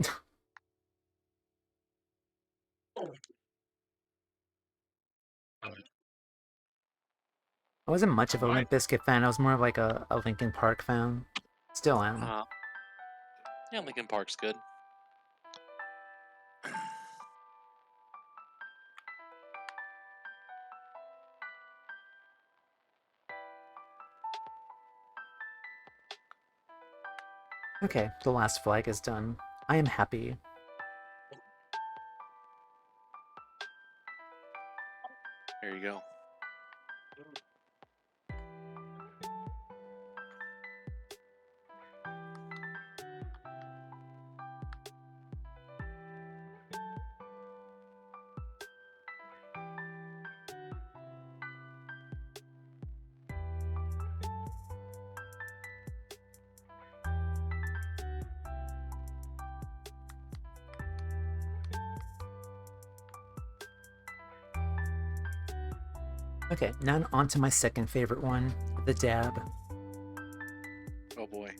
I wasn't much of a Limp Bizkit fan, I was more of like a Linkin Park fan. Still am. Yeah, Linkin Park's good. Okay, the last flag is done. I am happy. There you go. Okay, now on to my second favorite one, the dab. Oh boy.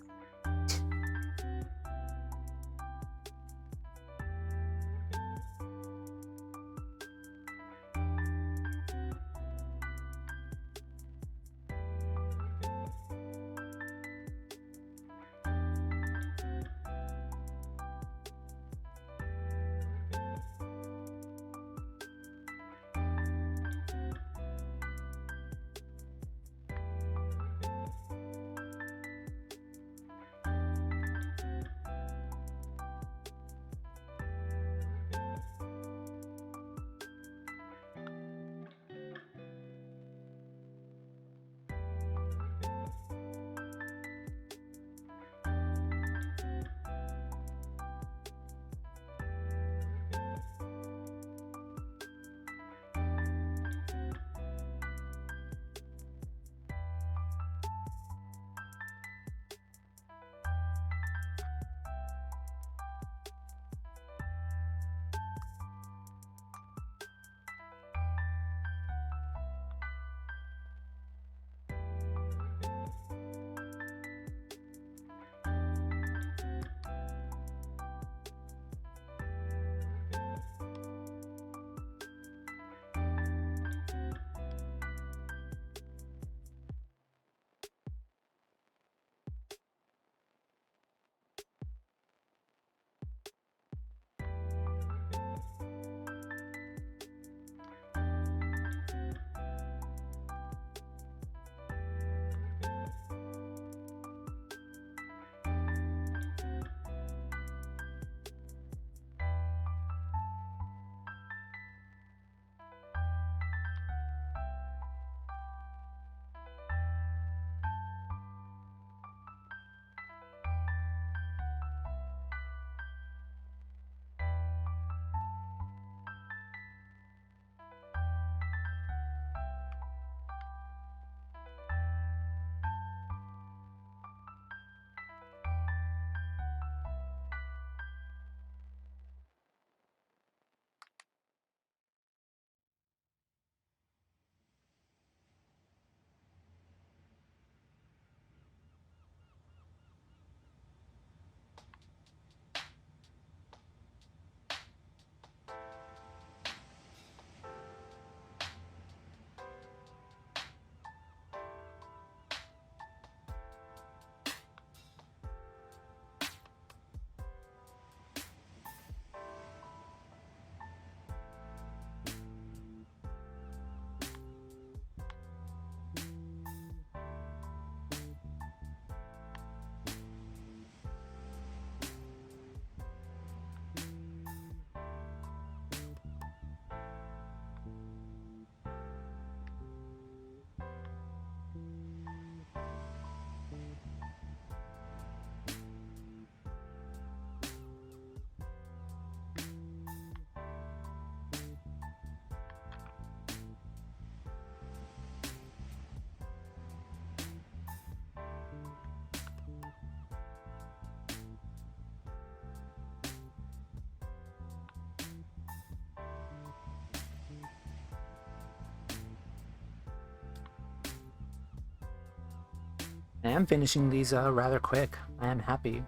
I am finishing these rather quick. I am happy.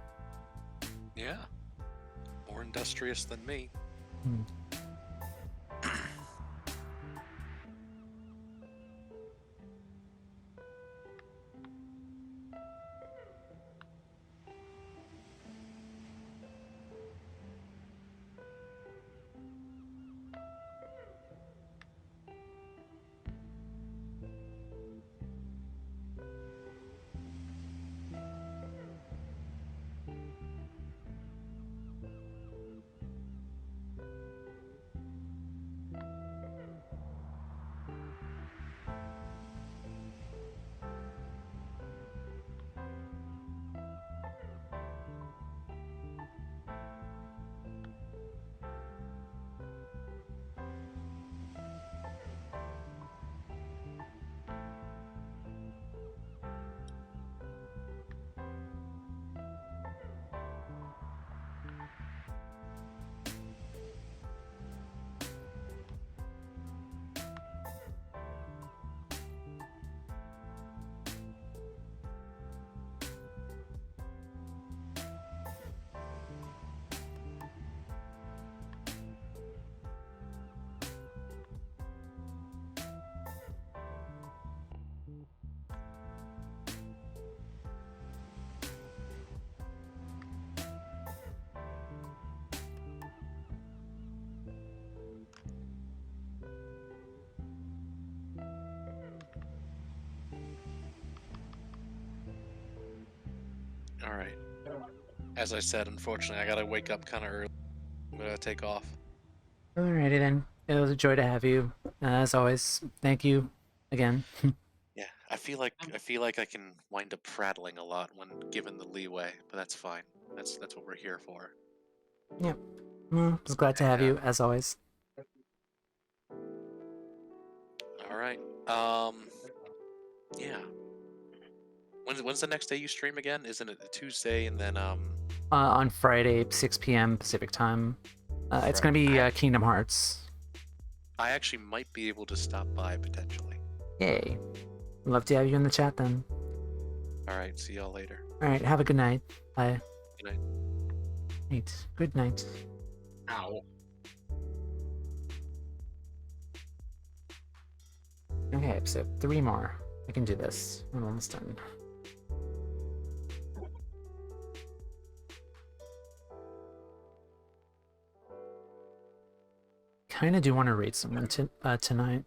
Yeah. More industrious than me. Hmm. All right. As I said, unfortunately, I gotta wake up kind of early. I'm gonna take off. Alrighty then. It was a joy to have you. As always, thank you again. Yeah, I feel like I can wind up prattling a lot when given the leeway, but that's fine. That's what we're here for. Yep. Well, just glad to have you, as always. All right. Yeah. When's the next day you stream again? Isn't it a Tuesday and then On Friday, 6 p.m. Pacific time. It's gonna be Kingdom Hearts. I actually might be able to stop by potentially. Yay. Love to have you in the chat then. All right. See y'all later. Alright, have a good night. Bye. Good night. Good night. Ow. Okay, so 3 more. I can do this. I'm almost done. Kinda do want to rate someone tonight.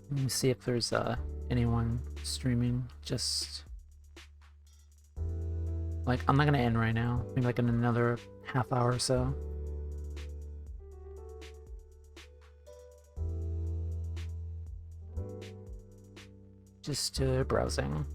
Let me see if there's anyone streaming. Just like, I'm not gonna end right now. Maybe like in another half hour or so. Just browsing.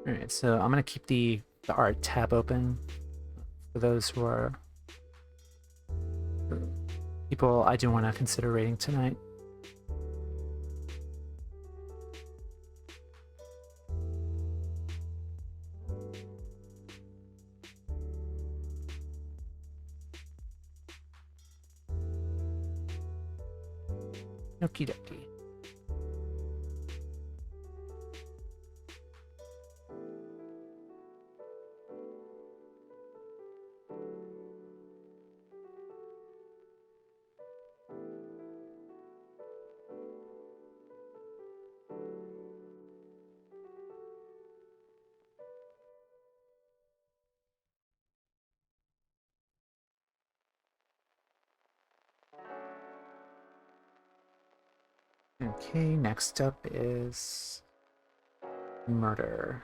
Alright, so I'm gonna keep the art tab open for those who are people I do want to consider rating tonight. Okie dokie. Okay, next up is murder.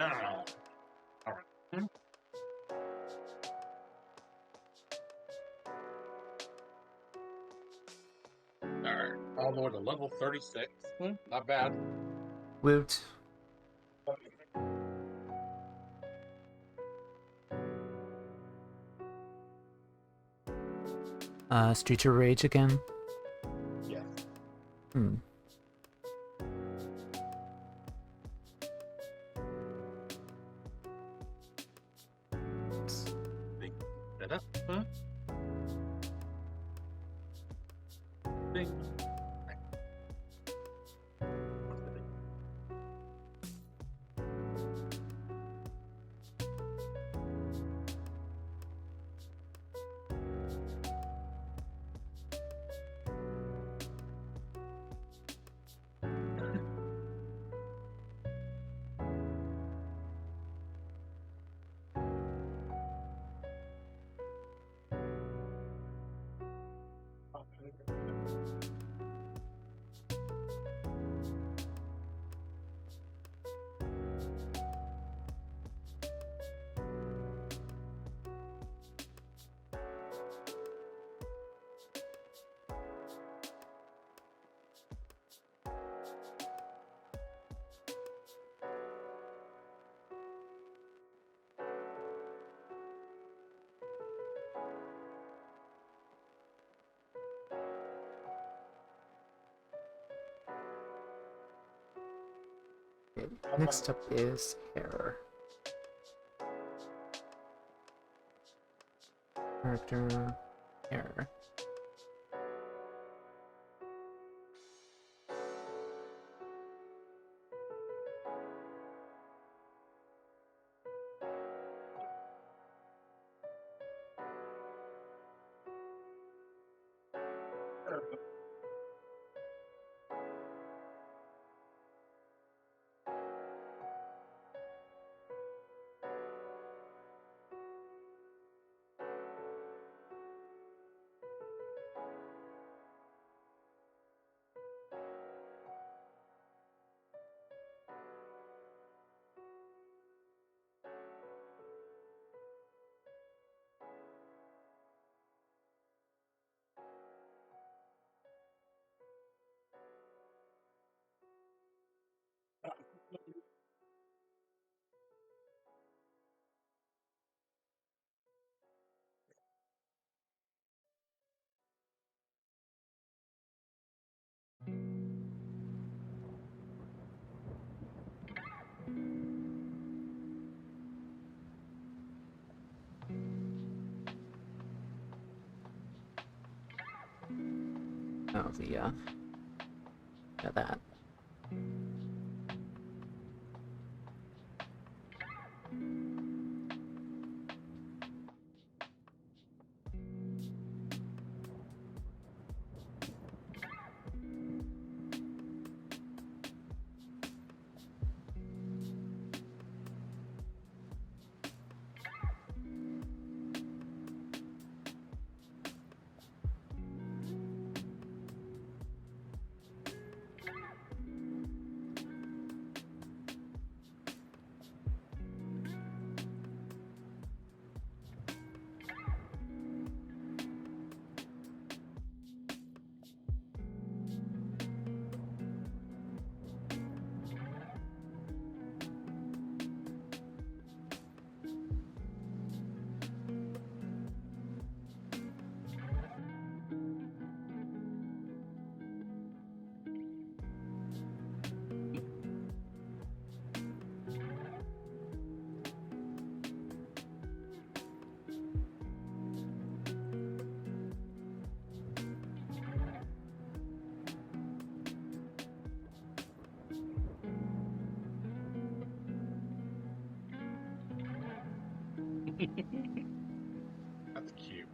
Ow. Alright. Alright. All the way to level 36. Not bad. Woot. Streets of Rage again. Yes. Hmm. Ding. Next up is hair. Character, hair. Oh, yeah, that. That's cute.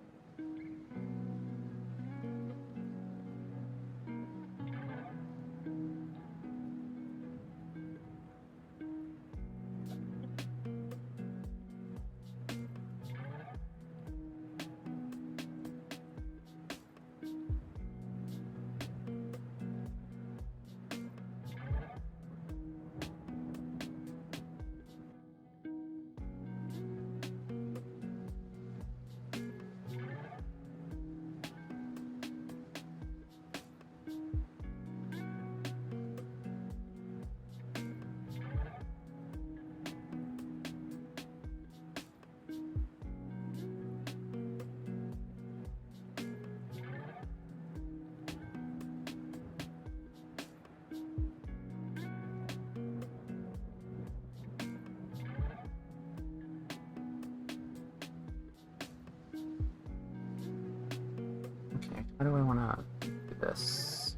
Okay, how do I want to do this?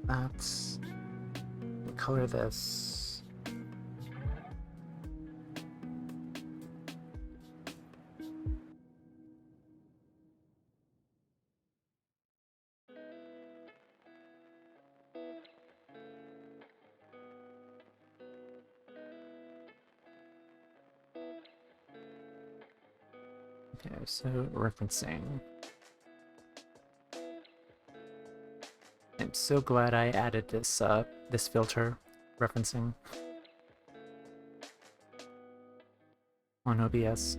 That's... color this. Okay, so referencing. I'm so glad I added this this filter referencing on OBS.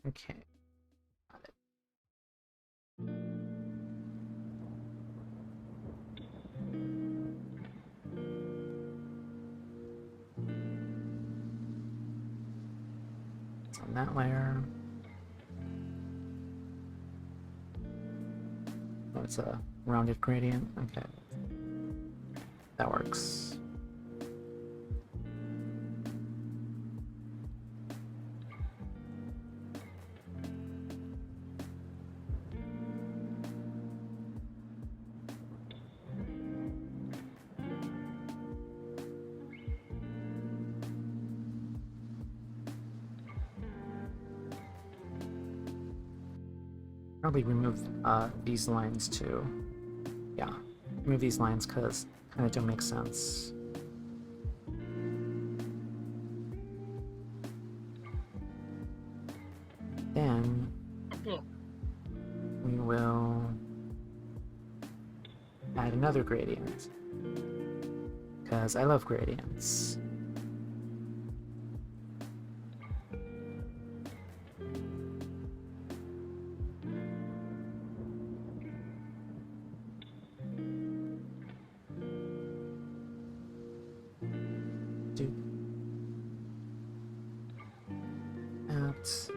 Okay. Got it. It's on that layer. Oh, it's a rounded gradient. Okay. That works. Probably remove these lines too. Yeah, remove these lines because kind of don't make sense. Then Oh, we will add another gradient because I love gradients. Do that.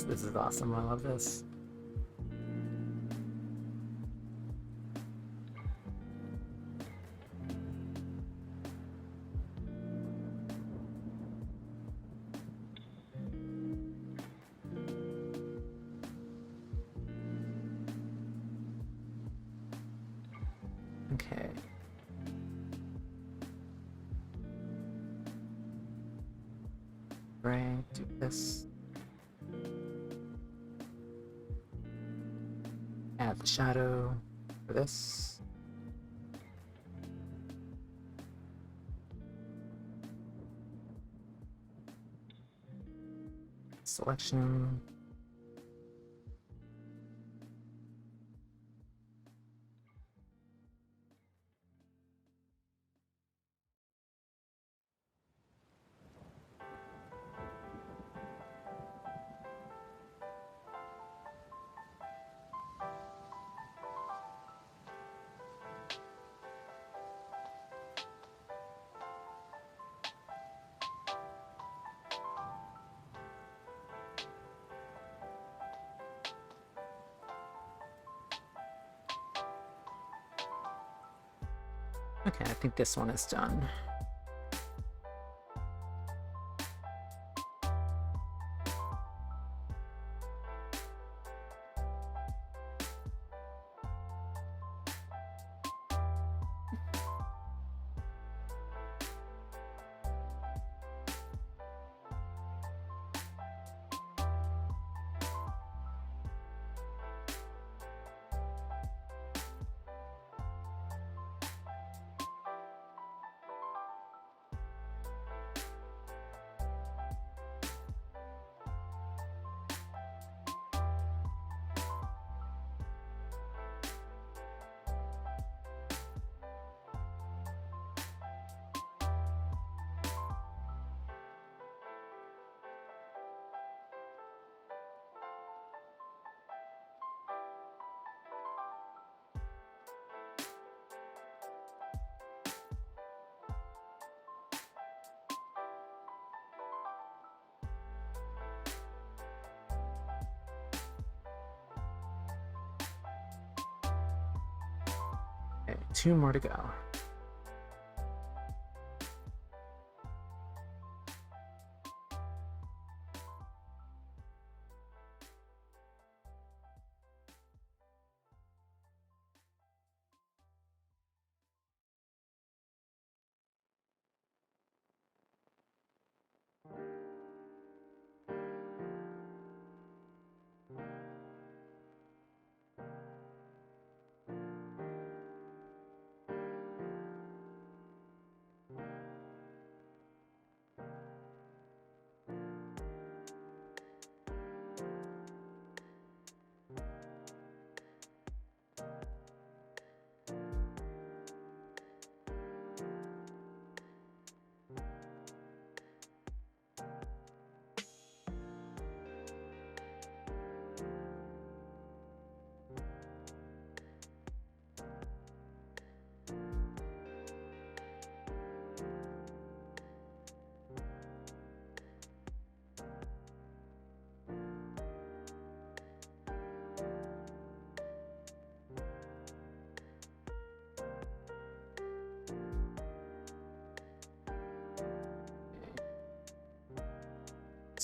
This is awesome. I love this. Okay. Right, do this. Add the shadow for this. Selection. Okay, I think this one is done. Okay, 2 more to go.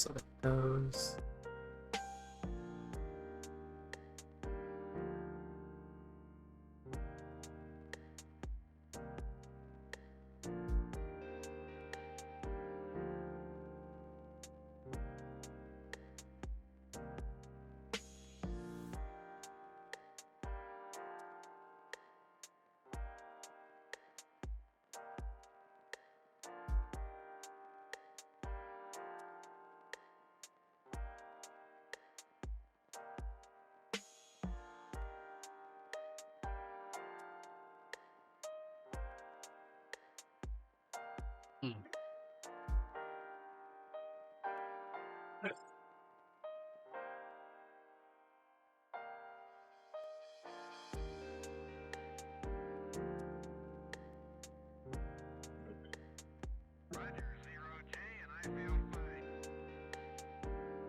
So with those.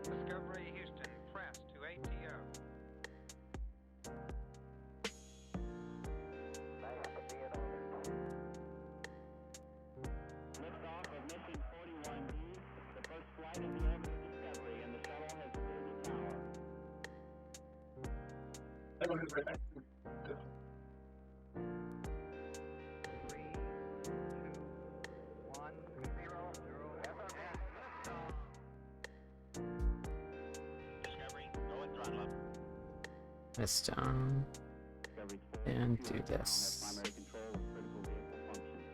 Discovery Houston, press to ATO. Liftoff of mission 41D, the first flight in the orbit of Discovery, and the shuttle has cleared the tower. Everyone is right back. 3, 2, 1, 0, 0. Discovery, go and throttle up. This down Discovery's and do computers now have this. primary control of critical vehicle functions.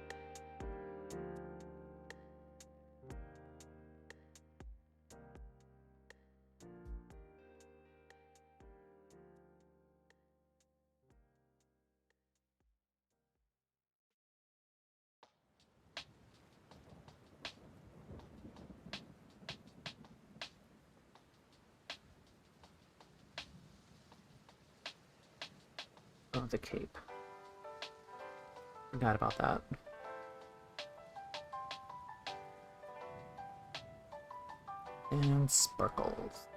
Oh, the cape. Forgot about that. And sparkles.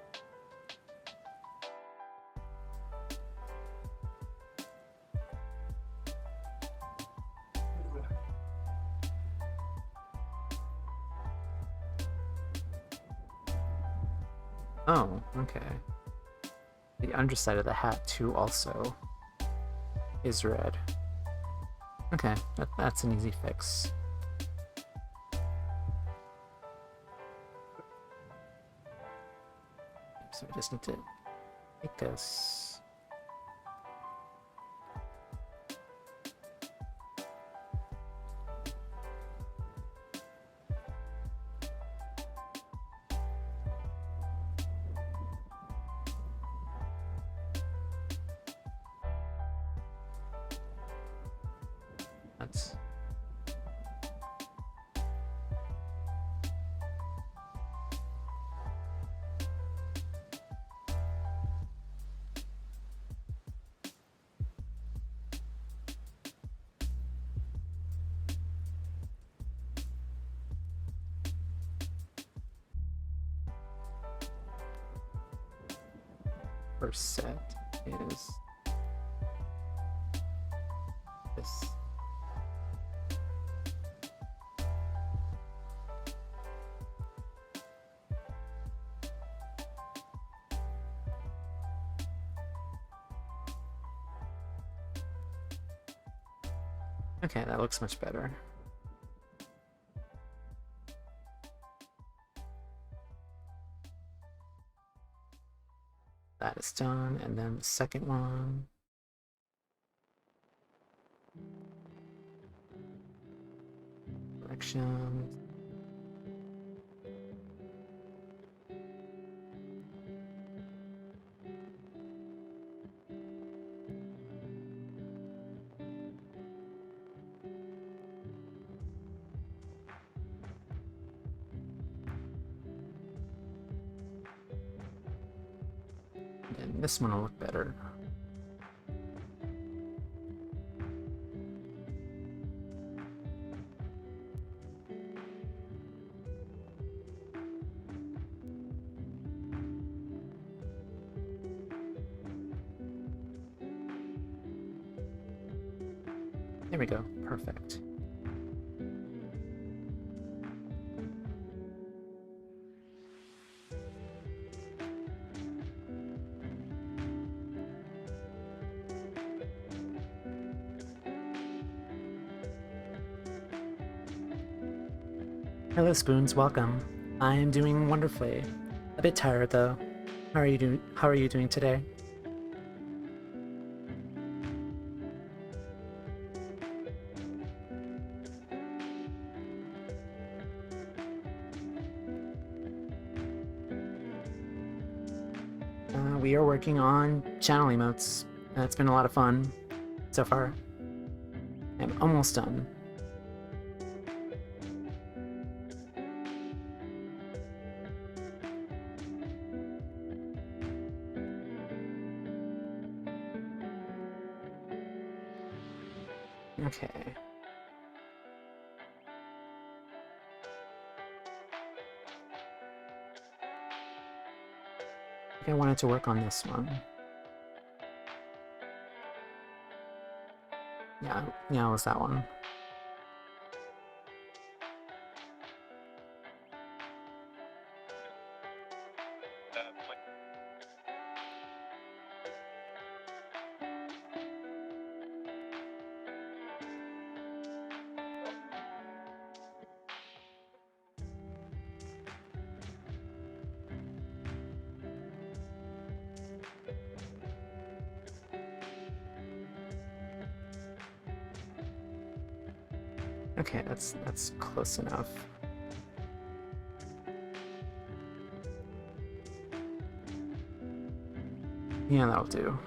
Oh, okay. The underside of the hat too also is red. Okay, that's an easy fix. So I just need to make this. That's first set is this. Okay, that looks much better. That is done, and then the second one. Corrections. And this one will look better. There we go, perfect. Hello Spoons, welcome. I am doing wonderfully. A bit tired though. How are you doing? How are you doing today? We are working on channel emotes. It's been a lot of fun so far. I'm almost done. Okay. I think I wanted to work on this one. Yeah, it was that one. Okay, that's close enough. Yeah, that'll do.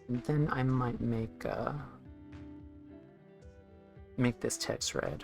And then I might make this text red.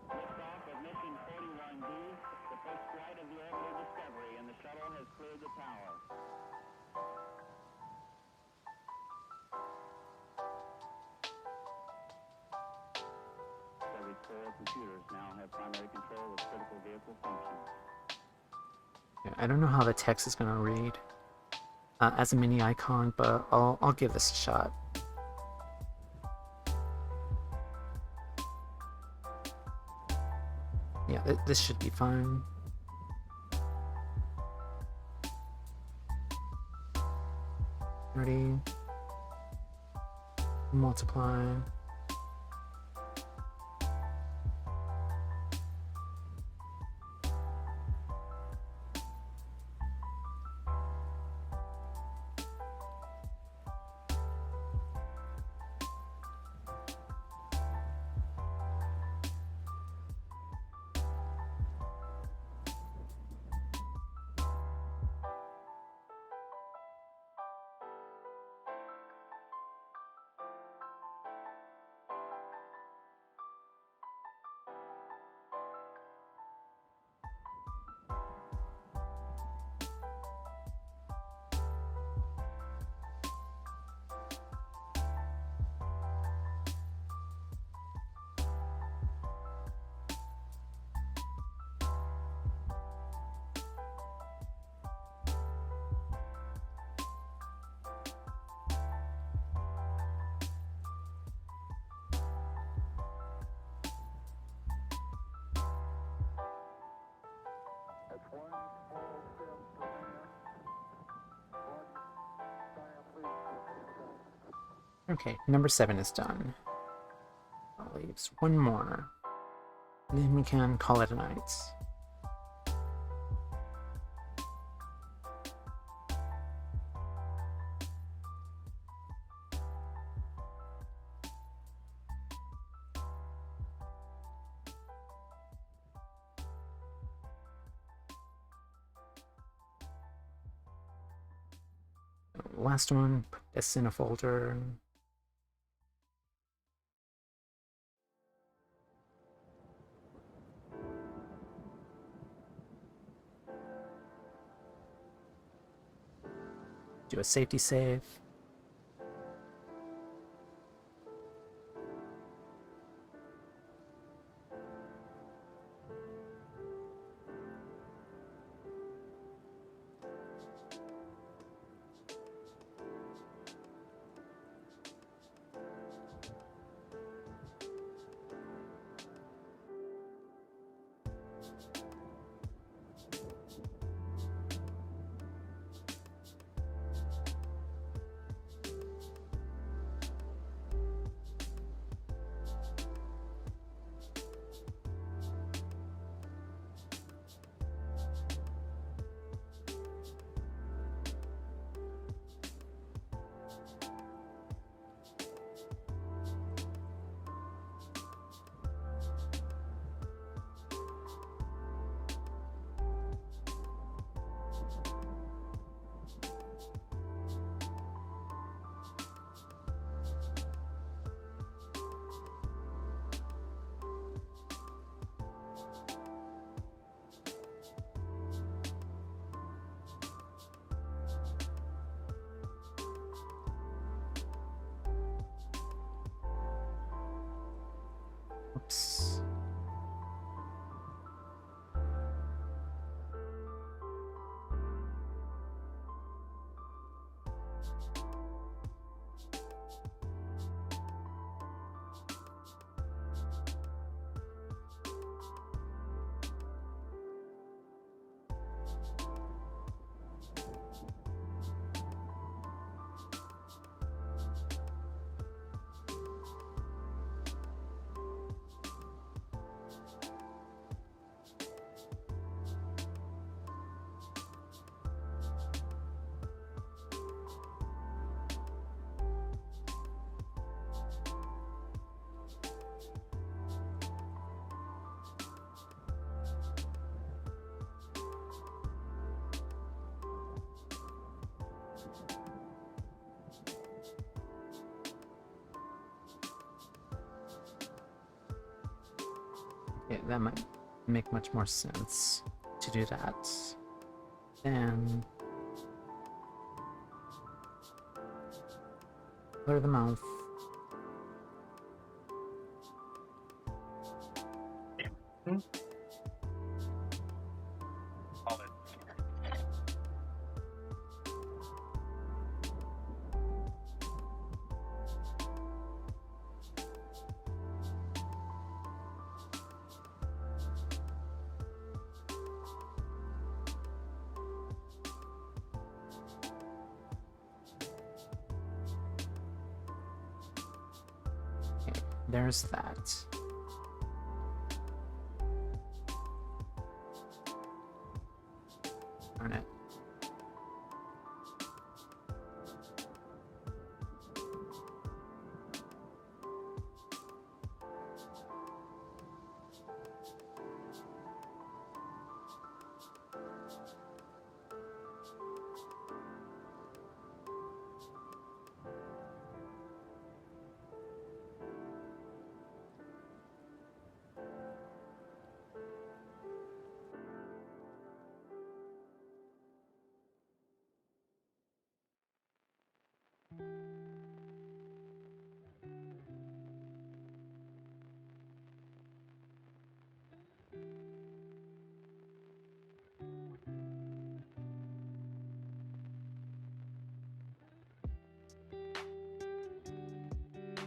Liftoff of mission 41B, the first flight of the orbital Discovery, and the shuttle has cleared the tower. Discovery's 4 computers now have primary control of critical vehicle functions. Yeah, I don't know how the text is gonna read as a mini icon, but I'll give this a shot. Yeah, this should be fine. Ready. Multiply. Okay, number 7 is done. That leaves one more. Then we can call it a night. last one, put this in a folder. Do a safety save. Oops. Okay, that might make much more sense to do that. Then go to the mouth. Call it. Okay, there's that. Darn it.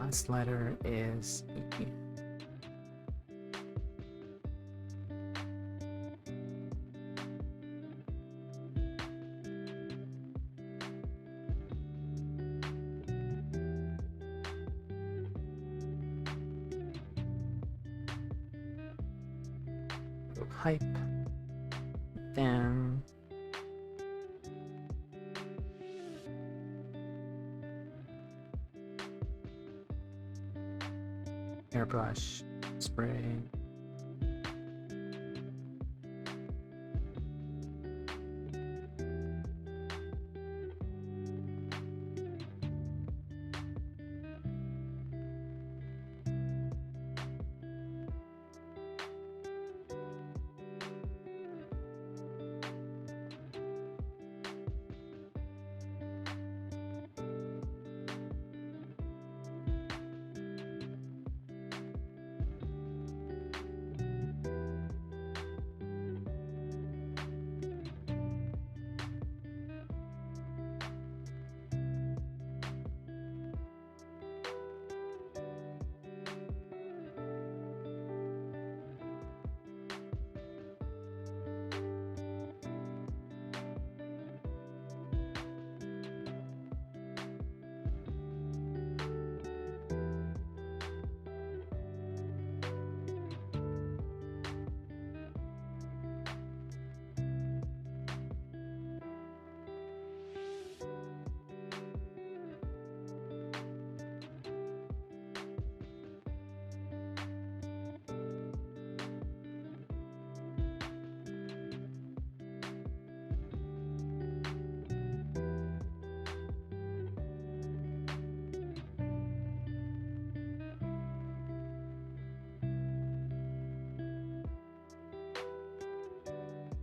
Last letter is E. Hype. Then airbrush spray.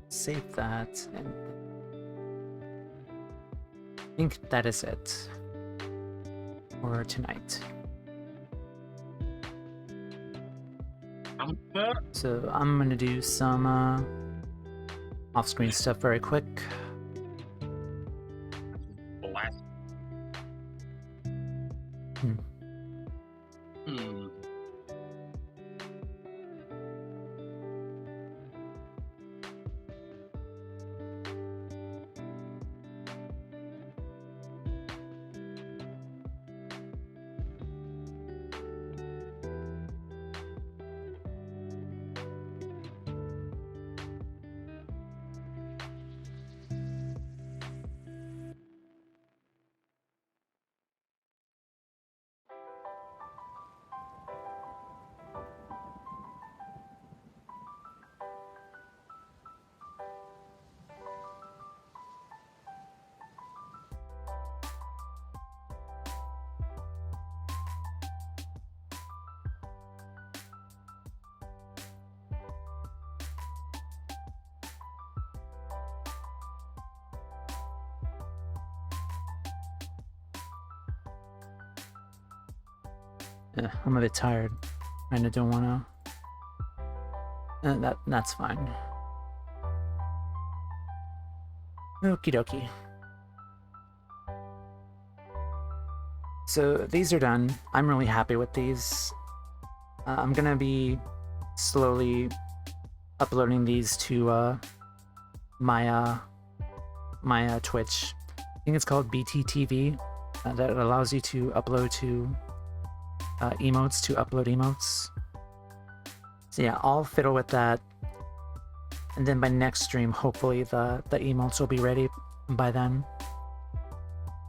save that, and I think that is it for tonight. So I'm gonna do some off-screen stuff very quick. Blast. Hmm. Hmm. I'm a bit tired. Kinda don't wanna. That's fine. Okie dokie. So these are done. I'm really happy with these. I'm gonna be slowly uploading these to my Twitch. I think it's called BTTV. That allows you to upload to emotes, to upload emotes. So yeah, I'll fiddle with that, and then by next stream, hopefully the emotes will be ready by then.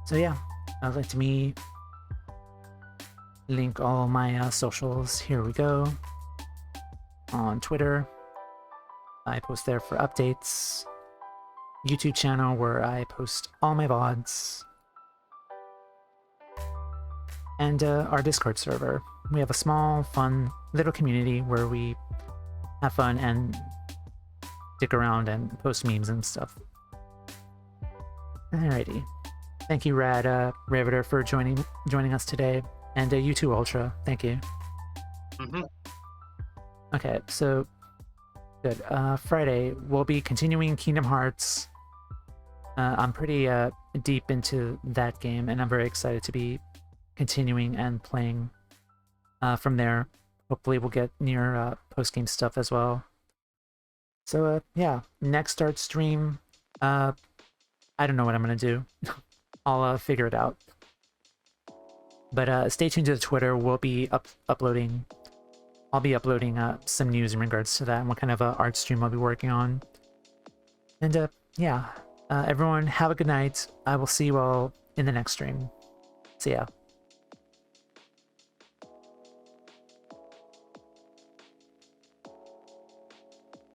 So yeah, I'd like to me link all my socials. Here we go. On Twitter, I post there for updates. YouTube channel where I post all my VODs. And our Discord server. We have a small, fun little community where we have fun and stick around and post memes and stuff. Alrighty. Thank you, RadRiveter, for joining us today. And you too, Ultra. Thank you. Mm-hmm. Okay, so good. Friday, we'll be continuing Kingdom Hearts. I'm pretty deep into that game, and I'm very excited to be continuing and playing from there. Hopefully we'll get near post-game stuff as well. So yeah, next start stream, I don't know what I'm gonna do. I'll figure it out. But stay tuned to the Twitter. We'll be uploading. I'll be uploading some news in regards to that and what kind of art stream I'll be working on. And yeah, everyone have a good night. I will see you all in the next stream. See ya.